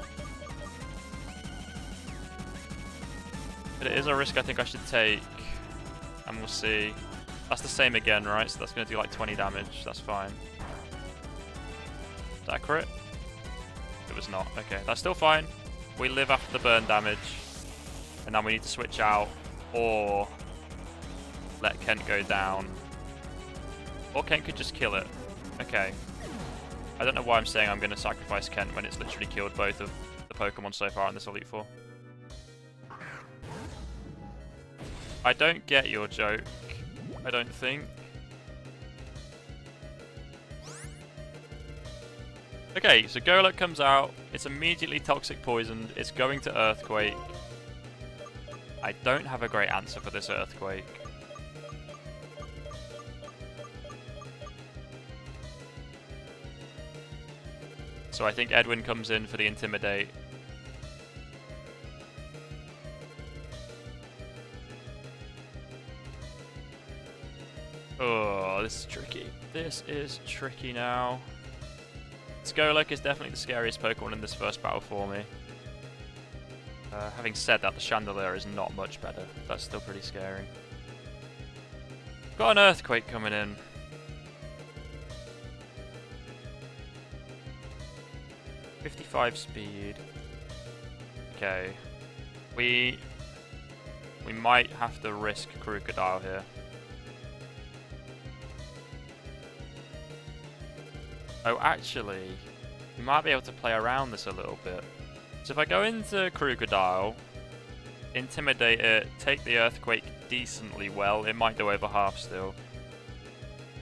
But it is a risk I think I should take. And we'll see. That's the same again, right? So that's going to do like 20 damage. That's fine. Is that crit? It was not. Okay, that's still fine. We live after the burn damage. And now we need to switch out. Or let Kent go down. Or Kent could just kill it. Okay. I don't know why I'm saying I'm going to sacrifice Kent when it's literally killed both of the Pokemon so far in this Elite Four. I don't get your joke. I don't think. Okay, so Golurk comes out. It's immediately Toxic Poisoned. It's going to Earthquake. I don't have a great answer for this Earthquake. So I think Edwin comes in for the Intimidate. Oh, this is tricky. This is tricky now. Golurk is definitely the scariest Pokemon in this first battle for me. Having said that, the Chandelier is not much better. That's still pretty scary. Got an Earthquake coming in. .55 speed. Okay. We might have to risk Crocodile here. Oh, actually, we might be able to play around this a little bit. So if I go into Crocodile, Intimidate it, take the Earthquake decently well, it might go over half still.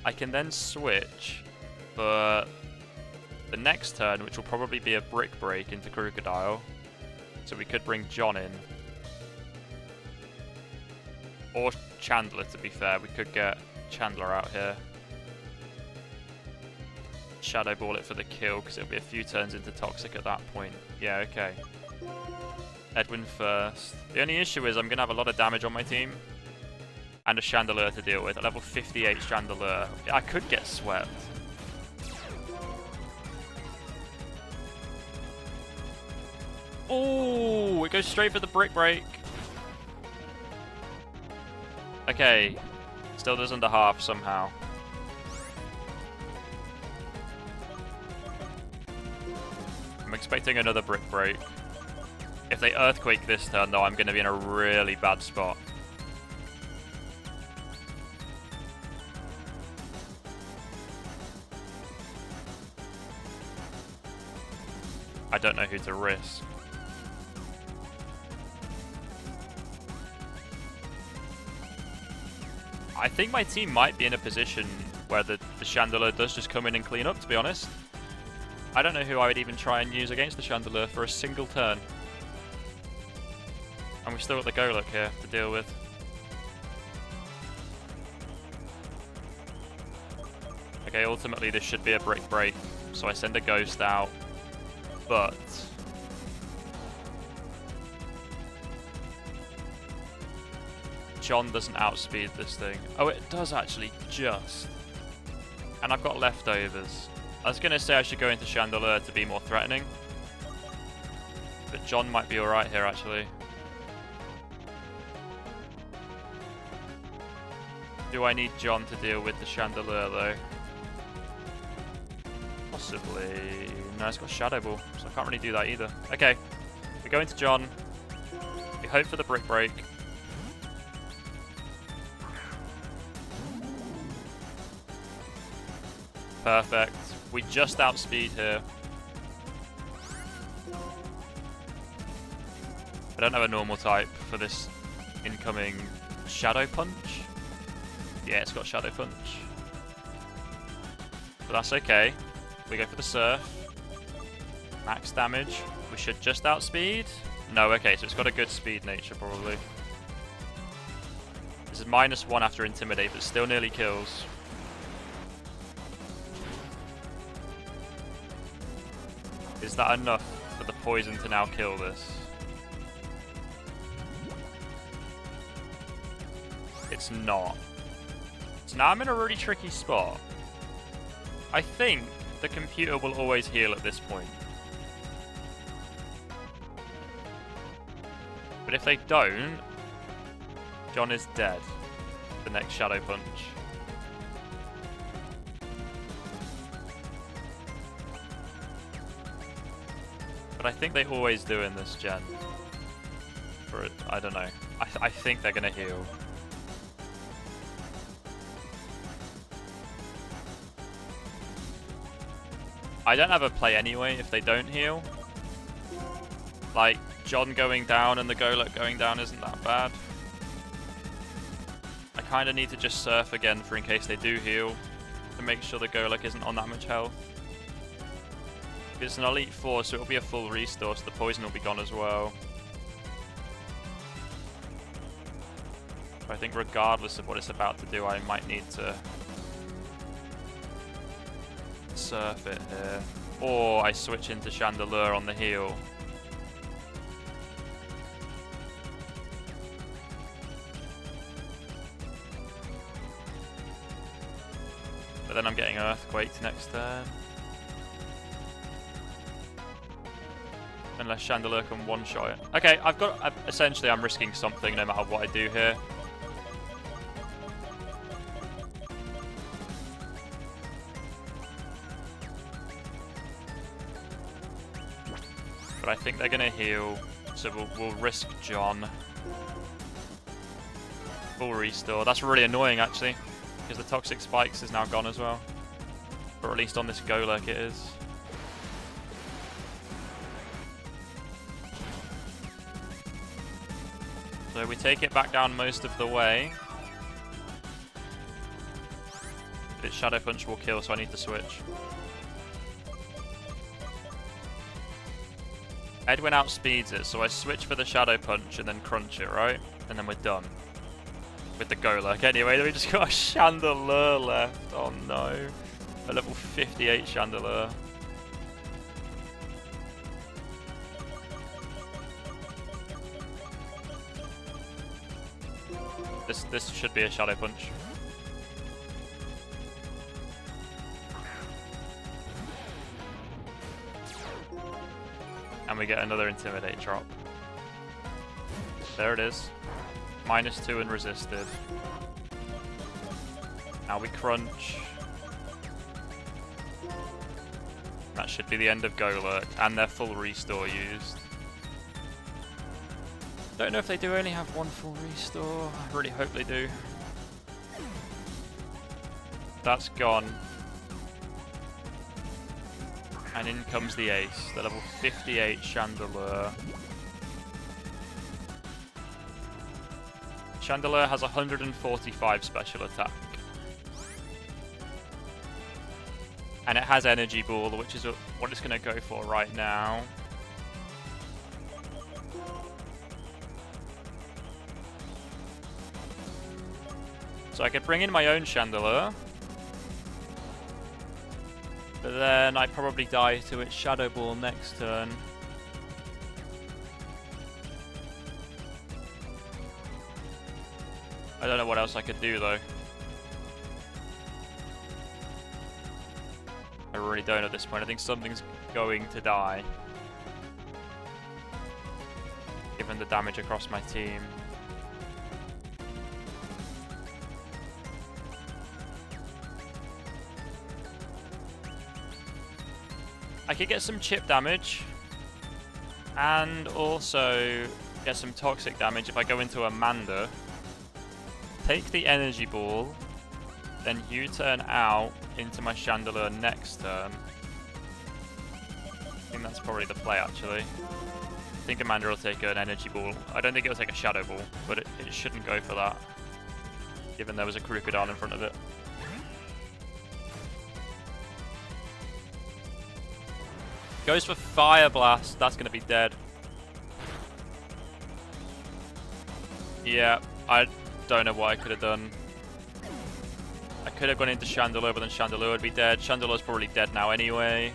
I can then switch for the next turn, which will probably be a Brick Break into Crocodile. So we could bring John in. Or Chandler, to be fair. We could get Chandler out here. Shadow Ball it for the kill, because it'll be a few turns into Toxic at that point. Yeah, okay. Edwin first. The only issue is I'm going to have a lot of damage on my team. And a Chandelier to deal with. A level 58 Chandelier. I could get swept. Oh, it goes straight for the Brick Break. Okay. Still does under half somehow. I'm expecting another Brick Break. If they Earthquake this turn, though, I'm going to be in a really bad spot. I don't know who to risk. I think my team might be in a position where the Chandelier does just come in and clean up, to be honest. I don't know who I would even try and use against the Chandelier for a single turn. And we've still got the Golok here to deal with. Okay, ultimately this should be a Brick Break, so I send a Ghost out. But John doesn't outspeed this thing. Oh, it does actually, just. And I've got leftovers. I was going to say I should go into Chandelier to be more threatening. But John might be alright here, actually. Do I need John to deal with the Chandelier, though? Possibly. No, it's got Shadow Ball, so I can't really do that either. Okay, we go into John. We hope for the Brick Break. Perfect. We just outspeed here. I don't have a normal type for this incoming Shadow Punch. Yeah, it's got Shadow Punch. But that's okay. We go for the Surf. Max damage. We should just outspeed. No, okay, so it's got a good speed nature probably. This is -1 after Intimidate, but still nearly kills. Is that enough for the poison to now kill this? It's not. So now I'm in a really tricky spot. I think the computer will always heal at this point. But if they don't, John is dead. The next Shadow Punch. But I think they always do in this gen. Or, I don't know. I think they're going to heal. I don't have a play anyway if they don't heal. Like, John going down and the Golok going down isn't that bad. I kind of need to just Surf again for in case they do heal. To make sure the Golok isn't on that much health. It's an Elite 4, so it'll be a full restore, so the poison will be gone as well. But I think regardless of what it's about to do, I might need to Surf it here. Or I switch into Chandelier on the heal. But then I'm getting Earthquaked next turn. Unless Chandelier can one-shot it. Okay, essentially I'm risking something no matter what I do here. But I think they're going to heal, so we'll risk John. Full restore. That's really annoying, actually, because the Toxic Spikes is now gone as well. Or at least on this Golok it is. So we take it back down most of the way. But its Shadow Punch will kill, so I need to switch. Edwin outspeeds it, so I switch for the Shadow Punch and then crunch it, right? And then we're done. with the Golurk. Anyway, we just got a Chandelier left. Oh no. A level 58 Chandelier. This should be a Shadow Punch. And we get another Intimidate drop. There it is. -2 and resisted. Now we crunch. That should be the end of Golurk and their full restore used. Don't know if they do only have one full restore. I really hope they do. That's gone. And in comes the ace, the level 58 Chandelier. Chandelier has 145 special attack. And it has Energy Ball, which is what it's going to go for right now. So I could bring in my own Chandelier. But then I probably die to its Shadow Ball next turn. I don't know what else I could do though. I really don't at this point. I think something's going to die. Given the damage across my team. I could get some chip damage. And also get some toxic damage if I go into Amanda. Take the Energy Ball. Then U-turn out into my Chandelier next turn. I think that's probably the play actually. I think Amanda will take an Energy Ball. I don't think it'll take a Shadow Ball, but it shouldn't go for that. Given there was a Crocodile in front of it. Goes for Fire Blast. That's going to be dead. Yeah, I don't know what I could have done. I could have gone into Chandelier, but then Chandelier would be dead. Chandelier's probably dead now anyway.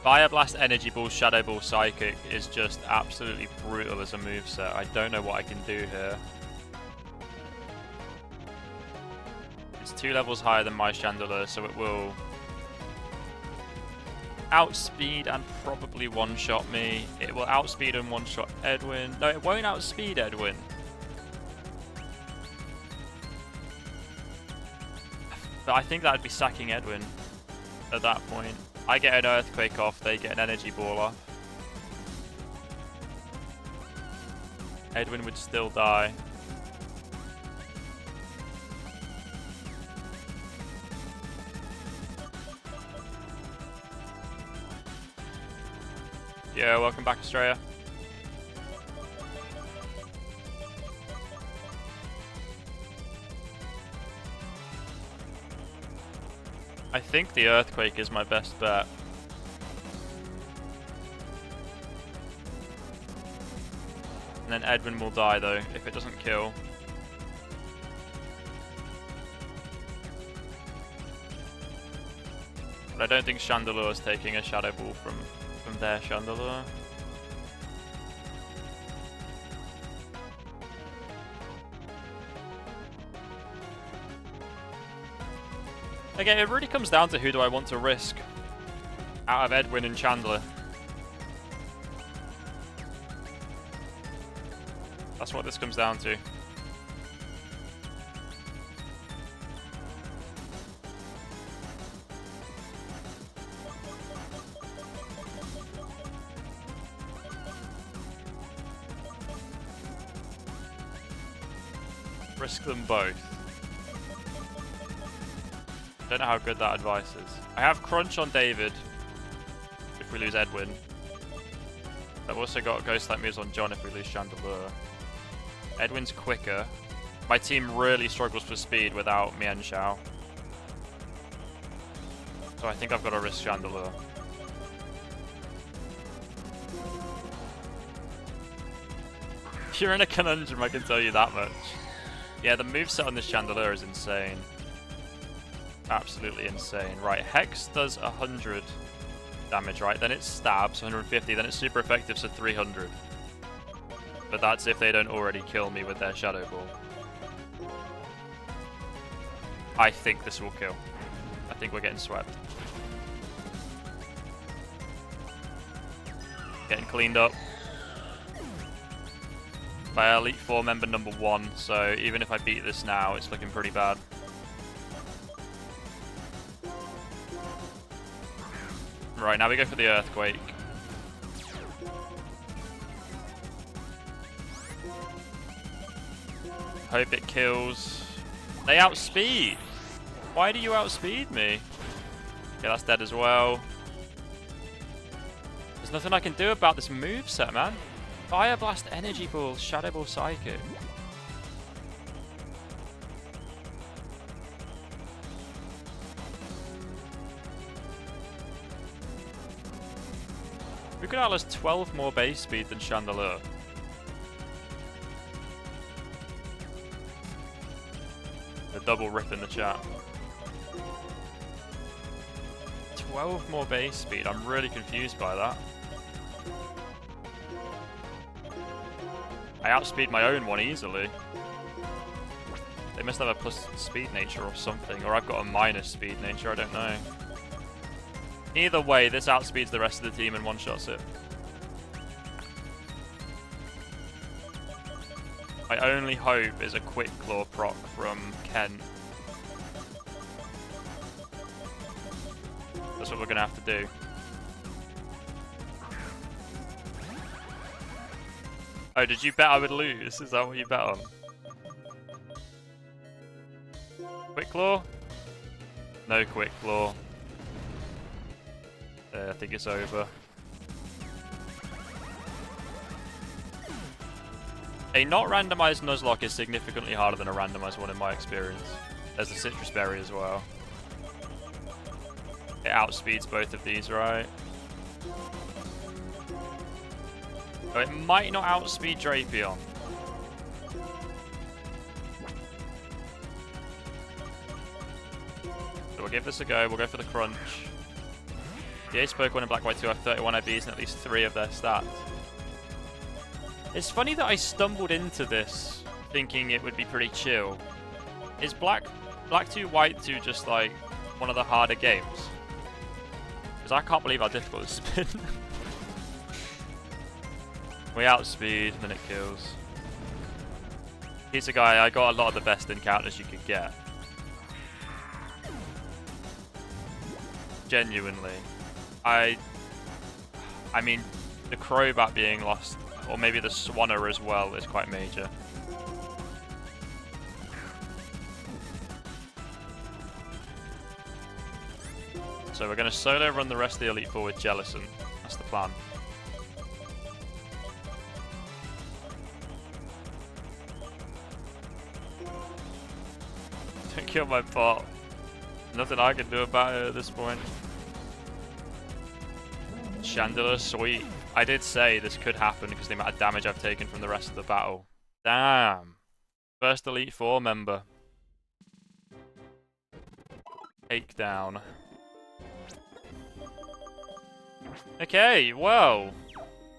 Fire Blast, Energy Ball, Shadow Ball, Psychic is just absolutely brutal as a moveset. I don't know what I can do here. It's 2 levels higher than my Chandelier, so it will outspeed and probably one-shot me. It will outspeed and one-shot Edwin. No, it won't outspeed Edwin. But I think that'd be sacking Edwin at that point. I get an Earthquake off, they get an Energy Ball off. Edwin would still die. Yeah, welcome back, Australia. I think the Earthquake is my best bet. And then Edwin will die though, if it doesn't kill. But I don't think Chandelier is taking a Shadow Ball from their Chandelier. Again, it really comes down to who do I want to risk out of Edwin and Chandler. That's what this comes down to. Risk them both. Don't know how good that advice is. I have Crunch on David if we lose Edwin. I've also got Ghost-like moves on John if we lose Chandelier. Edwin's quicker. My team really struggles for speed without Mian Xiao. So I think I've got to risk Chandelier. You're in a conundrum, I can tell you that much. Yeah, the moveset on this Chandelier is insane. Absolutely insane. Right, Hex does 100 damage, right? Then it stabs, 150. Then it's super effective, so 300. But that's if they don't already kill me with their Shadow Ball. I think this will kill. I think we're getting swept. Getting cleaned up by Elite Four member number 1, so even if I beat this now, it's looking pretty bad. Right, now we go for the Earthquake. Hope it kills. They outspeed! Why do you outspeed me? Okay, that's dead as well. There's nothing I can do about this moveset, man. Fire Blast, Energy Ball, Shadow Ball, Psychic. Crocodile has 12 more base speed than Chandelier. A double rip in the chat. 12 more base speed. I'm really confused by that. I outspeed my own one easily. They must have a plus speed nature or something, or I've got a minus speed nature, I don't know. Either way, this outspeeds the rest of the team and one-shots it. My only hope is a Quick Claw proc from Kent. That's what we're going to have to do. Oh, did you bet I would lose? Is that what you bet on? Quick Claw? No Quick Claw. I think it's over. A not randomized Nuzlocke is significantly harder than a randomized one in my experience. There's a Citrus Berry as well. It outspeeds both of these, right? Oh, it might not outspeed Drapion. So we'll give this a go. We'll go for the Crunch. The Ace Pokemon in Black, White 2 have 31 IBs and at least 3 of their stats. It's funny that I stumbled into this thinking it would be pretty chill. Is Black 2, White 2 just like one of the harder games? Because I can't believe how difficult it's been. We outspeed, and then it kills. He's a guy, I got a lot of the best encounters you could get. Genuinely. I mean, the Crobat being lost, or maybe the Swanner as well, is quite major. So we're going to solo run the rest of the Elite Four with Jellicent. That's the plan. Don't kill my bot. Nothing I can do about it at this point. Chandelier, sweet. I did say this could happen because the amount of damage I've taken from the rest of the battle. Damn. First Elite Four member. Takedown. Okay, well.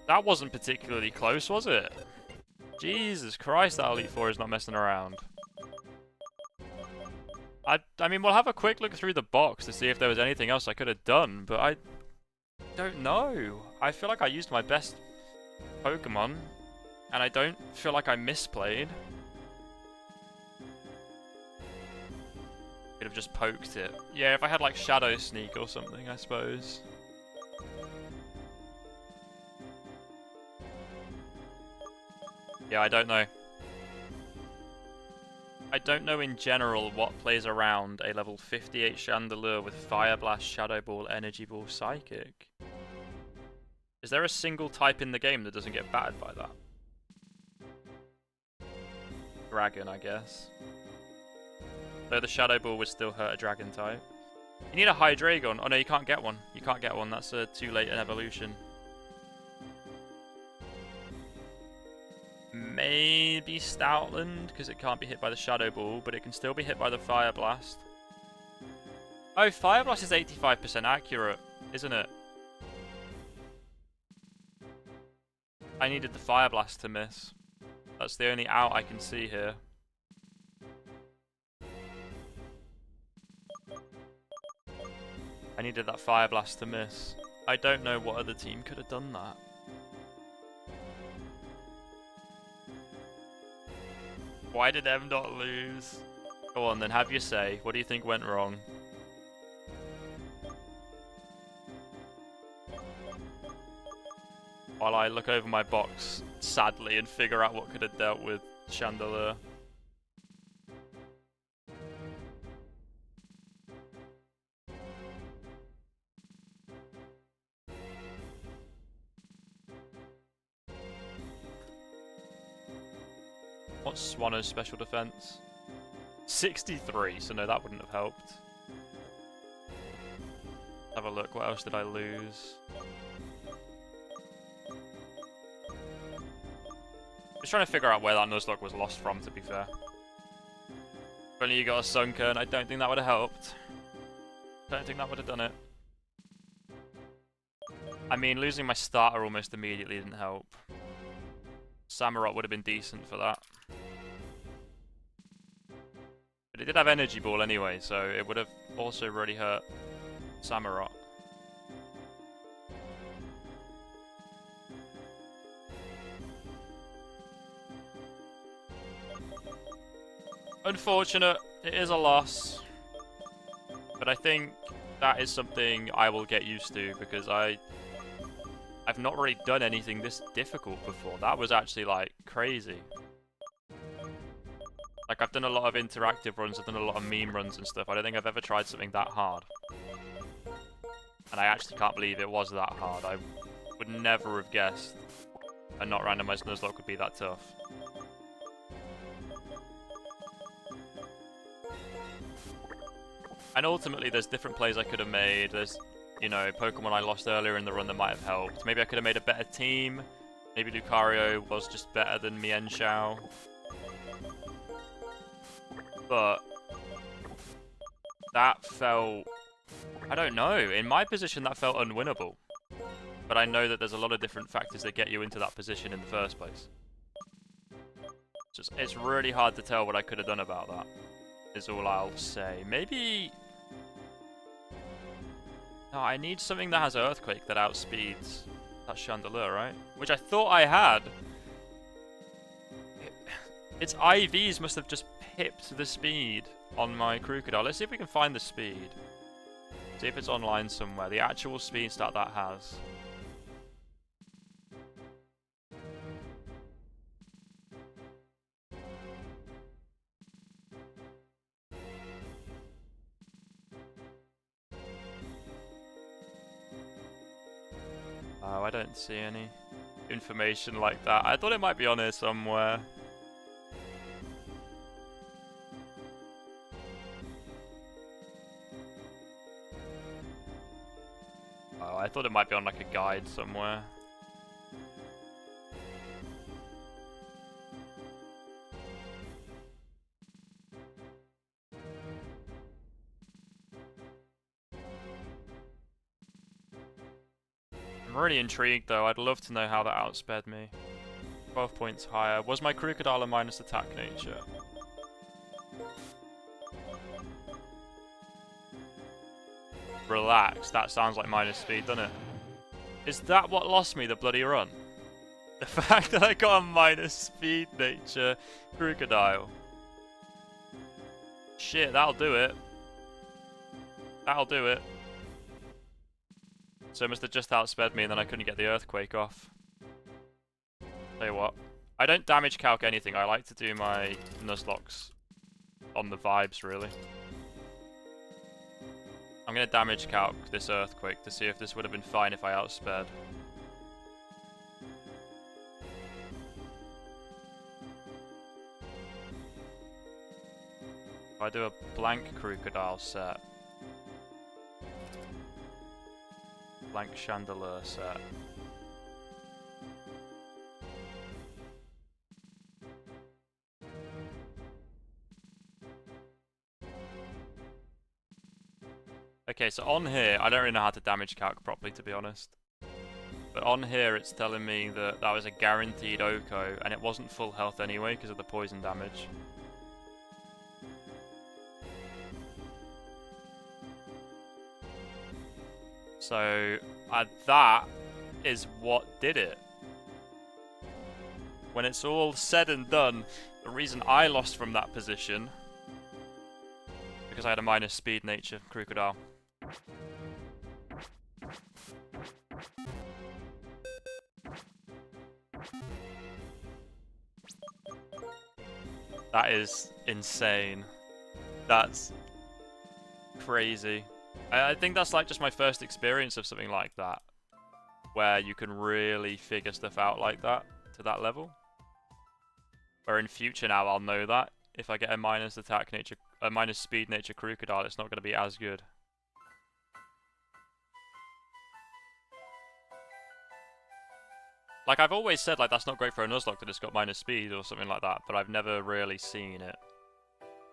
That wasn't particularly close, was it? Jesus Christ, that Elite Four is not messing around. I mean, we'll have a quick look through the box to see if there was anything else I could have done, but I don't know. I feel like I used my best Pokemon, and I don't feel like I misplayed. Could have just poked it. Yeah, if I had like Shadow Sneak or something, I suppose. Yeah, I don't know. I don't know in general what plays around a level 58 Chandelier with Fire Blast, Shadow Ball, Energy Ball, Psychic. Is there a single type in the game that doesn't get battered by that? Dragon, I guess. Though the Shadow Ball would still hurt a Dragon type. You need a Hydreigon. Oh no, you can't get one. You can't get one. That's too late in evolution. maybe Stoutland, because it can't be hit by the Shadow Ball, but it can still be hit by the Fire Blast. Oh, Fire Blast is 85% accurate, isn't it? I needed the Fire Blast to miss. That's the only out I can see here. I needed that Fire Blast to miss. I don't know what other team could have done that. Why did M not lose? Go on then, have your say. What do you think went wrong? While I look over my box sadly and figure out what could have dealt with Chandelier. What's Swano's special defense? 63, so no, that wouldn't have helped. Have a look, what else did I lose? Just trying to figure out where that Nuzlocke was lost from, to be fair. If only you got a Sunken, I don't think that would have helped. Don't think that would have done it. I mean, losing my starter almost immediately didn't help. Samurott would have been decent for that. But it did have Energy Ball anyway, so it would have also really hurt Samurott. Unfortunate, it is a loss. But I think that is something I will get used to because I've not really done anything this difficult before. That was actually like crazy. Like I've done a lot of interactive runs, I've done a lot of meme runs and stuff. I don't think I've ever tried something that hard. And I actually can't believe it was that hard. I would never have guessed a not randomized Nuzlocke could be that tough. And ultimately, there's different plays I could have made. There's, you know, Pokemon I lost earlier in the run that might have helped. Maybe I could have made a better team. Maybe Lucario was just better than Mienshao. But that felt... I don't know. In my position, that felt unwinnable. But I know that there's a lot of different factors that get you into that position in the first place. It's really hard to tell what I could have done about that, is all I'll say. Maybe... No, I need something that has Earthquake that outspeeds that Chandelier, right? Which I thought I had. Its IVs must have just pipped the speed on my Crocodile. Let's see if we can find the speed. See if it's online somewhere. The actual speed stat that has. Oh, I don't see any information like that. I thought it might be on here somewhere. Oh, I thought it might be on like a guide somewhere. I'm really intrigued though. I'd love to know how that outsped me. 12 points higher. Was my Crocodile a minus attack nature? Relax, that sounds like minus speed, doesn't it? Is that what lost me the bloody run? The fact that I got a minus speed nature Crocodile. Shit, that'll do it. That'll do it. So it must have just outsped me and then I couldn't get the Earthquake off. Tell you what. I don't damage calc anything. I like to do my Nuzlockes on the vibes, really. I'm going to damage calc this Earthquake to see if this would have been fine if I outsped. If I do a blank Crocodile set. Blank Chandelier set. so on here, I don't really know how to damage calc properly, to be honest. But on here, it's telling me that that was a guaranteed Oko, and it wasn't full health anyway because of the poison damage. So, that is what did it. When it's all said and done, the reason I lost from that position, because I had a minus speed nature crocodile. That is insane. That's crazy. I think that's like just my first experience of something like that, where you can really figure stuff out like that to that level. Where in future now I'll know that if I get a minus attack nature, a minus speed nature crocodile, it's not going to be as good. Like, I've always said, like, that's not great for a Nuzlocke that it's got minus speed or something like that, but I've never really seen it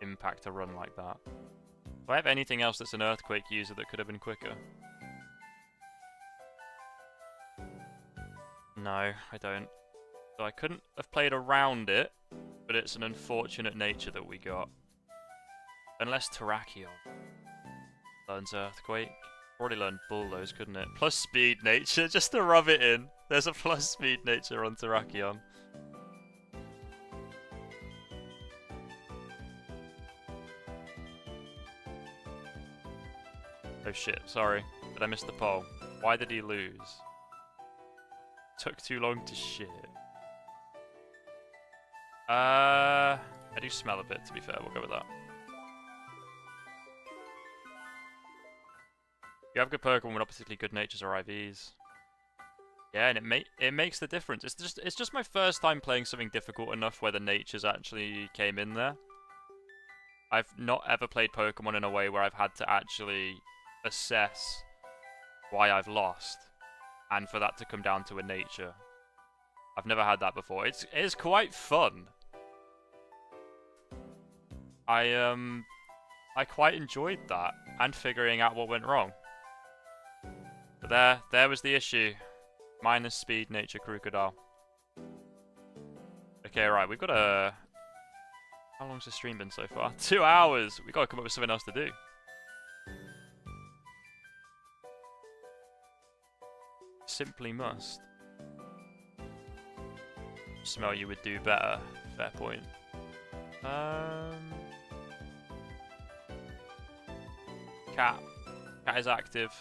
impact a run like that. Do I have anything else that's an Earthquake user that could have been quicker? No, I don't. So I couldn't have played around it, but it's an unfortunate nature that we got. Unless Terrakion learns Earthquake. Already learned Bulldoze, couldn't it? Plus speed nature, just to rub it in. There's a plus speed nature on Terrakion. Oh shit, sorry. Did I miss the poll? Why did he lose? Took too long to shit. I do smell a bit, to be fair. We'll go with that. You have good Pokemon with not particularly good natures or IVs. Yeah, and it makes the difference. It's just my first time playing something difficult enough where the natures actually came in there. I've not ever played Pokemon in a way where I've had to actually assess why I've lost, and for that to come down to a nature. I've never had that before. It's quite fun. I quite enjoyed that, and figuring out what went wrong. But there was the issue. Minus speed nature crocodile. Okay, right, we've got a... How long's the stream been so far? 2 hours! We've got to come up with something else to do. Simply must. Smell you would do better. Fair point. Cat. Cat is active.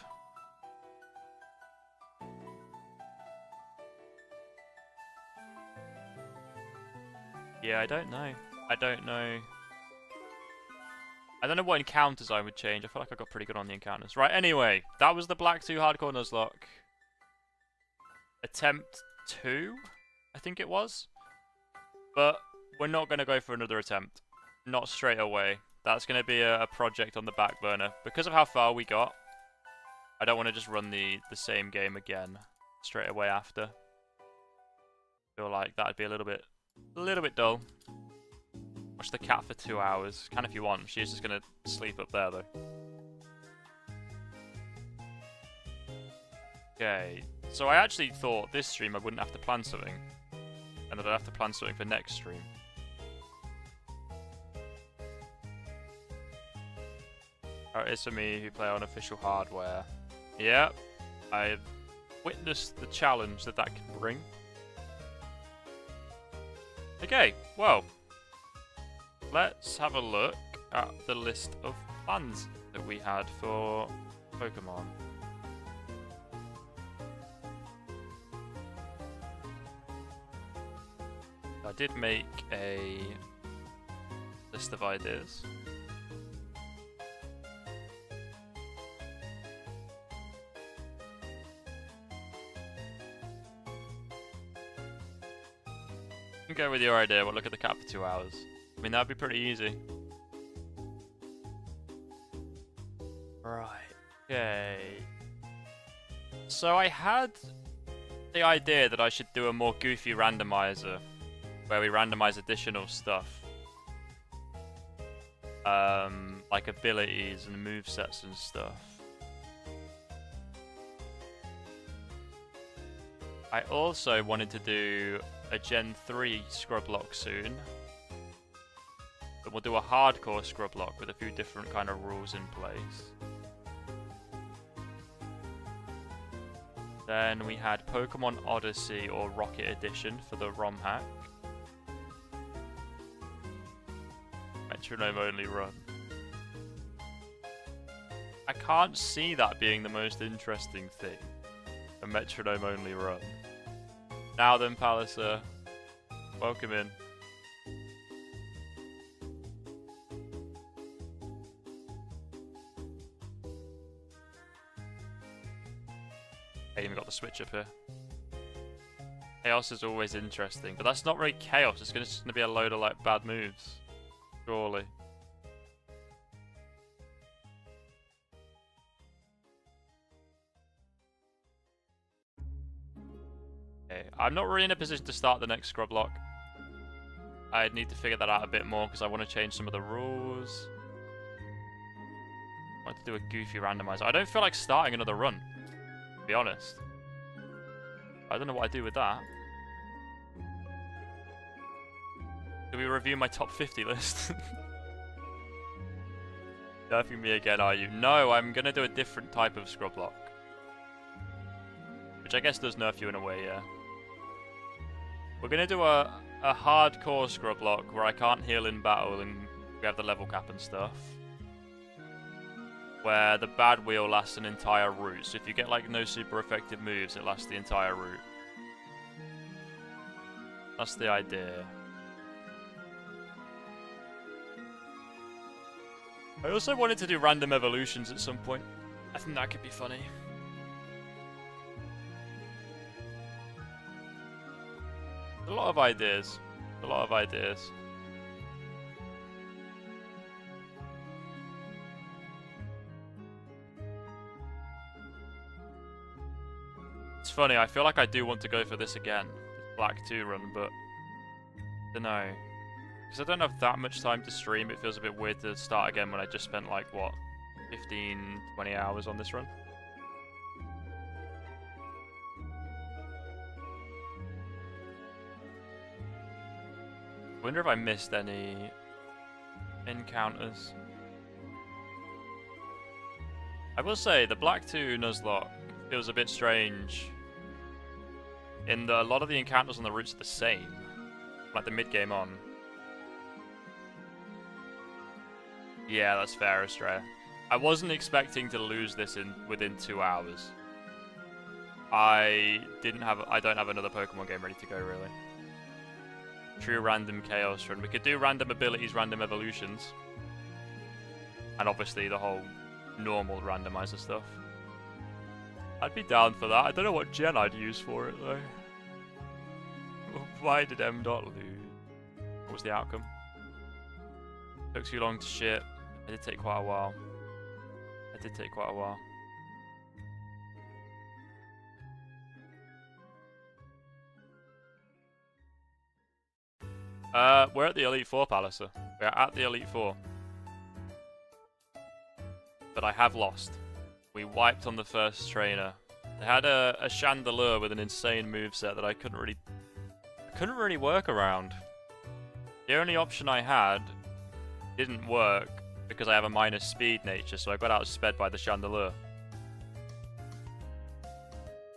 Yeah, I don't know. I don't know what encounters I would change. I feel like I got pretty good on the encounters. Right, anyway. That was the Black 2 Hardcore Nuzlocke. Attempt 2, I think it was. But we're not going to go for another attempt. Not straight away. That's going to be a project on the back burner. Because of how far we got, I don't want to just run the same game again straight away after. I feel like that'd be a little bit dull. Watch the cat for 2 hours. Can if you want. She's just going to sleep up there, though. Okay. So I actually thought this stream I wouldn't have to plan something. And that I'd have to plan something for next stream. How it is for me who play on official hardware. Yeah. I've witnessed the challenge that can bring. Okay, well, let's have a look at the list of plans that we had for Pokemon. I did make a list of ideas. Go with your idea. We'll look at the cat for 2 hours. I mean, that'd be pretty easy. Right. Okay. So I had the idea that I should do a more goofy randomizer, where we randomize additional stuff. Like abilities and movesets and stuff. I also wanted to do a Gen 3 scrub lock soon. But we'll do a hardcore scrub lock with a few different kind of rules in place. Then we had Pokemon Odyssey or Rocket Edition for the ROM hack. Metronome only run. I can't see that being the most interesting thing. A metronome only run. Now then, Palliser. Welcome in. I even got the switch up here. Chaos is always interesting, but that's not really chaos. It's just gonna be a load of like bad moves. Surely. Okay, I'm not really in a position to start the next scrub lock. I'd need to figure that out a bit more because I want to change some of the rules. I want to do a goofy randomizer. I don't feel like starting another run, to be honest. I don't know what I do with that. Do we review my top 50 list? Nerfing me again, are you? No, I'm going to do a different type of scrub lock. Which I guess does nerf you in a way, yeah. We're going to do a hardcore scrub lock where I can't heal in battle and we have the level cap and stuff. Where the bad wheel lasts an entire route. So if you get like no super effective moves, it lasts the entire route. That's the idea. I also wanted to do random evolutions at some point. I think that could be funny. A lot of ideas. A lot of ideas. It's funny, I feel like I do want to go for this again. This Black 2 run, but I don't know. Because I don't have that much time to stream, it feels a bit weird to start again when I just spent like, what, 15, 20 hours on this run? I wonder if I missed any encounters. I will say, the Black 2 Nuzlocke feels a bit strange in that a lot of the encounters on the routes are the same, like the mid-game on. Yeah, that's fair, Astrea. I wasn't expecting to lose this within 2 hours. I don't have another Pokemon game ready to go, really. True random chaos run. We could do random abilities, random evolutions. And obviously the whole normal randomizer stuff. I'd be down for that. I don't know what gen I'd use for it, though. Why did M. Dot lose? What was the outcome? Took too long to ship. It did take quite a while. It did take quite a while. We're at the Elite Four, Palliser. We're at the Elite Four. But I have lost. We wiped on the first trainer. They had a Chandelure with an insane moveset that I couldn't really work around. The only option I had didn't work because I have a minus speed nature, so I got outsped by the Chandelure.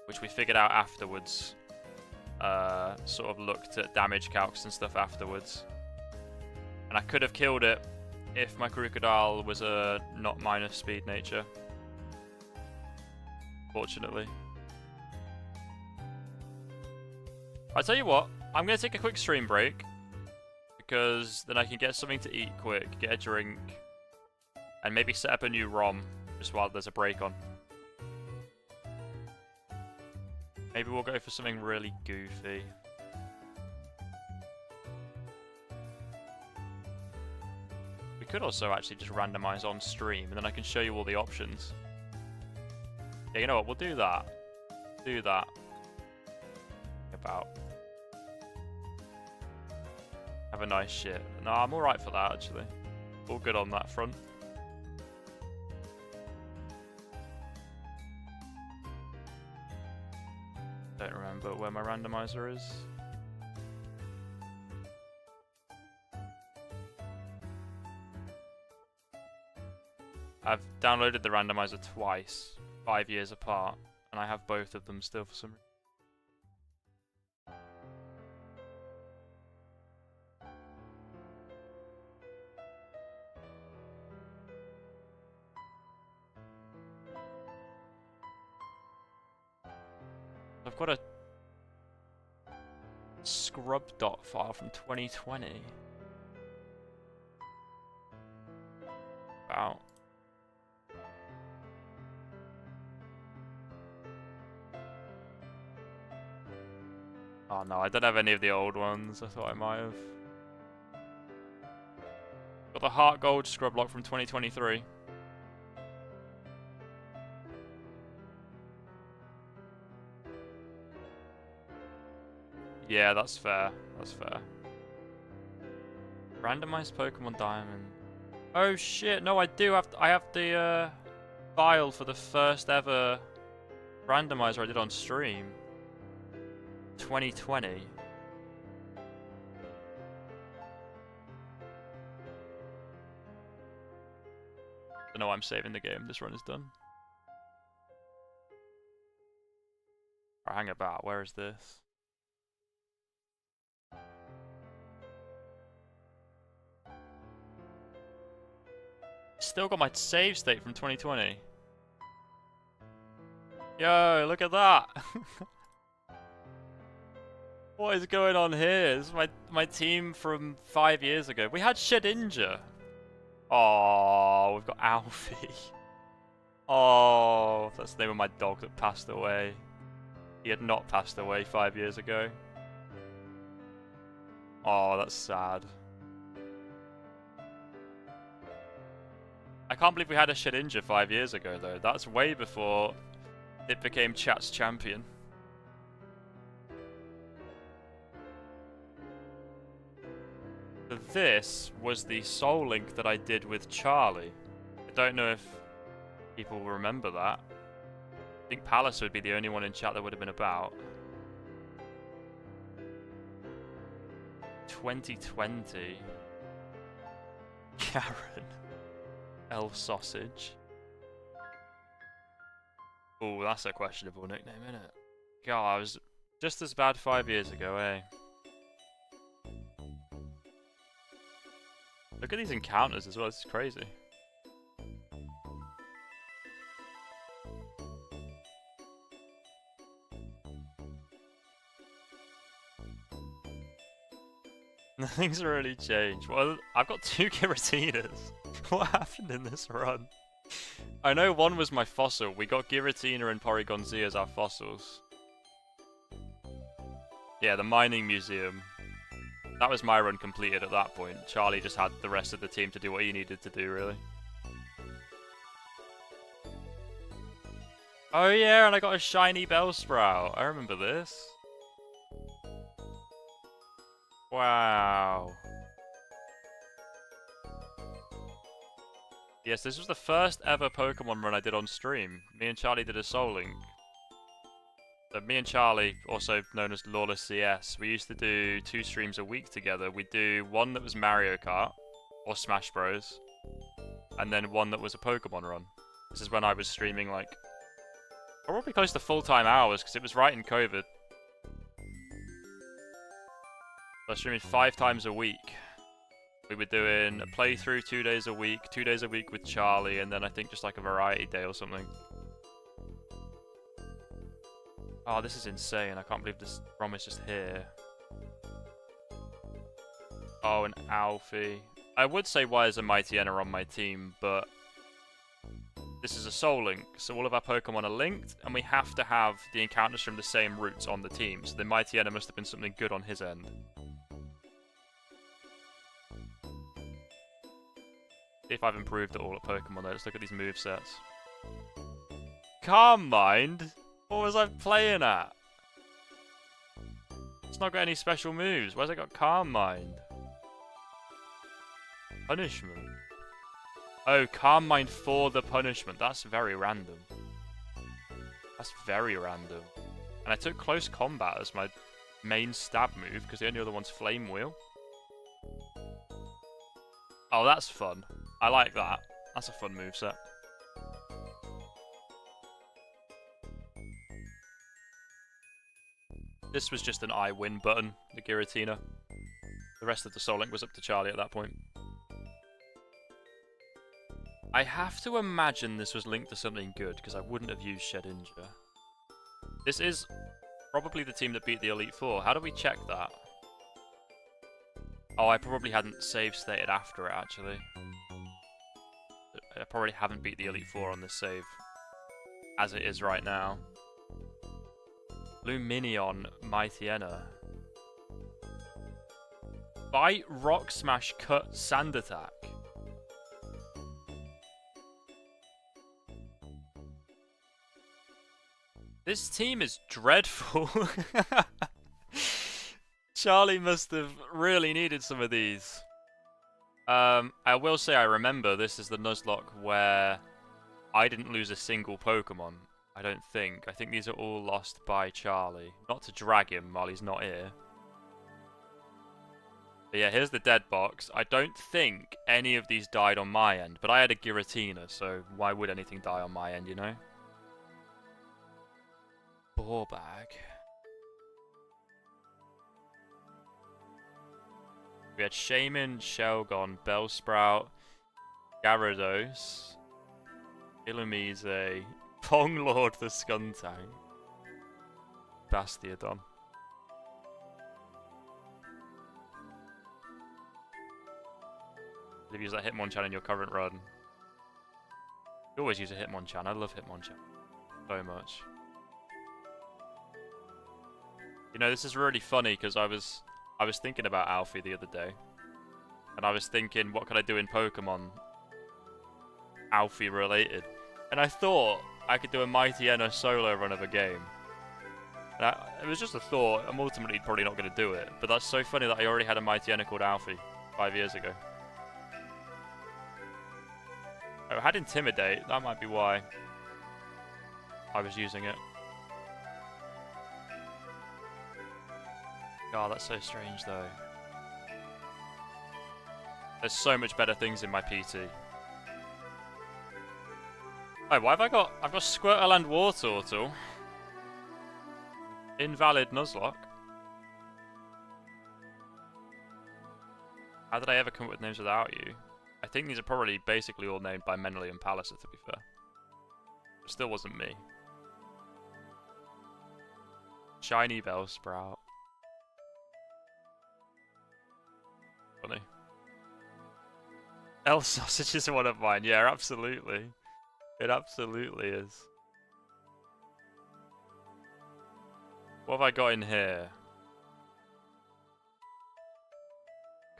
Which we figured out afterwards. Sort of looked at damage calcs and stuff afterwards. And I could have killed it if my Crocodile was a not minus speed nature. Fortunately. I'll tell you what, I'm going to take a quick stream break. Because then I can get something to eat quick, get a drink, and maybe set up a new ROM just while there's a break on. Maybe we'll go for something really goofy. We could also actually just randomize on stream, and then I can show you all the options. Yeah, you know what? We'll do that. Do that. About. Have a nice shit. No, I'm alright for that, actually. All good on that front. Don't remember where my randomizer is. I've downloaded the randomizer twice, 5 years apart, and I have both of them still for some reason. I've got a scrub dot file from 2020. Wow. Oh no, I don't have any of the old ones. I thought I might have. Got the Heart Gold scrub lock from 2023. Yeah, that's fair. That's fair. Randomized Pokemon Diamond. Oh shit! No, I do have. I have the file for the first ever randomizer I did on stream. 2020. Don't know why I'm saving the game. This run is done. Alright, hang about. Where is this? Still got my save state from 2020. Yo, look at that! What is going on here? This is my team from 5 years ago. We had Shedinja. Oh, we've got Alfie. Oh, that's the name of my dog that passed away. He had not passed away 5 years ago. Oh, that's sad. I can't believe we had a Shedinja 5 years ago, though. That's way before it became chat's champion. This was the Soul Link that I did with Charlie. I don't know if people will remember that. I think Palace would be the only one in chat that would have been about. 2020. Karen. Elf Sausage. Oh, that's a questionable nickname, isn't it? God, I was just as bad 5 years ago, eh? Look at these encounters as well, this is crazy. Nothing's really changed. Well, I've got 2 Giratinas. What happened in this run? I know one was my fossil. We got Giratina and Porygon Z as our fossils. Yeah, the mining museum. That was my run completed at that point. Charlie just had the rest of the team to do what he needed to do, really. Oh yeah, and I got a shiny Bellsprout. I remember this. Wow. Yes, this was the first ever Pokemon run I did on stream. Me and Charlie did a Soul Link. So me and Charlie, also known as Lawless CS, we used to do 2 streams a week together. We'd do one that was Mario Kart, or Smash Bros, and then one that was a Pokemon run. This is when I was streaming like, probably close to full-time hours, because it was right in COVID. I was streaming 5 times a week. We were doing a playthrough 2 days a week, 2 days a week with Charlie, and then I think just like a variety day or something. Oh, this is insane. I can't believe this ROM is just here. Oh, an Alfie. I would say why is a Mightyena on my team, but this is a Soul Link, so all of our Pokemon are linked, and we have to have the encounters from the same routes on the team, so the Mightyena must have been something good on his end. See if I've improved at all at Pokemon though. Let's look at these movesets. Calm Mind? What was I playing at? It's not got any special moves. Where's it got Calm Mind? Punishment. Oh, Calm Mind for the punishment. That's very random. That's very random. And I took close combat as my main stab move, because the only other one's Flame Wheel. Oh, that's fun. I like that. That's a fun moveset. This was just an I win button, the Giratina. The rest of the Soul Link was up to Charlie at that point. I have to imagine this was linked to something good, because I wouldn't have used Shedinja. This is probably the team that beat the Elite Four. How do we check that? Oh, I probably hadn't save stated after it, actually. I probably haven't beat the Elite Four on this save, as it is right now. Luminion, Mightyena. Bite, Rock Smash, Cut, Sand Attack. This team is dreadful. Charlie must have really needed some of these. I will say I remember this is the Nuzlocke where I didn't lose a single Pokemon. I don't think. I think these are all lost by Charlie. Not to drag him while he's not here. But yeah, here's the dead box. I don't think any of these died on my end, but I had a Giratina, so why would anything die on my end, you know? Ball bag. We had Shaman, Shelgon, Bellsprout, Gyarados, Illumise, Ponglord the Skuntank, Bastiodon. If you use that Hitmonchan in your current run. You always use a Hitmonchan. I love Hitmonchan so much. You know, this is really funny because I was thinking about Alfie the other day. And I was thinking, what could I do in Pokemon Alfie related? And I thought I could do a Mightyena solo run of a game. And it was just a thought. I'm ultimately probably not going to do it. But that's so funny that I already had a Mightyena called Alfie 5 years ago. Oh, I had Intimidate. That might be why I was using it. God, that's so strange though. There's so much better things in my PT. Oh, why have I've got Squirtle and Wartortle. Invalid Nuzlocke. How did I ever come up with names without you? I think these are probably basically all named by Menely and Palliser, to be fair. It still wasn't me. Shiny Bellsprout. Funny. L Sausage is one of mine. Yeah, absolutely. It absolutely is. What have I got in here?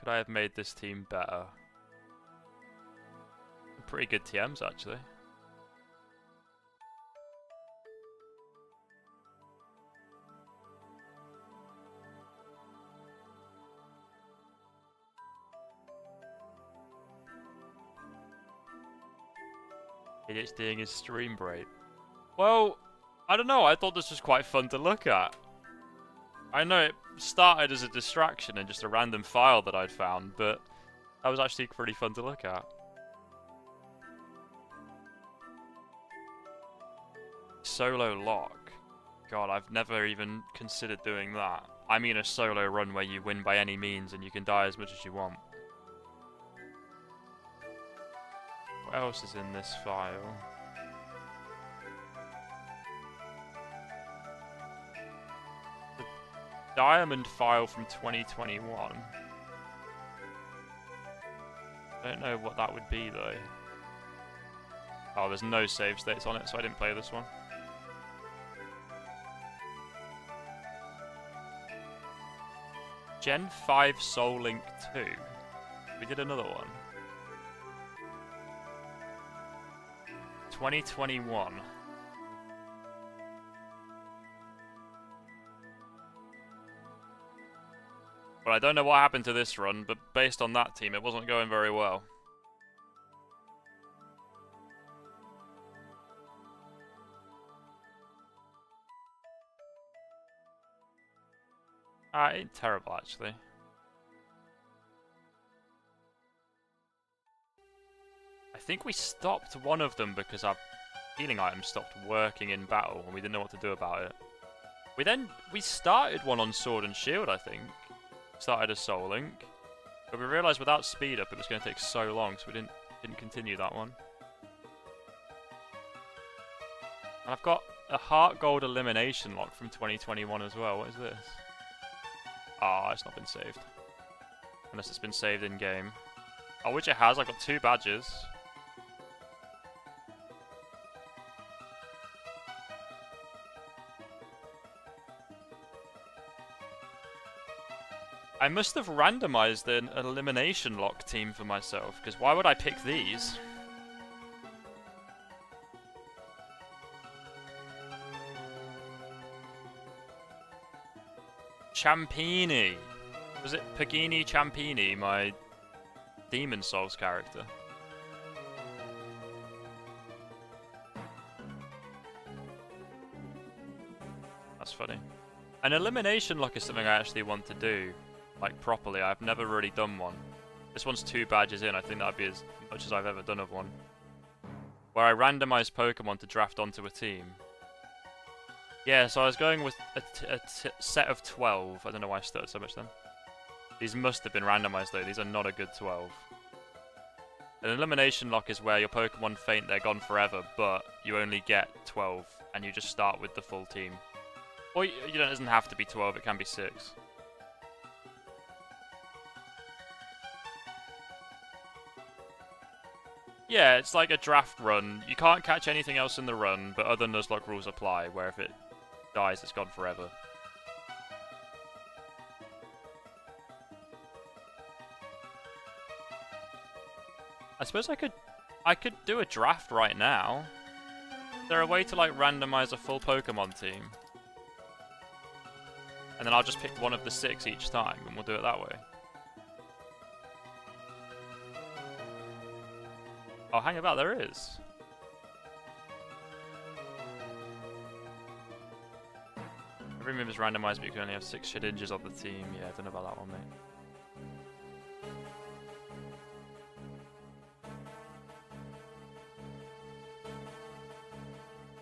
Could I have made this team better? Pretty good TMs, actually. ADHDing his stream break. Well, I don't know. I thought this was quite fun to look at. I know it started as a distraction and just a random file that I'd found, but that was actually pretty fun to look at. Solo lock. God, I've never even considered doing that. I mean a solo run where you win by any means and you can die as much as you want. What else is in this file? The diamond file from 2021. Don't know what that would be though. Oh, there's no save states on it, so I didn't play this one. Gen 5 Soul Link 2. We did another one. 2021. Well, I don't know what happened to this run, but based on that team, it wasn't going very well. It ain't terrible, actually. I think we stopped one of them because our healing item stopped working in battle and we didn't know what to do about it. We started one on Sword and Shield, I think. Started a Soul Link. But we realised without speed up it was going to take so long, so we didn't continue that one. And I've got a Heart Gold Elimination Lock from 2021 as well. What is this? Ah, it's not been saved. Unless it's been saved in-game. Oh, which it has. I've got 2 badges. I must have randomized an elimination lock team for myself, because why would I pick these? Ciampini! Was it Pagini Ciampini, my Demon Souls character? That's funny. An elimination lock is something I actually want to do. Like, properly. I've never really done one. This one's 2 badges in. I think that'd be as much as I've ever done of one. Where I randomise Pokemon to draft onto a team. Yeah, so I was going with a set of 12. I don't know why I stuttered so much then. These must have been randomised though. These are not a good 12. An elimination lock is where your Pokemon faint, they're gone forever, but you only get 12, and you just start with the full team. Or it doesn't have to be 12, it can be 6. Yeah, it's like a draft run. You can't catch anything else in the run, but other Nuzlocke rules apply, where if it dies, it's gone forever. I suppose I could do a draft right now. Is there a way to like randomize a full Pokemon team? And then I'll just pick one of the 6 each time, and we'll do it that way. Oh, hang about, there is. Every move is randomized, but you can only have 6 Shedinjas on the team. Yeah, I don't know about that one, mate.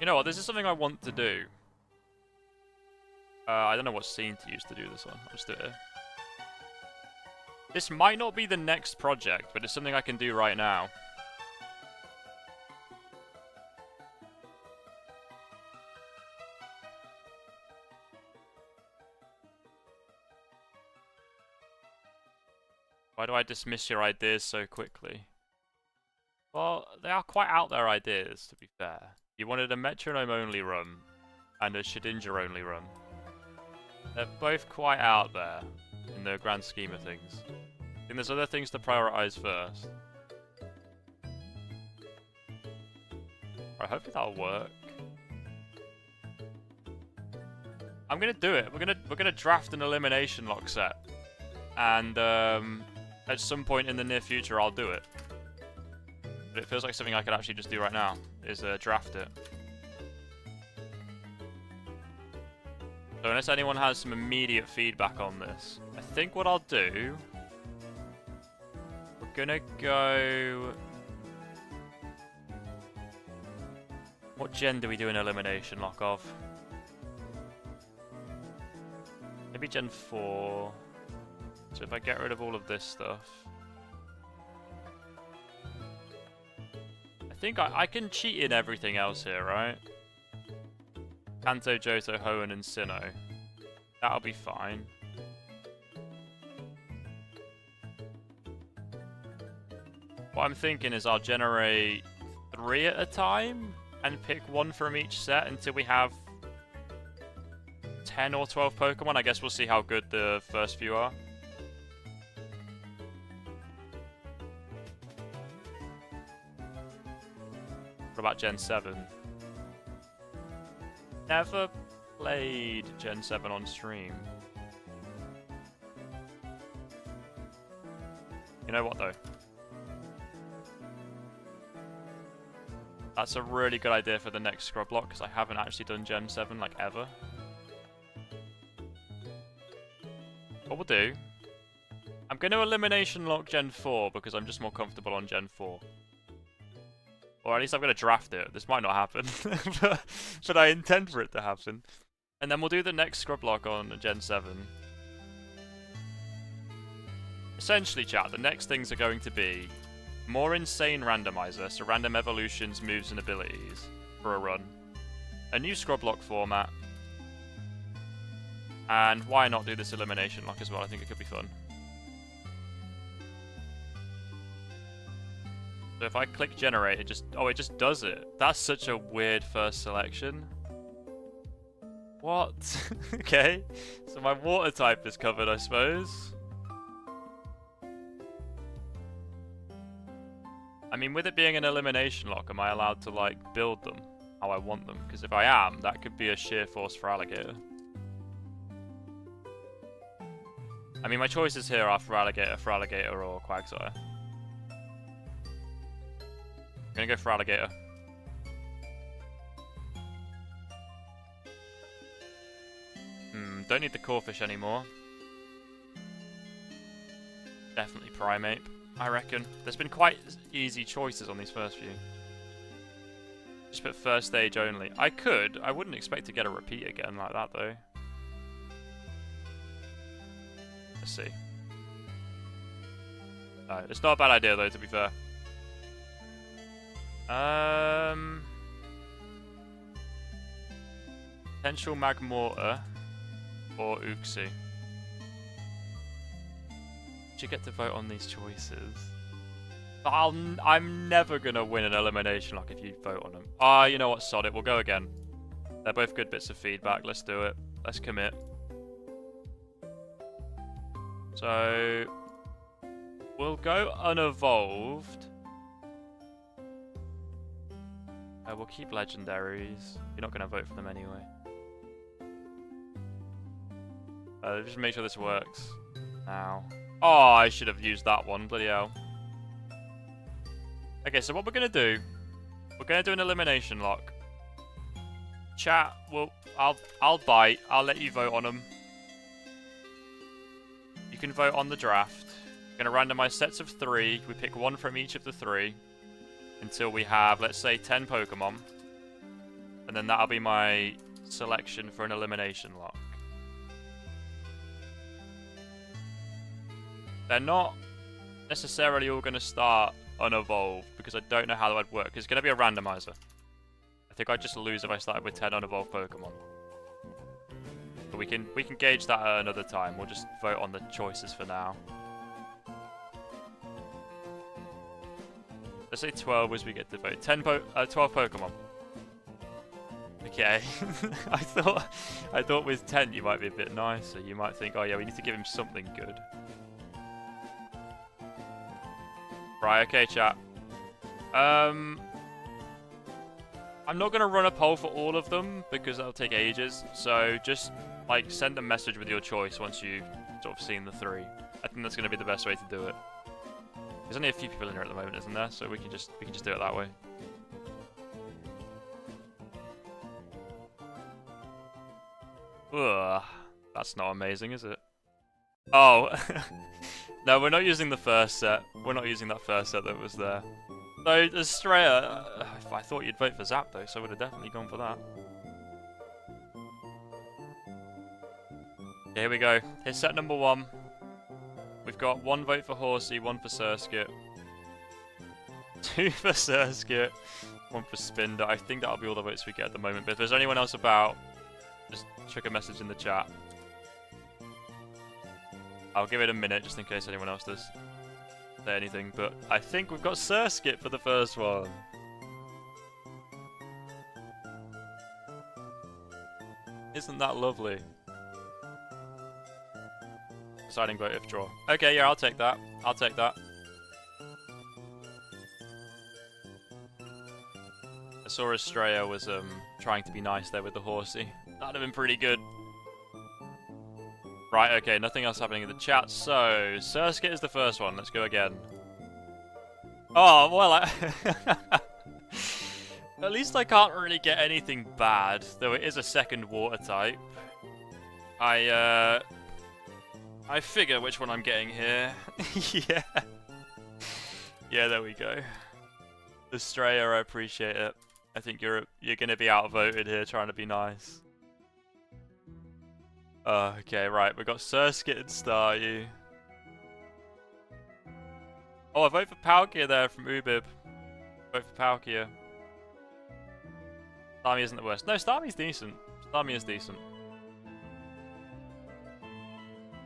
You know what, this is something I want to do. I don't know what scene to use to do this one. I'll just do it here. This might not be the next project, but it's something I can do right now. Why do I dismiss your ideas so quickly? Well, they are quite out there ideas, to be fair. You wanted a metronome-only run, and a Shedinja-only run. They're both quite out there, in the grand scheme of things. I think there's other things to prioritize first. Alright, hopefully that'll work. I'm gonna do it. We're gonna draft an elimination lock set. And at some point in the near future I'll do it. But it feels like something I could actually just do right now, is draft it. So unless anyone has some immediate feedback on this, I think what I'll do... We're gonna go... What gen do we do an elimination lock of? Maybe gen 4. So if I get rid of all of this stuff... I think I can cheat in everything else here, right? Kanto, Johto, Hoenn, and Sinnoh. That'll be fine. What I'm thinking is I'll generate 3 at a time and pick 1 from each set until we have 10 or 12 Pokemon. I guess we'll see how good the first few are. What about Gen 7? Never played Gen 7 on stream. You know what though? That's a really good idea for the next scrub block, because I haven't actually done Gen 7 like ever. what we'll do, I'm going to elimination lock Gen 4 because I'm just more comfortable on Gen 4. Or at least I'm going to draft it. This might not happen, but I intend for it to happen. And then we'll do the next scrub lock on Gen 7. Essentially, chat, the next things are going to be more insane randomizer, so random evolutions, moves, and abilities for a run. A new scrub lock format. And why not do this elimination lock as well? I think it could be fun. So if I click generate, it just does it. That's such a weird first selection. What? Okay, so my water type is covered, I suppose. I mean, with it being an elimination lock, am I allowed to, like, build them how I want them? Because if I am, that could be a sheer force for alligator. I mean, my choices here are for alligator, or quagsire. I'm gonna go for alligator. Don't need the corefish anymore. Definitely primate, I reckon. There's been quite easy choices on these first few. Just put first stage only. I wouldn't expect to get a repeat again like that though. Let's see. No, it's not a bad idea though, to be fair. Potential Magmortar or Uxie. You get to vote on these choices. But I'm never gonna win an elimination lock if you vote on them. Ah, you know what? Sod it. We'll go again. They're both good bits of feedback. Let's do it. Let's commit. So we'll go unevolved. We'll keep legendaries. You're not gonna vote for them anyway. Just make sure this works now. Oh, I should have used that one. Bloody hell. Okay, so what we're going to do, we're going to do an elimination lock. Chat, well, I'll bite. I'll let you vote on them. You can vote on the draft. We're going to randomize sets of 3. We pick one from each of the 3 until we have, let's say, 10 Pokemon. And then that'll be my selection for an elimination lock. They're not necessarily all going to start unevolved because I don't know how that would work. It's going to be a randomizer. I think I'd just lose if I started with 10 unevolved Pokemon. But we can gauge that at another time. We'll just vote on the choices for now. Let's say 12 as we get to vote. 12 Pokemon. Okay. I thought with 10 you might be a bit nicer. You might think, oh yeah, we need to give him something good. Right, okay, chat. I'm not going to run a poll for all of them because that'll take ages. So just, like, send a message with your choice once you've sort of seen the 3. I think that's going to be the best way to do it. There's only a few people in here at the moment, isn't there? So we can just do it that way. Ugh, that's not amazing, is it? Oh. No, we're not using the first set. We're not using that first set that was there. So, Estrella, I thought you'd vote for Zapdos, so I would have definitely gone for that. Okay, here we go. Here's set number 1. We've got 1 vote for Horsey, 1 for Surskit, 2 for Surskit, 1 for Spinder. I think that'll be all the votes we get at the moment, but if there's anyone else about, just chuck a message in the chat. I'll give it a minute just in case anyone else does say anything, but I think we've got Surskit for the first one. Isn't that lovely? Deciding vote if draw. Okay, yeah, I'll take that. I'll take that. I saw Estrella was trying to be nice there with the Horsey. That'd have been pretty good. Right, okay, nothing else happening in the chat, so Surskit is the first one, let's go again. Oh, well, at least I can't really get anything bad, though it is a second water type. I I figure which one I'm getting here. Yeah. Yeah, there we go. Estrella, I appreciate it. I think you're gonna be outvoted here trying to be nice. Okay, right, we've got Surskit and Staryu. Oh, I vote for Palkia there from Ubib. Vote for Palkia. Starmie isn't the worst. No, Starmie's decent. Starmie is decent.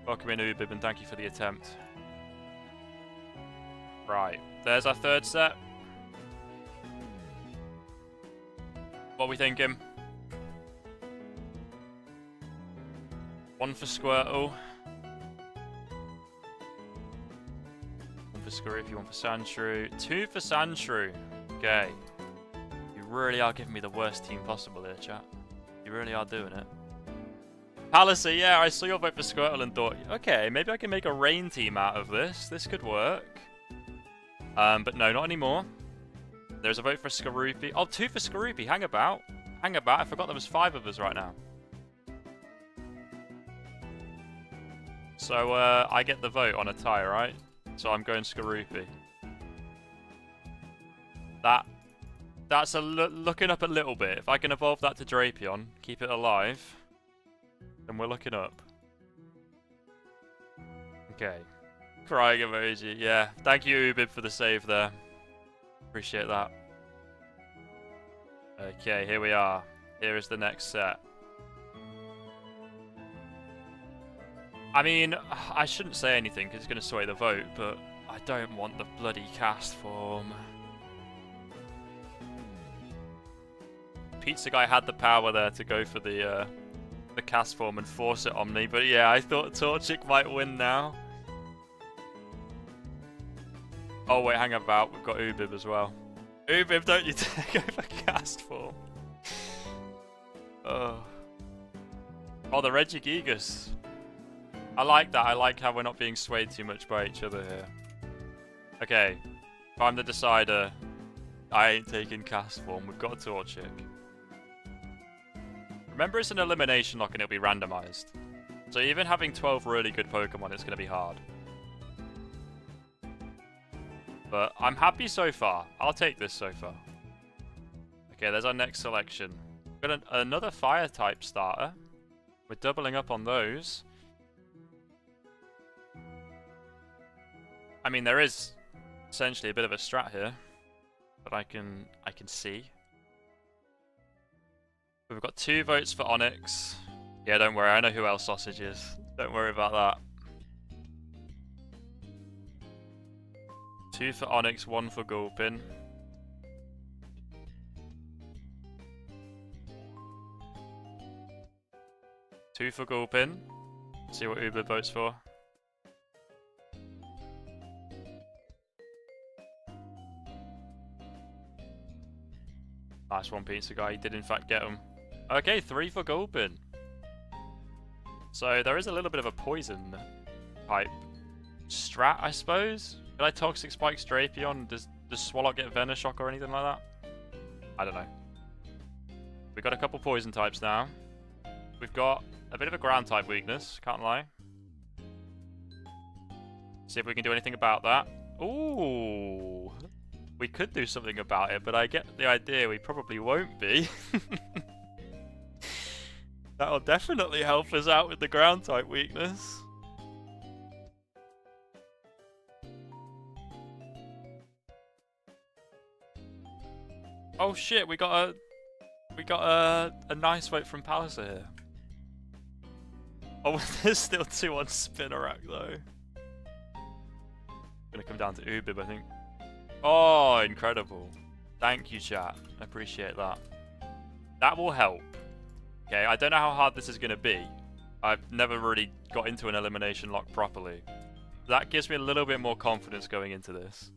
Welcome in, Ubib, and thank you for the attempt. Right, there's our third set. What are we thinking? One for Squirtle. One for Scorupi, one for Sandshrew. Two for Sandshrew. Okay. You really are giving me the worst team possible here, chat. You really are doing it. Palliser, yeah, I saw your vote for Squirtle and thought, okay, maybe I can make a rain team out of this. This could work. But no, not anymore. There's a vote for Scorupi. Oh, two for Scorupi. Hang about. Hang about. I forgot there was 5 of us right now. So, I get the vote on a tie, right? So I'm going Scorupi. That's looking up a little bit. If I can evolve that to Drapion, keep it alive, then we're looking up. Okay. Crying emoji. Yeah. Thank you, Ubib, for the save there. Appreciate that. Okay, here we are. Here is the next set. I mean, I shouldn't say anything because it's going to sway the vote, but I don't want the bloody cast form. Pizza Guy had the power there to go for the cast form and force it on me, but yeah, I thought Torchic might win now. Oh wait, hang about, we've got Ubib as well. Ubib, don't you go for cast form? Oh, the Regigigas. I like that. I like how we're not being swayed too much by each other here. Okay, if I'm the decider, I ain't taking cast form. We've got a Torchic. Remember, it's an elimination lock and it'll be randomized. So even having 12 really good Pokemon, it's going to be hard. But I'm happy so far. I'll take this so far. Okay, there's our next selection. We've got another Fire-type starter. We're doubling up on those. I mean, there is essentially a bit of a strat here, but I can see. We've got 2 votes for Onyx. Yeah, don't worry, I know who else Sausage is. Don't worry about that. 2 for Onyx, 1 for Gulpin. Two for Gulpin. See what Uber votes for. Nice one, Pizza Guy. He did in fact get him. Okay, 3 for Gulpin. So there is a little bit of a poison type strat, I suppose. Could I Toxic Spike Drapion? Does Swallow get Venoshock or anything like that? I don't know. We've got a couple poison types now. We've got a bit of a ground type weakness, can't lie. See if we can do anything about that. Ooh! We could do something about it, but I get the idea we probably won't be. That'll definitely help us out with the ground type weakness. Oh shit, we got a nice vote from Palliser here. Oh, there's still 2 on Spinarak though. Gonna come down to Ubib, I think. Oh, incredible. Thank you, chat. I appreciate that. That will help. Okay, I don't know how hard this is gonna be. I've never really got into an elimination lock properly. That gives me a little bit more confidence going into this.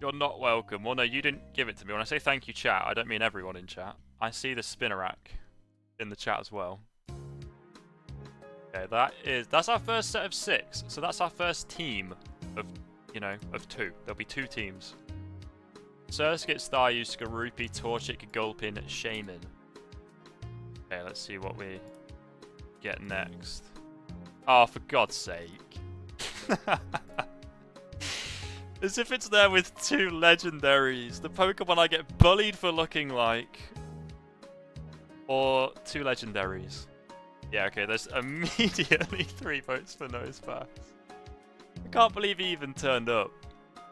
You're not welcome. Well, no, you didn't give it to me. When I say thank you, chat, I don't mean everyone in chat. I see the Spinarak in the chat as well. Okay, that's our first set of 6. So that's our first team of, you know, of 2. There'll be 2 teams. Surskit, Staryu, Skorupi, Torchic, Gulpin, Shaman. Okay, let's see what we get next. Oh, for God's sake. As if it's there with 2 legendaries. The Pokemon I get bullied for looking like. Or 2 legendaries. Yeah, okay, there's immediately 3 votes for Nosepass. I can't believe he even turned up.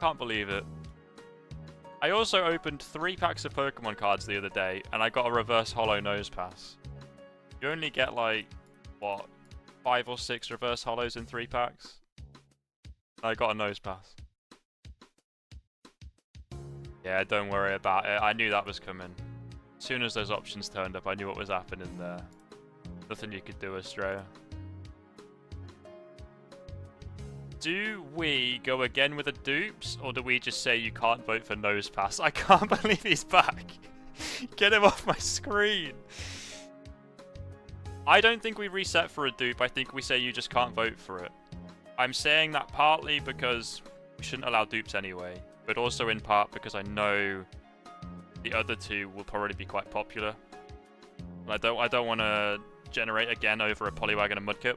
Can't believe it. I also opened 3 packs of Pokemon cards the other day, and I got a reverse holo Nosepass. You only get like, what, 5 or 6 reverse holos in 3 packs? I got a Nosepass. Yeah, don't worry about it. I knew that was coming. As soon as those options turned up, I knew what was happening there. Nothing you could do, Australia. Do we go again with the dupes, or do we just say you can't vote for Nosepass? I can't believe he's back. Get him off my screen. I don't think we reset for a dupe. I think we say you just can't vote for it. I'm saying that partly because we shouldn't allow dupes anyway, but also in part because I know the other 2 will probably be quite popular. And I don't want to generate again over a Poliwag and a Mudkip.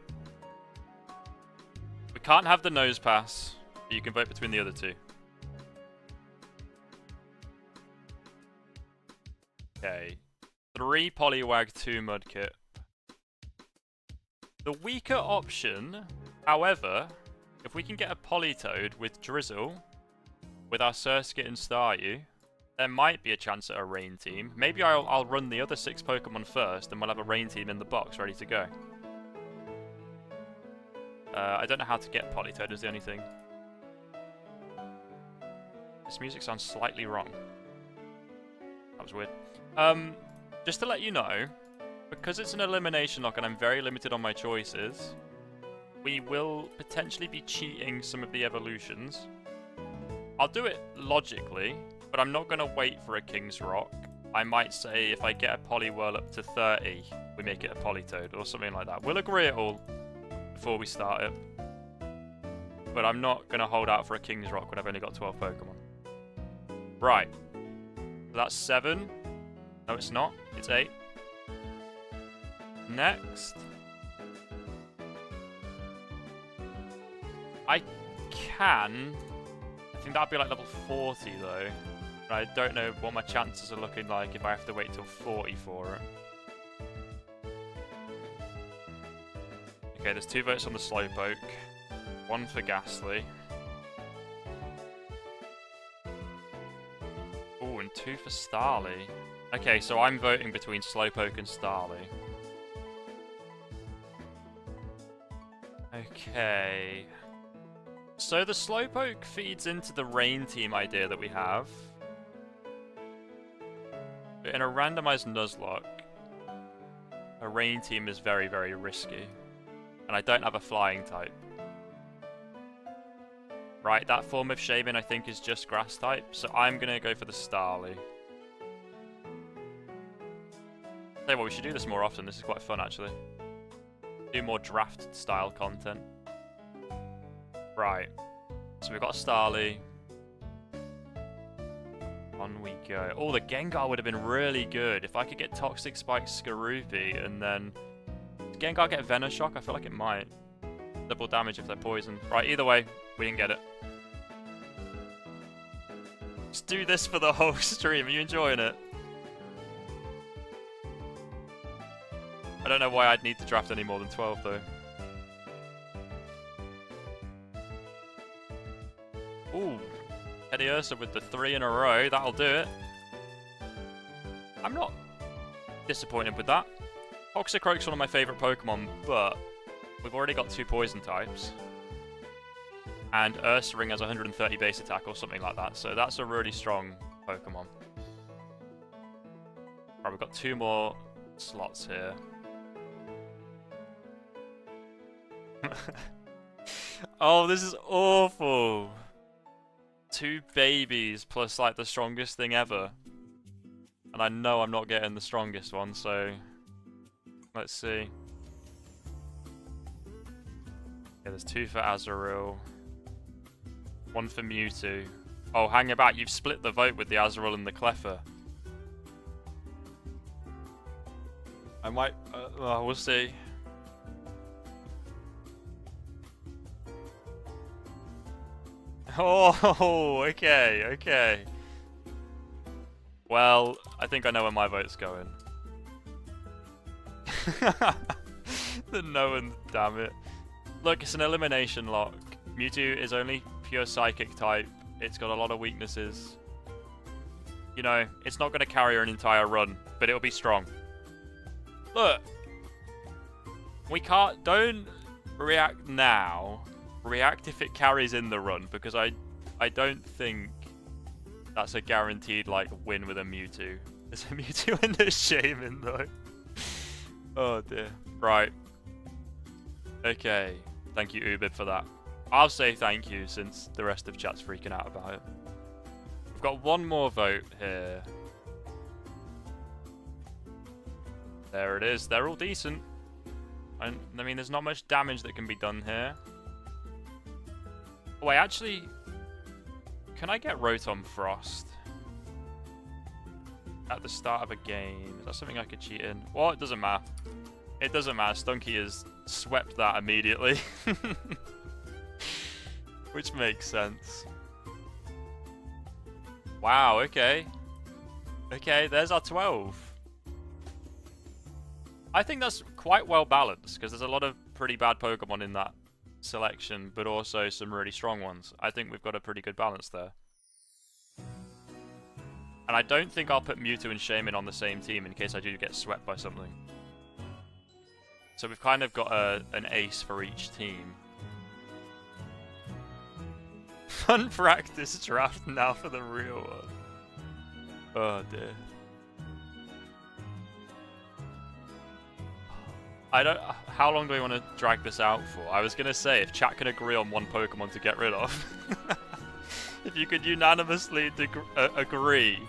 We can't have the Nosepass, but you can vote between the other 2. Okay. 3 Poliwag, 2 Mudkip. The weaker option, however, if we can get a Politoed with Drizzle, with our Surskit and Staryu, there might be a chance at a Rain team. Maybe I'll run the other 6 Pokemon first, and we'll have a Rain team in the box ready to go. I don't know how to get Politoed is the only thing. This music sounds slightly wrong. That was weird. Just to let you know, because it's an elimination lock and I'm very limited on my choices, we will potentially be cheating some of the evolutions. I'll do it logically, but I'm not going to wait for a King's Rock. I might say if I get a Poliwhirl up to 30, we make it a Politoed or something like that. We'll agree it all before we start it. But I'm not going to hold out for a King's Rock when I've only got 12 Pokemon. Right. So that's 7. No, it's not. It's 8. Next. I think that'd be like level 40 though. But I don't know what my chances are looking like if I have to wait till 40 for it. Okay, there's 2 votes on the Slowpoke. 1 for Ghastly. Oh, and 2 for Starly. Okay, so I'm voting between Slowpoke and Starly. Okay. So the Slowpoke feeds into the Rain team idea that we have. But in a randomized Nuzlocke, a Rain team is very, very risky. And I don't have a flying type. Right, that form of Shaman I think is just grass type, so I'm going to go for the Starly. Tell you what, we should do this more often, this is quite fun actually. Do more draft style content. Right, so we've got a Starly. On we go. Oh, the Gengar would have been really good if I could get Toxic Spike Skorupi and then... Does Gengar get Venoshock? I feel like it might. Double damage if they're poisoned. Right, either way, we didn't get it. Just do this for the whole stream. Are you enjoying it? I don't know why I'd need to draft any more than 12 though. Ooh. Teddiursa with the 3 in a row. That'll do it. I'm not disappointed with that. Toxicroak's one of my favourite Pokemon, but we've already got 2 poison types. And Ursaring has 130 base attack or something like that, so that's a really strong Pokemon. Right, we've got 2 more slots here. Oh, this is awful. 2 babies plus like the strongest thing ever. And I know I'm not getting the strongest one, so let's see. Yeah, there's 2 for Azurill. 1 for Mewtwo. Oh, hang about, you've split the vote with the Azurill and the Cleffa. I might... we'll see. Oh, okay, okay. Well, I think I know where my vote's going. The no one, damn it. Look, it's an elimination lock. Mewtwo is only pure psychic type. It's got a lot of weaknesses. You know, it's not going to carry an entire run, but it'll be strong. Look. We can't... Don't react now. React if it carries in the run, because I don't think that's a guaranteed, like, win with a Mewtwo. There's a Mewtwo and a Shaman, though. Oh, dear. Right. Okay. Thank you, Ubid, for that. I'll say thank you, since the rest of chat's freaking out about it. We've got one more vote here. There it is. They're all decent. I mean, there's not much damage that can be done here. Oh, wait, actually... Can I get Rotom Frost? At the start of a game. Is that something I could cheat in? Well, it doesn't matter. It doesn't matter. Stunky has swept that immediately. Which makes sense. Wow, okay. Okay, there's our 12. I think that's quite well balanced, because there's a lot of pretty bad Pokemon in that selection, but also some really strong ones. I think we've got a pretty good balance there. And I don't think I'll put Mewtwo and Shaman on the same team in case I do get swept by something. So we've kind of got an ace for each team. Fun practice draft now for the real one. Oh dear. I don't... How long do we want to drag this out for? I was going to say, if chat can agree on one Pokemon to get rid of. If you could unanimously agree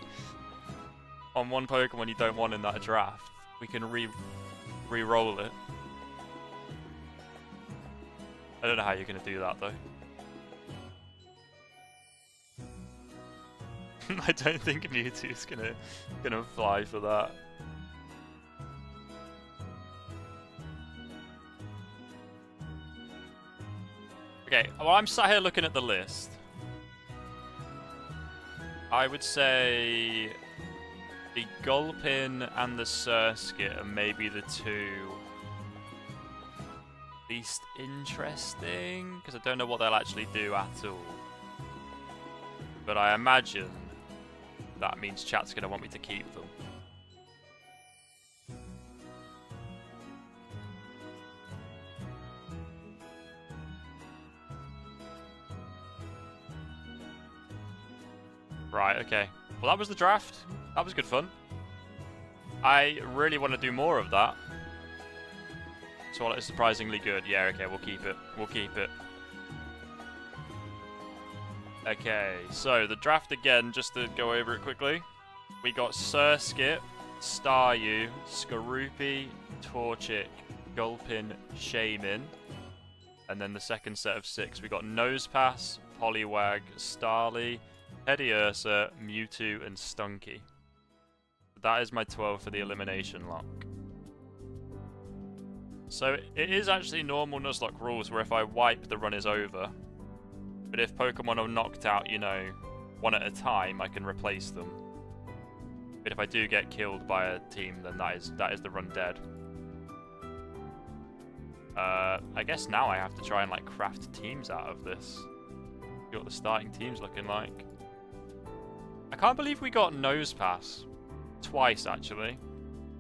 on one Pokemon you don't want in that draft, we can re-roll it. I don't know how you're going to do that, though. I don't think Mewtwo's gonna fly for that. Okay, well, I'm sat here looking at the list. I would say the Gulpin and the Surskit are maybe the two least interesting, because I don't know what they'll actually do at all. But I imagine that means chat's going to want me to keep them. Right, okay. Well, that was the draft. That was good fun. I really want to do more of that. Swallow is surprisingly good. Yeah, okay, we'll keep it. We'll keep it. Okay, so the draft again, just to go over it quickly. We got Surskit, Staryu, Skorupi, Torchic, Gulpin, Shaman. And then the second set of 6, we got Nosepass, Poliwag, Starly, Teddiursa, Mewtwo, and Stunky. That is my 12 for the elimination lock. So it is actually normal Nuzlocke rules where if I wipe, the run is over. But if Pokemon are knocked out, you know, one at a time, I can replace them. But if I do get killed by a team, then that is the run dead. I guess now I have to try and like craft teams out of this. See what the starting team's looking like. I can't believe we got Nosepass twice actually,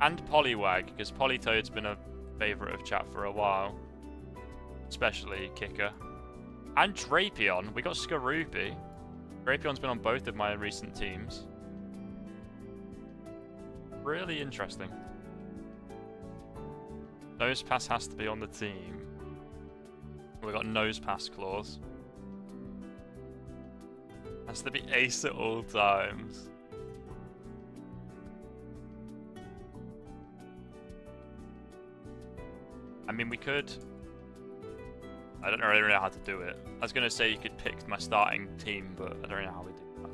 and Poliwag, because Politoad's been a favourite of chat for a while, especially Kicker. And Drapion. We got Skorupi. Drapion's been on both of my recent teams. Really interesting. Nosepass has to be on the team. We got Nosepass clause. Has to be ace at all times. I mean, we could... I don't really know how to do it. I was going to say you could pick my starting team, but I don't know how we do that.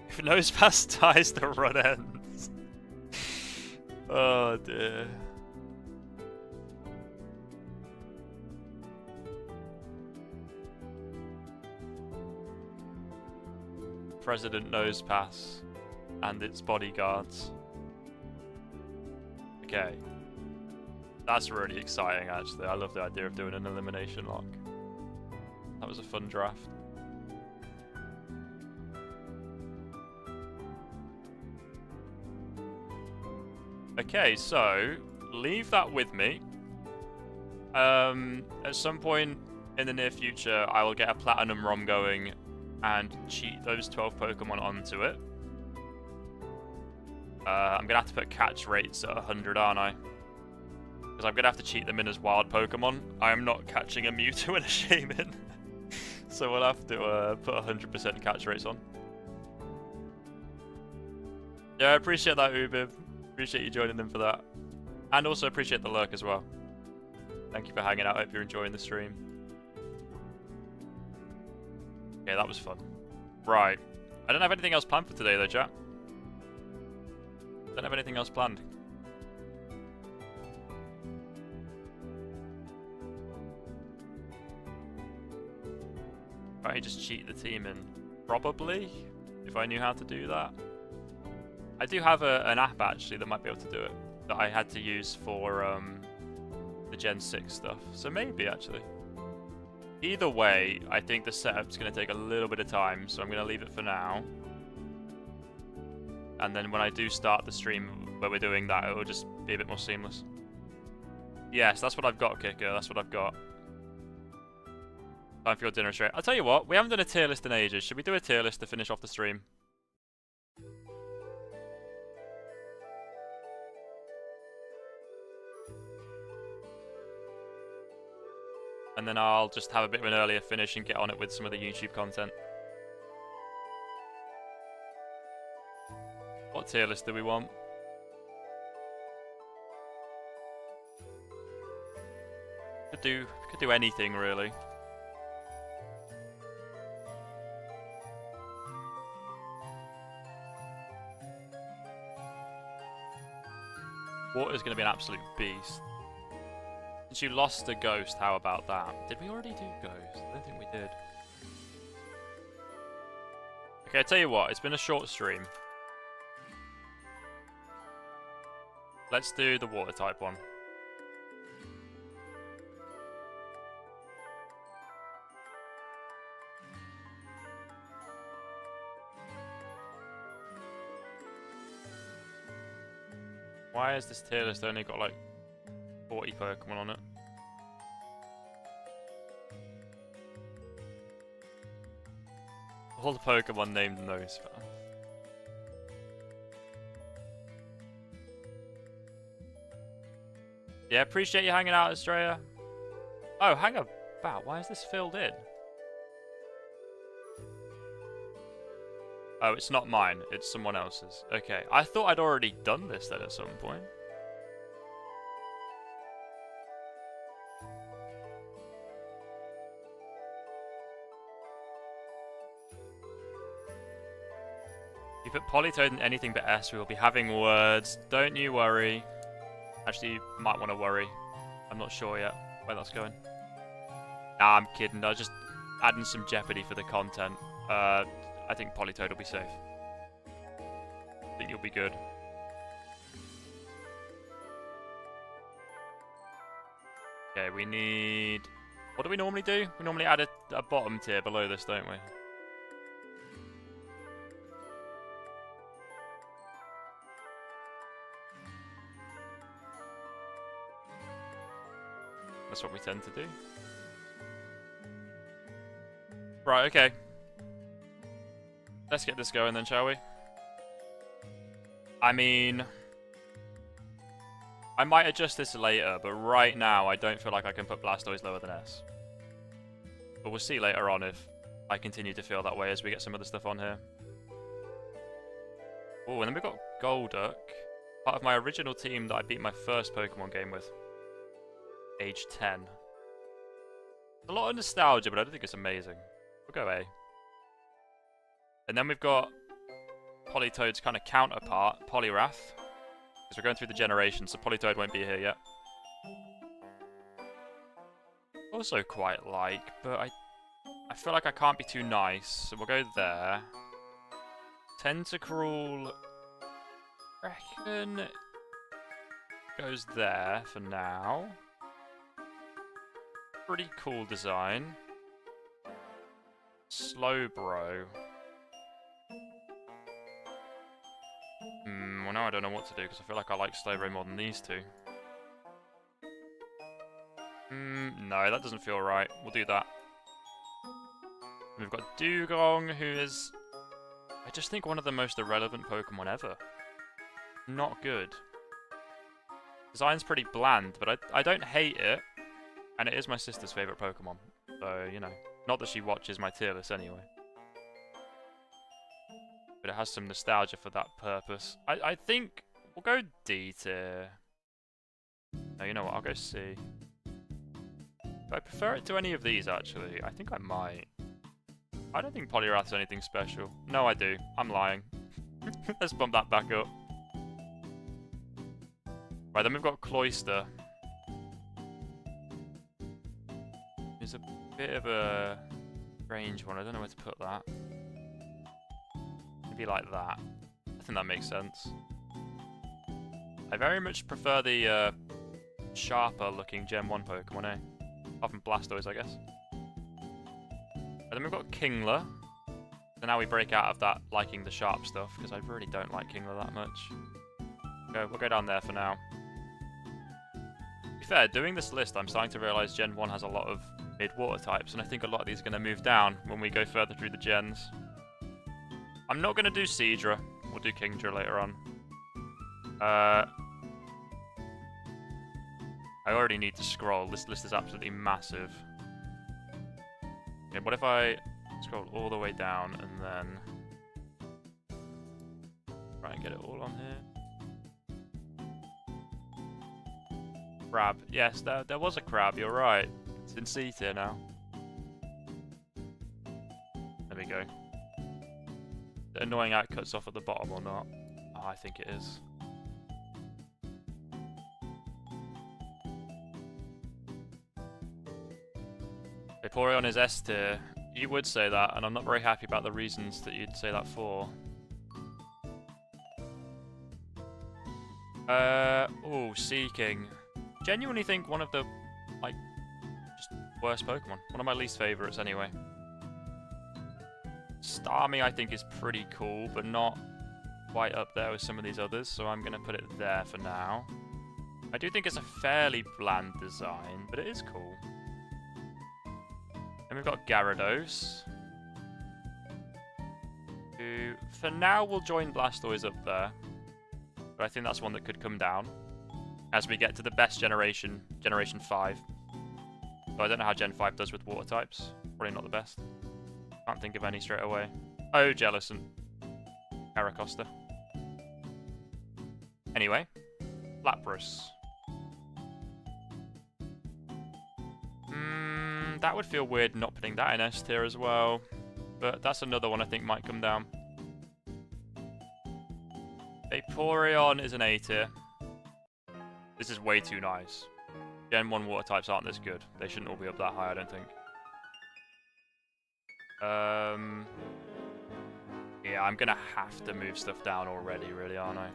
If Nosepass dies, the run ends. Oh dear. President Nosepass and its bodyguards. Okay. That's really exciting, actually. I love the idea of doing an elimination lock. That was a fun draft. Okay, so leave that with me. At some point in the near future, I will get a platinum ROM going and cheat those 12 Pokemon onto it. I'm gonna have to put catch rates at 100, aren't I? Because I'm gonna have to cheat them in as wild Pokemon. I am not catching a Mewtwo and a Shaman. So we'll have to put 100% catch rates on. Yeah, I appreciate that, Ubib. Appreciate you joining in for that. And also appreciate the lurk as well. Thank you for hanging out. Hope you're enjoying the stream. Okay, that was fun. Right. I don't have anything else planned for today though, chat. Don't have anything else planned. Might just cheat the team in? Probably, if I knew how to do that. I do have an app actually that might be able to do it, that I had to use for the Gen 6 stuff. So maybe actually. Either way, I think the setup's going to take a little bit of time, so I'm going to leave it for now. And then when I do start the stream where we're doing that, it will just be a bit more seamless. Yes, that's what I've got, Kicker. That's what I've got. Time for your dinner straight. I'll tell you what, we haven't done a tier list in ages. Should we do a tier list to finish off the stream? And then I'll just have a bit of an earlier finish and get on it with some of the YouTube content. What tier list do we want? Could do anything really. Water's going to be an absolute beast. Since you lost a ghost, how about that? Did we already do ghost? I don't think we did. Okay, I tell you what, it's been a short stream. Let's do the water type one. Why has this tier list only got like 40 Pokemon on it? All the Pokemon named Nosepass. Yeah, appreciate you hanging out, Estrella. Oh, hang about. Why is this filled in? Oh, it's not mine. It's someone else's. Okay. I thought I'd already done this then at some point. You put Politoed in anything but S, we will be having words. Don't you worry. Actually, you might want to worry. I'm not sure yet where that's going. Nah, I'm kidding. I was just adding some jeopardy for the content. I think Politoed will be safe. I think you'll be good. Okay, we need... What do we normally do? We normally add a bottom tier below this, don't we? That's what we tend to do. Right, okay. Let's get this going then, shall we? I mean... I might adjust this later, but right now I don't feel like I can put Blastoise lower than S. But we'll see later on if I continue to feel that way as we get some other stuff on here. Oh, and then we've got Golduck. Part of my original team that I beat my first Pokemon game with. Age 10. A lot of nostalgia, but I don't think it's amazing. We'll go A. And then we've got Politoed's kind of counterpart, Poliwrath. Because we're going through the generations, so Politoed won't be here yet. Also quite like, but I feel like I can't be too nice, so we'll go there. Tentacruel, reckon, goes there for now. Pretty cool design. Slowbro. Well, now I don't know what to do because I feel like I like Slowbro more than these two. No, that doesn't feel right. We'll do that. We've got Dugong, who is, I just think, one of the most irrelevant Pokemon ever. Not good. Design's pretty bland, but I don't hate it. And it is my sister's favourite Pokemon. So, you know, not that she watches my tier list anyway. But it has some nostalgia for that purpose. I think we'll go D tier. No, you know what, I'll go C. Do I prefer it to any of these, actually? I think I might. I don't think Poliwrath's anything special. No, I do. I'm lying. Let's bump that back up. Right, then we've got Cloyster. It's a bit of a strange one. I don't know where to put that. Maybe like that. I think that makes sense. I very much prefer the sharper looking Gen 1 Pokemon, eh? Apart from Blastoise, I guess. And then we've got Kingler. So now we break out of that liking the sharp stuff, because I really don't like Kingler that much. We'll go down there for now. To be fair, doing this list, I'm starting to realise Gen 1 has a lot of mid-water types, and I think a lot of these are going to move down when we go further through the gens. I'm not going to do Seadra. We'll do Kingdra later on. I already need to scroll. This list is absolutely massive. Okay, what if I scroll all the way down and then try and get it all on here? Crab. Yes, there was a crab, you're right. It's in C tier now. There we go. The annoying out cuts off at the bottom or not? Oh, I think it is. Vaporeon is S tier. You would say that, and I'm not very happy about the reasons that you'd say that for. Oh, Seeking. Genuinely think one of the, like, just worst Pokemon. One of my least favourites, anyway. Starmie, I think, is pretty cool, but not quite up there with some of these others, so I'm going to put it there for now. I do think it's a fairly bland design, but it is cool. And we've got Gyarados, who, for now, will join Blastoise up there. But I think that's one that could come down as we get to the best generation, Generation 5. So I don't know how Gen 5 does with water types. Probably not the best. Can't think of any straight away. Oh, Jellicent. Caracosta. Anyway, Lapras. That would feel weird not putting that in S tier as well. But that's another one I think might come down. Vaporeon is an A tier. This is way too nice. Gen 1 water types aren't this good. They shouldn't all be up that high, I don't think. Yeah, I'm gonna have to move stuff down already, really, aren't I?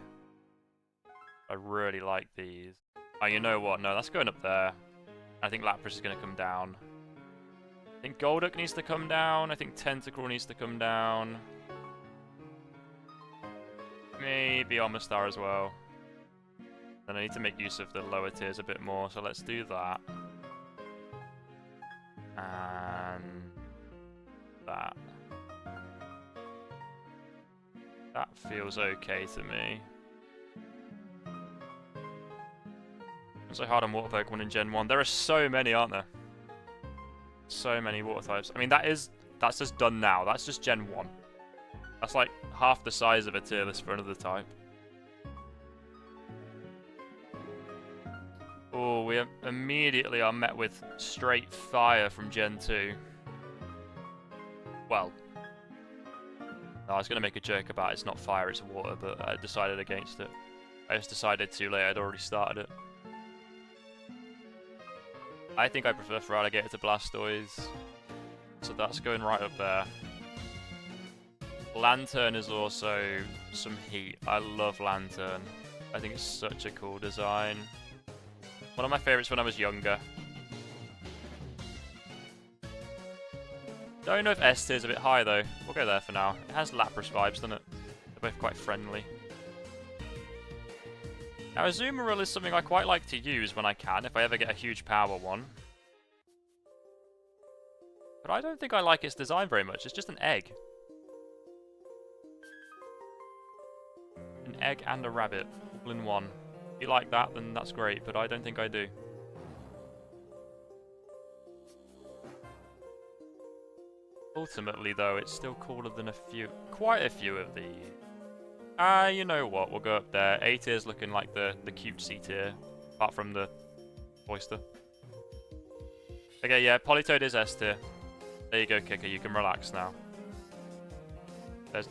I really like these. Oh, you know what? No, that's going up there. I think Lapras is gonna come down. I think Golduck needs to come down. I think Tentacruel needs to come down. Maybe Omastar as well. Then I need to make use of the lower tiers a bit more, so let's do that. And that. That feels okay to me. It's so hard on water Pokemon in Gen 1. There are so many, aren't there? So many water types. I mean, that's just done now. That's just Gen 1. That's like half the size of a tier list for another type. Oh, we immediately are met with straight fire from Gen 2. Well, I was going to make a joke about it's not fire, it's water, but I decided against it. I just decided too late, I'd already started it. I think I prefer Feraligatr to Blastoise, so that's going right up there. Lantern is also some heat. I love Lantern. I think it's such a cool design. One of my favorites when I was younger. Don't know if S tier is a bit high though. We'll go there for now. It has Lapras vibes, doesn't it? They're both quite friendly. Now, Azumarill is something I quite like to use when I can, if I ever get a huge power one. But I don't think I like its design very much. It's just an egg. An egg and a rabbit, all in one. If you like that, then that's great, but I don't think I do. Ultimately, though, it's still cooler than quite a few of these. You know what? We'll go up there. A tier's looking like the cutesy tier, apart from the oyster. Okay, yeah, Politoed is S tier. There you go, Kicker. You can relax now.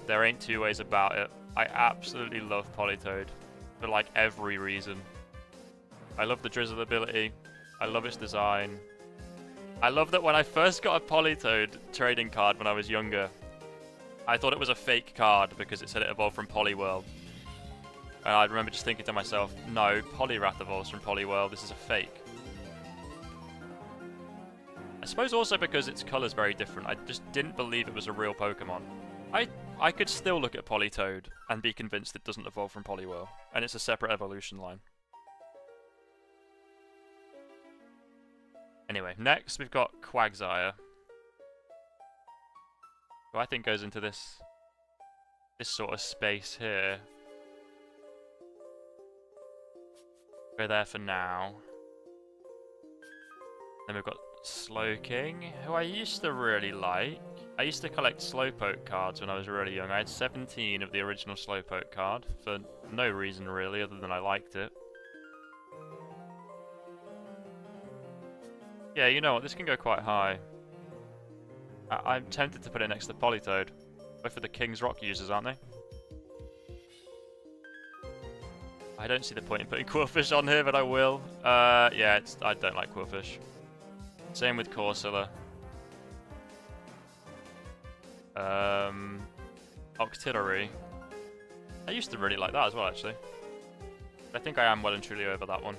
There ain't two ways about it. I absolutely love Politoed for like every reason. I love the Drizzle ability. I love its design. I love that when I first got a Politoed trading card when I was younger, I thought it was a fake card because it said it evolved from Poliwhirl. And I remember just thinking to myself, no, Poliwrath evolves from Poliwhirl, this is a fake. I suppose also because its colour's very different, I just didn't believe it was a real Pokemon. I could still look at Politoed and be convinced it doesn't evolve from Poliwhirl, and it's a separate evolution line. Anyway, next we've got Quagsire, who I think goes into this sort of space here. Go there for now. Then we've got Slowking, who I used to really like. I used to collect Slowpoke cards when I was really young. I had 17 of the original Slowpoke card, for no reason really, other than I liked it. Yeah, you know what, this can go quite high. I'm tempted to put it next to Politoed. Both for the King's Rock users, aren't they? I don't see the point in putting Quillfish on here, but I will. Yeah, I don't like Quillfish. Same with Corsola. Octillery. I used to really like that as well, actually. I think I am well and truly over that one.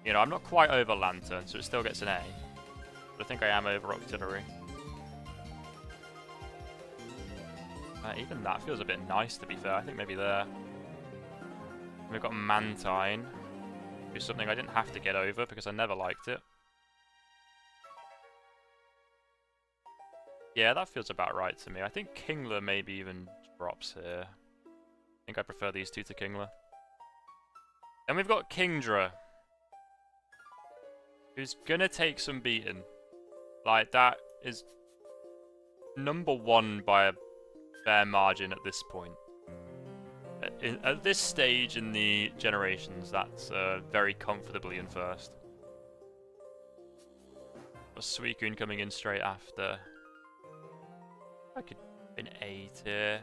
You know, I'm not quite over Lantern, so it still gets an A. But I think I am over Octillery. Even that feels a bit nice, to be fair. I think maybe there. We've got Mantine, who's something I didn't have to get over because I never liked it. Yeah, that feels about right to me. I think Kingler maybe even drops here. I think I prefer these two to Kingler. And we've got Kingdra, who's gonna take some beating. Like, that is #1 by a fair margin at this point. At this stage in the generations, that's very comfortably in first. Got Suicune coming in straight after. I could be an A tier.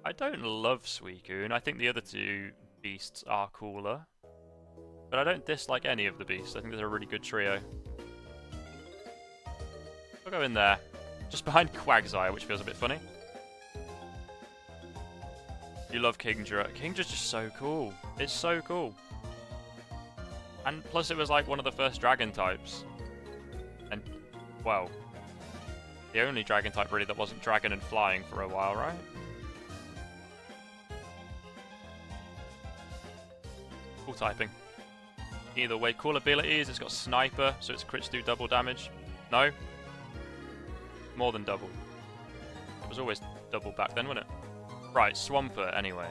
I don't love Suicune. I think the other two beasts are cooler. But I don't dislike any of the beasts. I think they're a really good trio. I'll go in there. Just behind Quagsire, which feels a bit funny. You love Kingdra. Kingdra's just so cool. It's so cool. And plus it was like one of the first dragon types. And, well, the only dragon type really that wasn't dragon and flying for a while, right? Cool typing. Either way, cool abilities. It's got Sniper, so its crits do double damage. No? More than double. It was always double back then, wasn't it? Right, Swampert, anyway.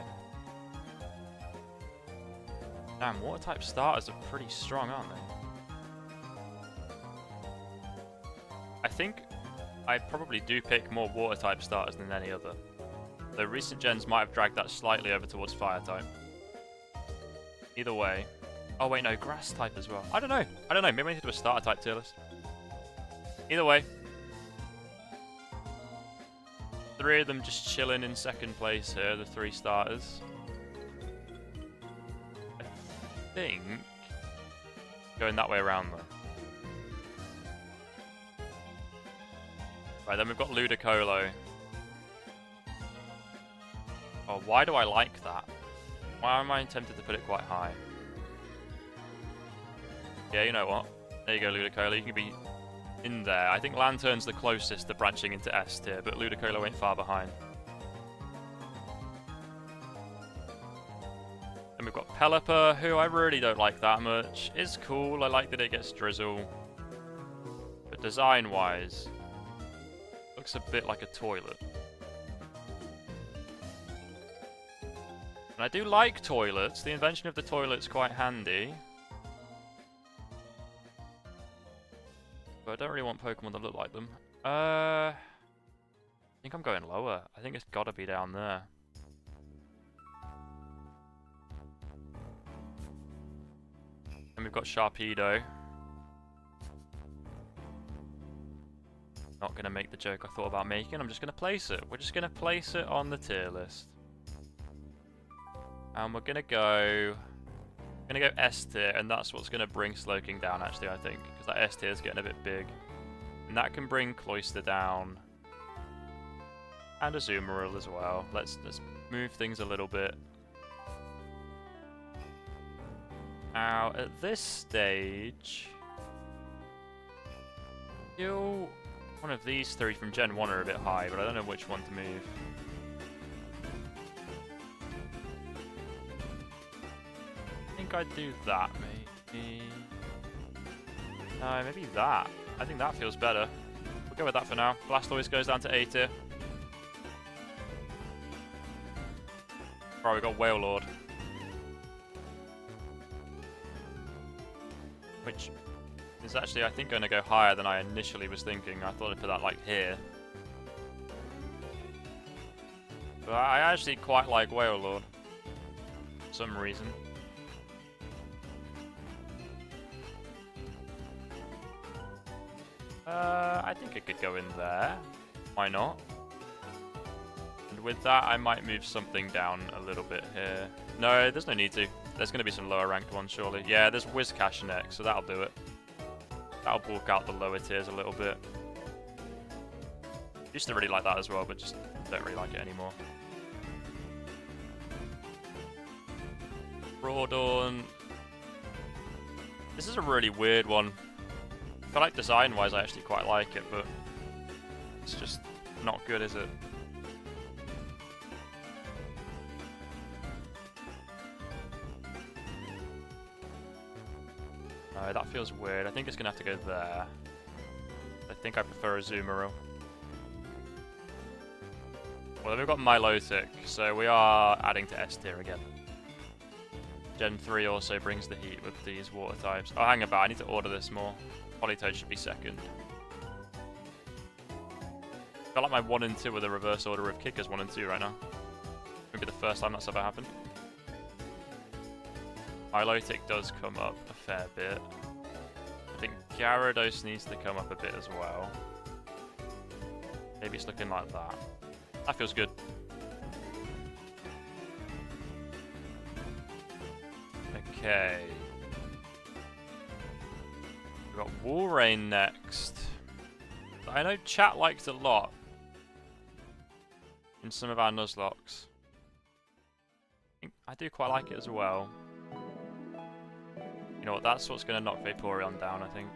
Damn, water type starters are pretty strong, aren't they? I think I probably do pick more water type starters than any other. Though recent gens might have dragged that slightly over towards fire type. Either way. Oh wait, no, grass type as well. I don't know. Maybe we need to do a starter type tier list. Either way. 3 of them just chilling in second place here, the 3 starters. I think going that way around though. Right, then we've got Ludicolo. Oh, why do I like that? Why am I tempted to put it quite high? Yeah, you know what? There you go, Ludicolo. You can be in there. I think Lantern's the closest to branching into S tier, but Ludicolo ain't far behind. Then we've got Pelipper, who I really don't like that much. It's cool, I like that it gets Drizzle. But design-wise, looks a bit like a toilet. And I do like toilets. The invention of the toilet's quite handy. But I don't really want Pokemon that look like them. I think I'm going lower. I think it's gotta be down there. And we've got Sharpedo. Not gonna make the joke I thought about making. I'm just gonna place it. We're just gonna place it on the tier list. And we're gonna go S tier, and that's what's gonna bring Slowking down. Actually, I think, because that S tier is getting a bit big, and that can bring Cloyster down, and Azumarill as well. Let's move things a little bit. Now, at this stage, one of these three from Gen 1 are a bit high, but I don't know which one to move. I think I'd do that, maybe. No, maybe that. I think that feels better. We'll go with that for now. Blastoise goes down to A tier. Right, we got Wailord. Which is actually, I think, going to go higher than I initially was thinking. I thought I'd put that, like, here. But I actually quite like Wailord. For some reason. I think it could go in there. Why not? And with that, I might move something down a little bit here. No, there's no need to. There's going to be some lower ranked ones, surely. Yeah, there's Whiscash next, so that'll do it. That'll bulk out the lower tiers a little bit. Used to really like that as well, but just don't really like it anymore. Rawdon. This is a really weird one. I feel like design-wise I actually quite like it, but it's just not good, is it? No, that feels weird. I think it's going to have to go there. I think I prefer Azumarill. Well, then we've got Milotic, so we are adding to S tier again. Gen 3 also brings the heat with these water types. Oh, hang about, I need to order this more. Politoed should be second. I feel like my 1 and 2 are the reverse order of Kickers 1 and 2 right now. Maybe the first time that's ever happened. Milotic does come up a fair bit. I think Gyarados needs to come up a bit as well. Maybe it's looking like that. That feels good. Okay. We've got Walrein next. I know chat liked a lot in some of our Nuzlocks. I do quite like it as well. You know what, that's what's going to knock Vaporeon down, I think.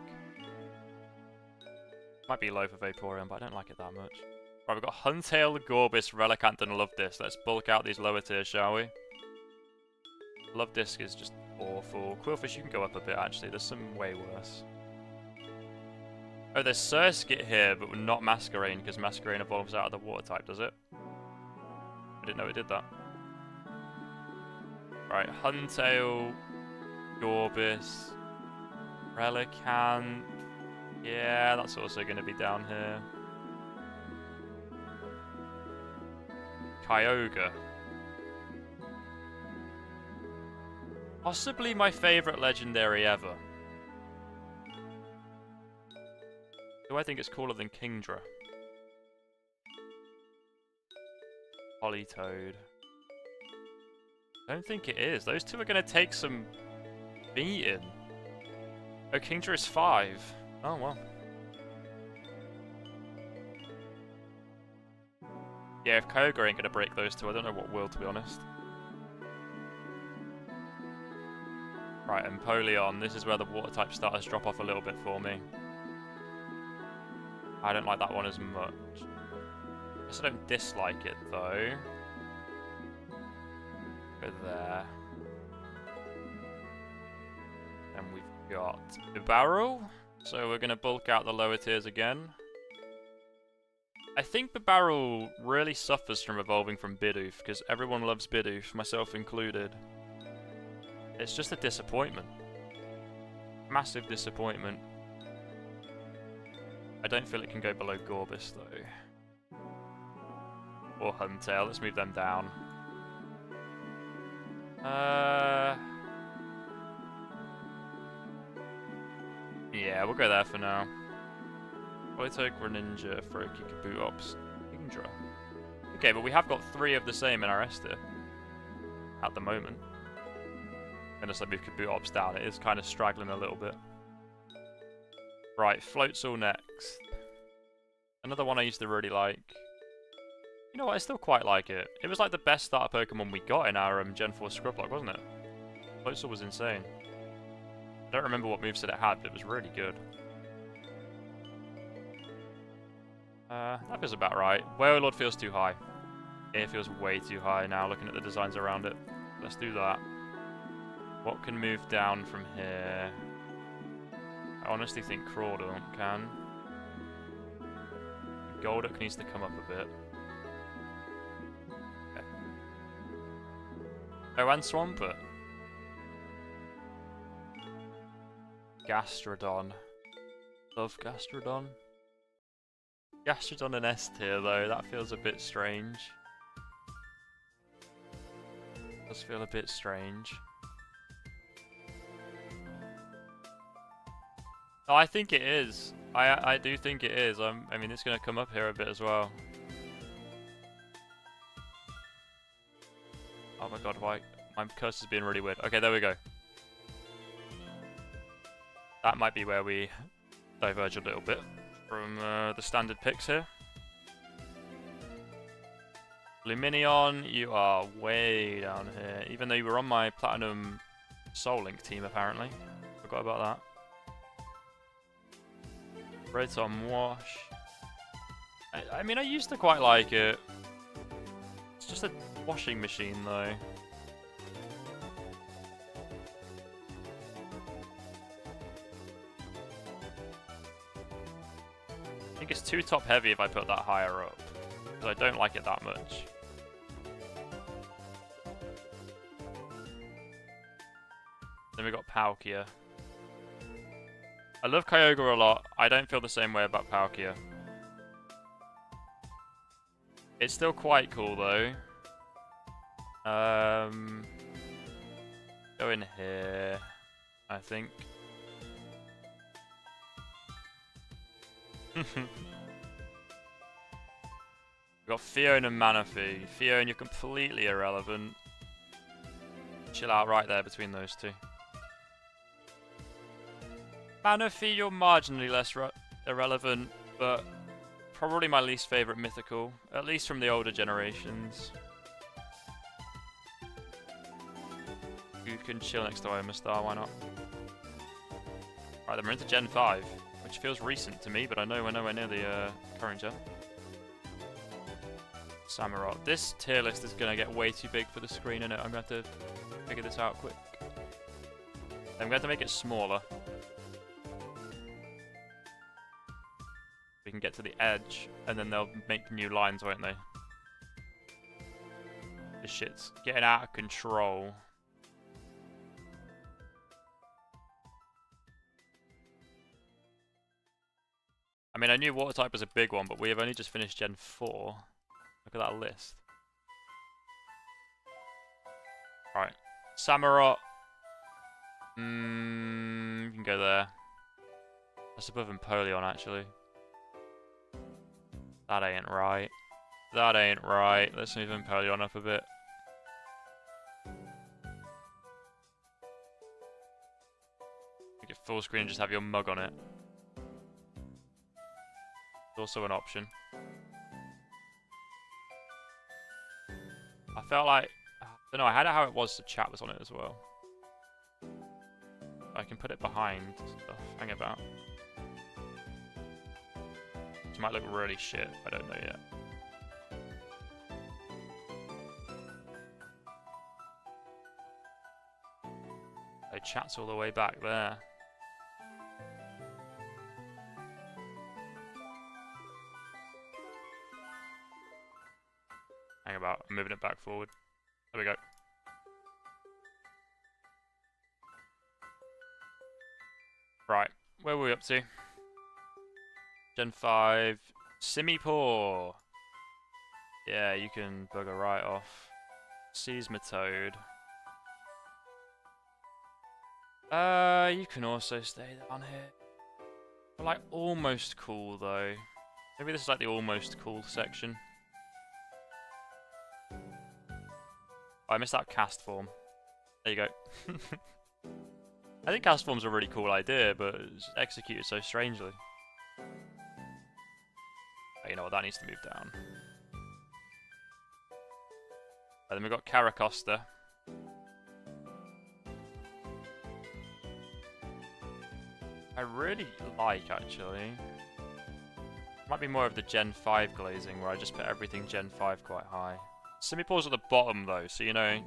Might be low for Vaporeon, but I don't like it that much. Right, we've got Huntail, Gorbis, Relicanth, and Luvdisc. Let's bulk out these lower tiers, shall we? Luvdisc is just awful. Quillfish, you can go up a bit, actually. There's some way worse. Oh, there's Surskit here, but not Masquerain, because Masquerain evolves out of the water type, does it? I didn't know it did that. Right, Huntail, Gorbis, Relicanth. Yeah, that's also going to be down here. Kyogre. Possibly my favourite legendary ever. Do I think it's cooler than Kingdra? Politoed. I don't think it is. Those two are going to take some beating. Oh, Kingdra is 5. Oh, well. Yeah, if Kyogre ain't gonna break those two, I don't know what will, to be honest. Right, and Empoleon, this is where the water type starters drop off a little bit for me. I don't like that one as much. I guess I don't dislike it though. Go there. And we've got the barrel. So we're going to bulk out the lower tiers again. I think the barrel really suffers from evolving from Bidoof, because everyone loves Bidoof, myself included. It's just a disappointment. Massive disappointment. I don't feel it can go below Gorbis though. Or Huntail, let's move them down. Yeah, we'll go there for now. Politoke, Greninja, Froakie, Kabutops, Kingdra. Okay, but we have got 3 of the same in our S tier. At the moment. Unless I move Kabutops down, it is kind of straggling a little bit. Right, Floatzel next. Another one I used to really like. You know what, I still quite like it. It was like the best starter Pokemon we got in our Gen 4 Scrublock, wasn't it? Floatzel was insane. I don't remember what moveset it had, but it was really good. That feels about right. Wailord feels too high. It feels way too high now, looking at the designs around it. Let's do that. What can move down from here? I honestly think Crawdaunt can. Golduck needs to come up a bit. Okay. Oh, and Swampert. Gastrodon. Love Gastrodon. Gastrodon in S tier though, that feels a bit strange. Does feel a bit strange. Oh, I think it is. I do think it is. I mean, it's going to come up here a bit as well. Oh my god, why? My cursor's being really weird. Okay, there we go. That might be where we diverge a little bit from the standard picks here. Lumineon, you are way down here. Even though you were on my Platinum Soul Link team, apparently. Forgot about that. Redson Wash. I mean, I used to quite like it. It's just a washing machine, though. I think it's too top heavy if I put that higher up, because I don't like it that much. Then we got Palkia. I love Kyogre a lot. I don't feel the same way about Palkia. It's still quite cool though. Go in here, I think. We've got Fiona and Manaphy. Fiona, you're completely irrelevant. Chill out right there between those two. Manaphy, you're marginally less irrelevant, but probably my least favourite mythical, at least from the older generations. You can chill next to Omastar, why not? Right, then we're into Gen 5, which feels recent to me, but I know we're nowhere near the current gen. Samurott. This tier list is going to get way too big for the screen, innit? I'm going to have to figure this out quick. I'm going to make it smaller. We can get to the edge, and then they'll make new lines, won't they? This shit's getting out of control. I mean, I knew water type was a big one, but we have only just finished Gen 4. Look at that list. Alright. Samurott. You can go there. That's above Empoleon, actually. That ain't right. That ain't right. Let's move Empoleon up a bit. Make it full screen and just have your mug on it. It's also an option. I felt like, I don't know, I had it how it was, the chat was on it as well. I can put it behind stuff, hang about. This might look really shit, I don't know yet. Oh, chat's all the way back there. Hang about, I'm moving it back forward. There we go. Right, where were we up to? Gen 5, Simipour. Yeah, you can bugger right off. Seismitoad. You can also stay down here. But like almost cool though. Maybe this is like the almost cool section. Oh, I missed out cast form. There you go. I think cast form's a really cool idea, but it's executed so strangely. Oh, you know what, that needs to move down. And then we've got Caracosta. I really like, actually. Might be more of the Gen 5 glazing, where I just put everything Gen 5 quite high. Simipour's at the bottom, though, so, you know,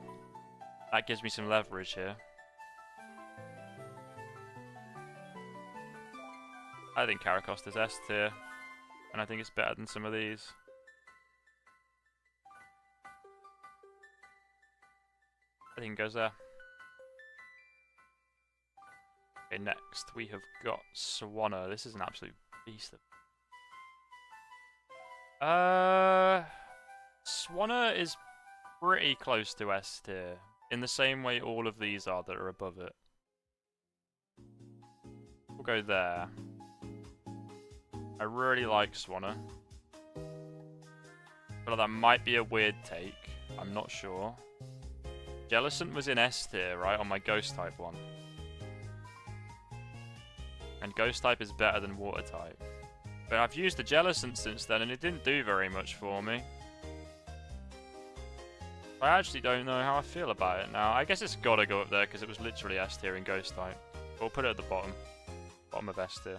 that gives me some leverage here. I think Caracosta's S tier, and I think it's better than some of these. I think it goes there. Okay, next we have got Swanna. This is an absolute beast. Swanna is pretty close to S tier, in the same way all of these are that are above it. We'll go there. I really like Swanna. But that might be a weird take. I'm not sure. Jellicent was in S tier, right? On my Ghost type one. And Ghost type is better than Water type. But I've used the Jellicent since then and it didn't do very much for me. I actually don't know how I feel about it now. I guess it's gotta go up there because it was literally S tier in Ghost type. We'll put it at the bottom. Bottom of S tier.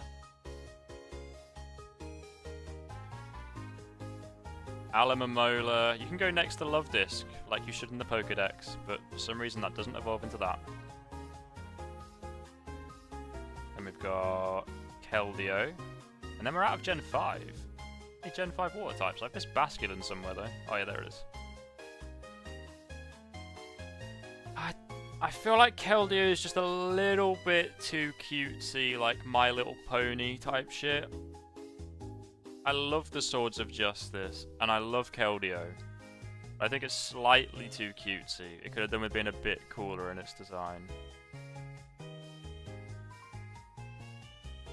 Alamomola. You can go next to Love Disc, like you should in the Pokedex, but for some reason that doesn't evolve into that. Then we've got Keldeo. And then we're out of Gen 5. Hey, Gen 5 water types. I've missed Basculin somewhere though. Oh yeah, there it is. I feel like Keldeo is just a little bit too cutesy, like My Little Pony type shit. I love the Swords of Justice, and I love Keldeo. I think it's slightly too cutesy. It could have done with being a bit cooler in its design.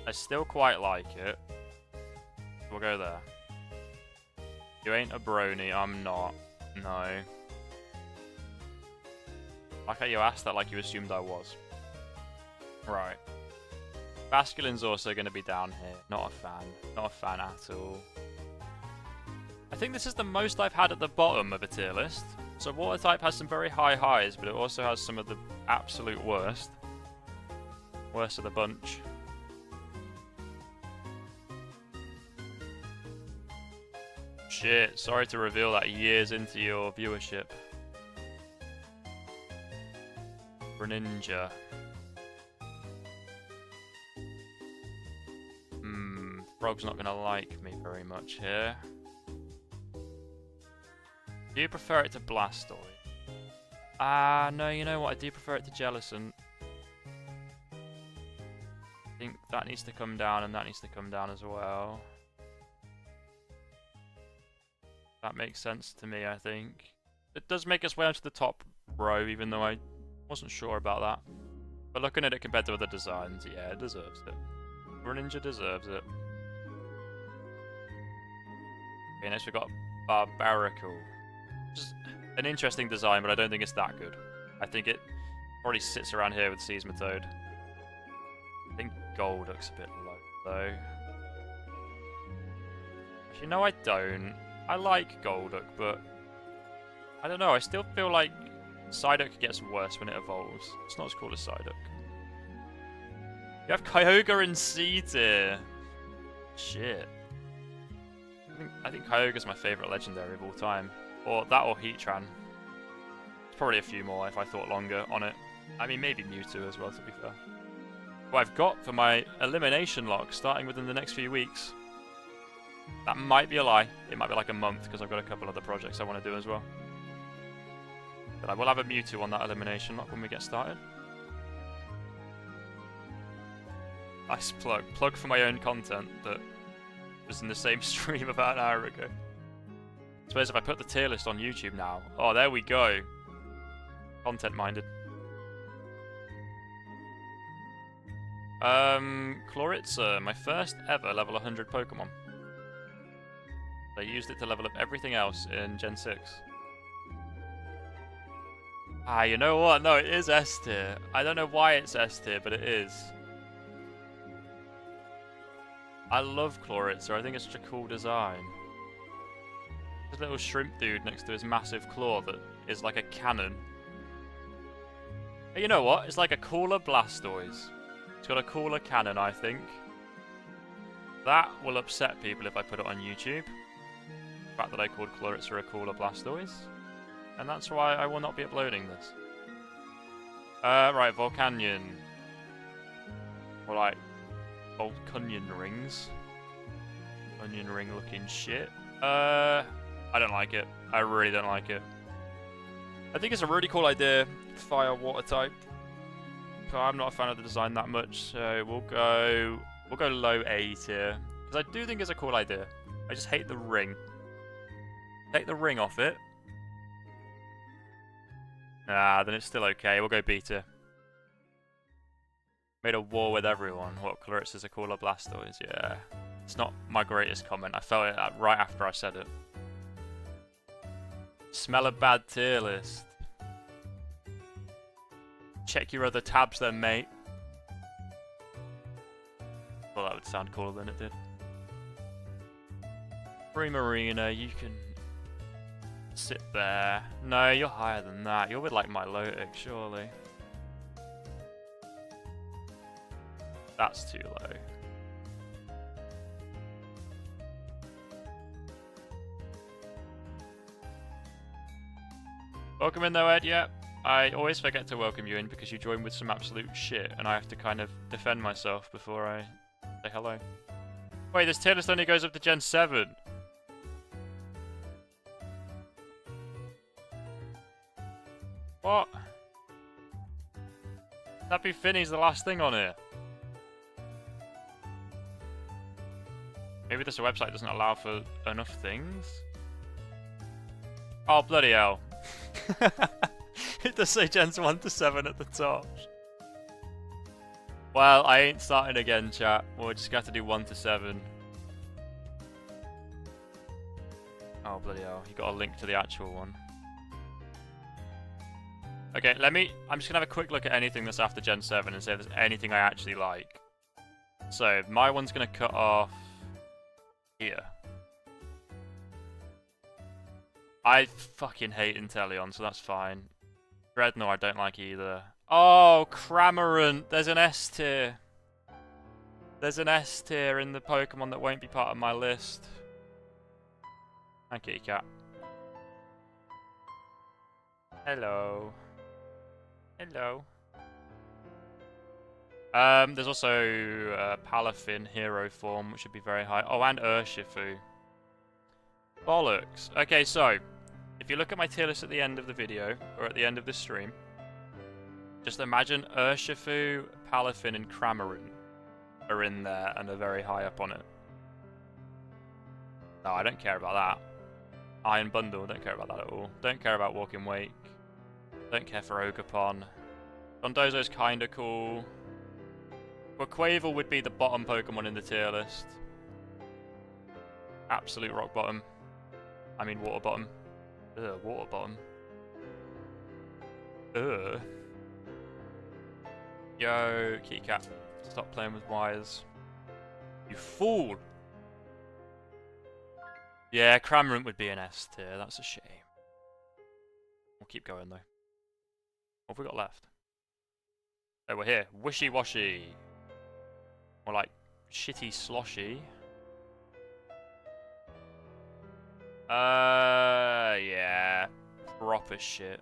I still quite like it. We'll go there. You ain't a brony, I'm not. No. Like how you asked that like you assumed I was. Right. Basculin's also going to be down here. Not a fan. Not a fan at all. I think this is the most I've had at the bottom of a tier list. So Water type has some very high highs, but it also has some of the absolute worst. Worst of the bunch. Shit, sorry to reveal that years into your viewership. Greninja. Frog's not gonna like me very much here. Do you prefer it to Blastoise? No, you know what? I do prefer it to Jellicent. I think that needs to come down and that needs to come down as well. That makes sense to me, I think. It does make its way onto the top row, even though I wasn't sure about that. But looking at it compared to other designs, yeah, it deserves it. Greninja deserves it. Okay, next we've got Barbaracle. Just an interesting design, but I don't think it's that good. I think it probably sits around here with Seismitoad. I think Golduck's a bit low, though. Actually, no, I don't. I like Golduck, but I don't know, I still feel like Psyduck gets worse when it evolves. It's not as cool as Psyduck. You have Kyogre in C tier. Shit. I think Kyogre's my favourite legendary of all time. Or that or Heatran. There's probably a few more if I thought longer on it. I mean, maybe Mewtwo as well, to be fair. What I've got for my elimination lock starting within the next few weeks. That might be a lie. It might be like a month because I've got a couple other projects I want to do as well. But I will have a Mewtwo on that elimination lock when we get started. Nice plug. Plug for my own content that was in the same stream about an hour ago. I suppose if I put the tier list on YouTube now... Oh, there we go. Content-minded. Chloritza, my first ever level 100 Pokemon. I used it to level up everything else in Gen 6. Ah, you know what? No, it is S tier. I don't know why it's S tier, but it is. I love Chloritza. I think it's such a cool design. This little shrimp dude next to his massive claw that is like a cannon. Hey, you know what? It's like a cooler Blastoise. It's got a cooler cannon, I think. That will upset people if I put it on YouTube. The fact that I called Chloritza a cooler Blastoise. And that's why I will not be uploading this. Right, Volcanion. Or like... Volcanion rings. Onion ring looking shit. I don't like it. I really don't like it. I think it's a really cool idea. Fire water type. But I'm not a fan of the design that much, so we'll go low A tier. Because I do think it's a cool idea. I just hate the ring. Take the ring off it. Nah, then it's still okay. We'll go B tier. Made a war with everyone. What, Chloritza's a cooler Blastoise? Yeah. It's not my greatest comment. I felt it right after I said it. Smell a bad tier list. Check your other tabs then, mate. Well, that would sound cooler than it did. Primarina, you can sit there. No, you're higher than that. You're with like Milotic, surely. That's too low. Welcome in though, Ed, yeah. I always forget to welcome you in because you join with some absolute shit and I have to kind of defend myself before I say hello. Wait, this tier list only goes up to Gen 7. What? Tappy Finny's the last thing on here. Maybe this website doesn't allow for enough things? Oh, bloody hell. It does say Gens 1 to 7 at the top. Well, I ain't starting again, chat. We'll just have to do 1 to 7. Oh, bloody hell. You got a link to the actual one. Okay, I'm just gonna have a quick look at anything that's after Gen 7 and see if there's anything I actually like. So, my one's gonna cut off here. I fucking hate Inteleon, so that's fine. Dreadnought I don't like either. Oh, Cramorant! There's an S tier. There's an S tier in the Pokemon that won't be part of my list. Thank you, cat. Hello. Hello. There's also Palafin hero form, which should be very high. Oh, and Urshifu. Bollocks. Okay, so if you look at my tier list at the end of the video, or at the end of the stream, just imagine Urshifu, Palafin, and Cramorant are in there and are very high up on it. No, I don't care about that. Iron Bundle, don't care about that at all. Don't care about Walking Wake. Don't care for Ogerpon. Dondozo's kinda cool. Quaquaval would be the bottom Pokemon in the tier list. Absolute rock bottom. I mean water bottom. Ugh, water bottom. Ugh. Yo, Kitty Cat. Stop playing with wires. You fool! Yeah, Cramorant would be an S tier. That's a shame. keep going though. What have we got left? Oh, we're here. Wishy-washy. Or like, shitty sloshy. Yeah. Proper shit.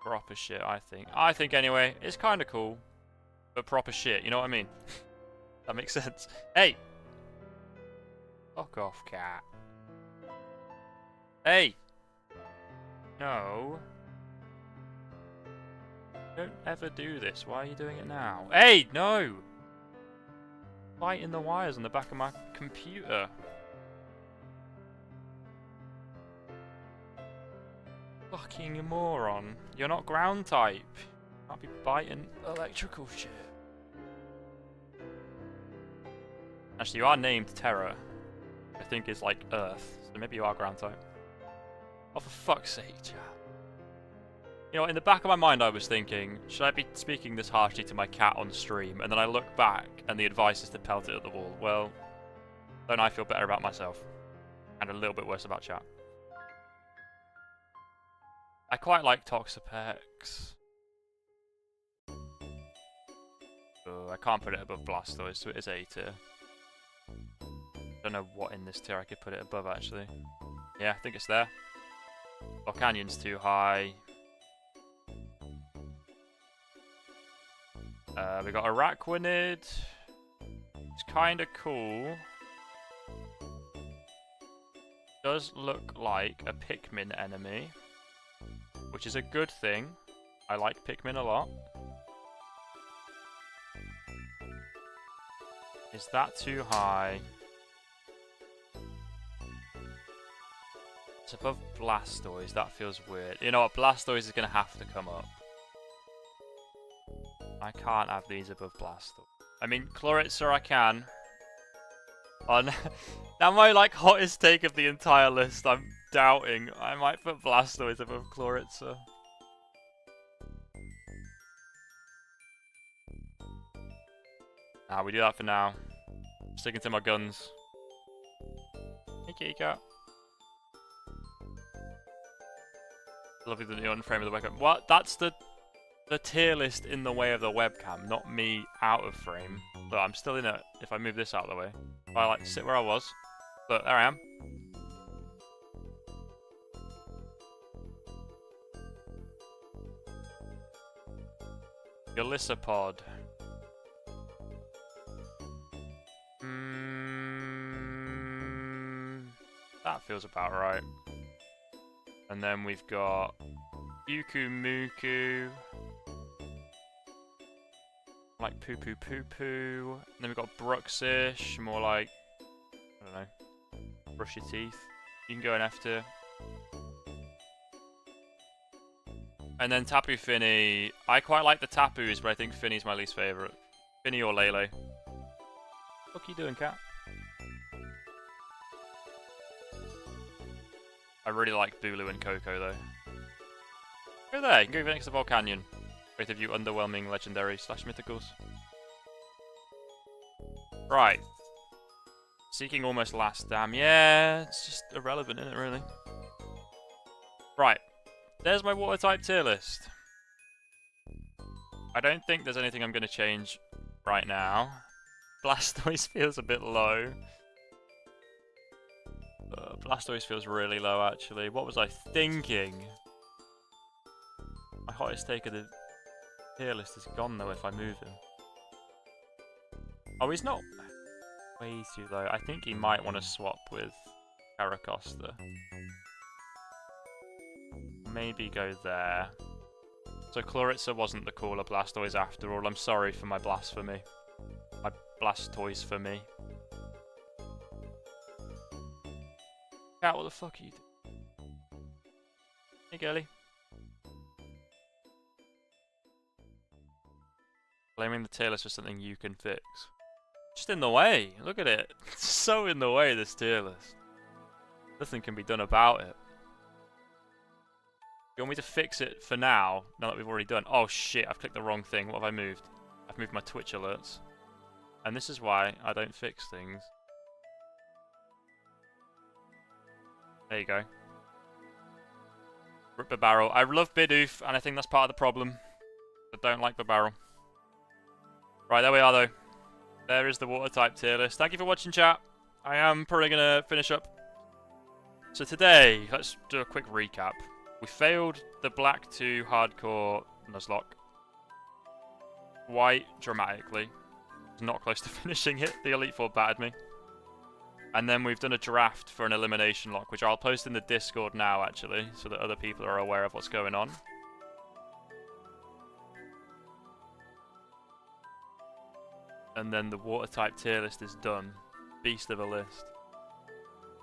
Proper shit, I think. I think anyway, it's kind of cool. But proper shit, you know what I mean? That makes sense. Hey! Fuck off, cat. Hey! No. Don't ever do this. Why are you doing it now? Hey! No! Fighting the wires on the back of my computer. Fucking moron. You're not ground type. You can't be biting electrical shit. Actually, you are named Terra. I think is like Earth. So maybe you are ground type. Oh, for fuck's sake, chat. You know, in the back of my mind I was thinking, should I be speaking this harshly to my cat on stream? And then I look back and the advice is to pelt it at the wall. Well, don't I feel better about myself? And a little bit worse about chat. I quite like Toxapex. Oh, I can't put it above Blastoise, so it is A tier. Don't know what in this tier I could put it above, actually. Yeah, I think it's there. Volcanyon's too high. We got Araquanid. It's kind of cool. Does look like a Pikmin enemy, which is a good thing. I like Pikmin a lot. Is that too high? It's above Blastoise. That feels weird. You know what? Blastoise is going to have to come up. I can't have these above Blastoise. I mean, Chloritza I can. Oh, now my like hottest take of the entire list, I'm doubting. I might put Blastoise above Chloritza. Nah, we do that for now. Sticking to my guns. Hey, kitty cat. Lovely the neon frame of the webcam. What? That's the tier list in the way of the webcam, not me out of frame. But I'm still in it if I move this out of the way. If I like sit where I was. Look, there I am. Golisopod. That feels about right. And then we've got Yuku Muku. Like Poo Poo Poo Poo. And then we've got Bruxish, more like, I don't know, brush your teeth. You can go in F tier. And then Tapu Fini. I quite like the Tapus, but I think Fini's my least favourite. Fini or Lele. What are you doing, cat? I really like Bulu and Coco, though. Go there, you can go next to Volcanyon. Both of you underwhelming legendary / mythicals. Right. Seeking almost last dam. Yeah, it's just irrelevant, isn't it, really? Right. There's my water type tier list. I don't think there's anything I'm going to change right now. Blastoise feels a bit low. Blastoise feels really low, actually. What was I thinking? My hottest take of the tier list is gone, though, if I move him. Oh, he's not way too low. I think he might want to swap with Caracosta. Maybe go there. So Chloritza wasn't the cooler Blastoise after all. I'm sorry for my blasphemy. My Blastoise for me. Cat, what the fuck are you doing? Hey, girly. Blaming the tier list for something you can fix. Just in the way. Look at it. It's so in the way, this tier list. Nothing can be done about it. You want me to fix it for now that we've already done? Oh shit, I've clicked the wrong thing. What have I moved? I've moved my Twitch alerts. And this is why I don't fix things. There you go. Rip the barrel. I love Bidoof, and I think that's part of the problem. I don't like the barrel. Right, there we are, though. There is the water type tier list. Thank you for watching, chat. I am probably going to finish up. So today, let's do a quick recap. We failed the Black 2 hardcore Nuzlocke. Quite dramatically. Not close to finishing it. The Elite Four battered me. And then we've done a draft for an elimination lock, which I'll post in the Discord now, actually, so that other people are aware of what's going on. And then the water type tier list is done. Beast of a list.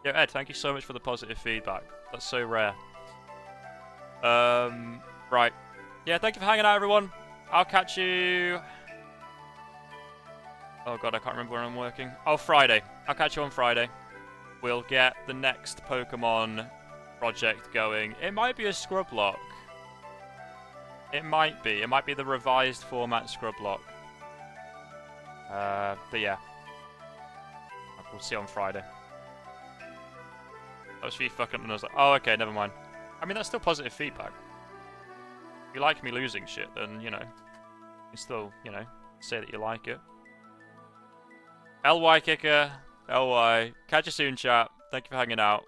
Yo, Ed, thank you so much for the positive feedback. That's so rare. Right. Yeah, thank you for hanging out, everyone. I'll catch you... Oh god, I can't remember when I'm working. Oh, Friday. I'll catch you on Friday. We'll get the next Pokemon project going. It might be a scrub lock. It might be. It might be the revised format scrub lock. But yeah. We'll see on Friday. That was for you fucking and I was like, oh, okay, never mind. I mean, that's still positive feedback. If you like me losing shit, then, you know, you can still, you know, say that you like it. LY Kicker, LY. Catch you soon, chat. Thank you for hanging out.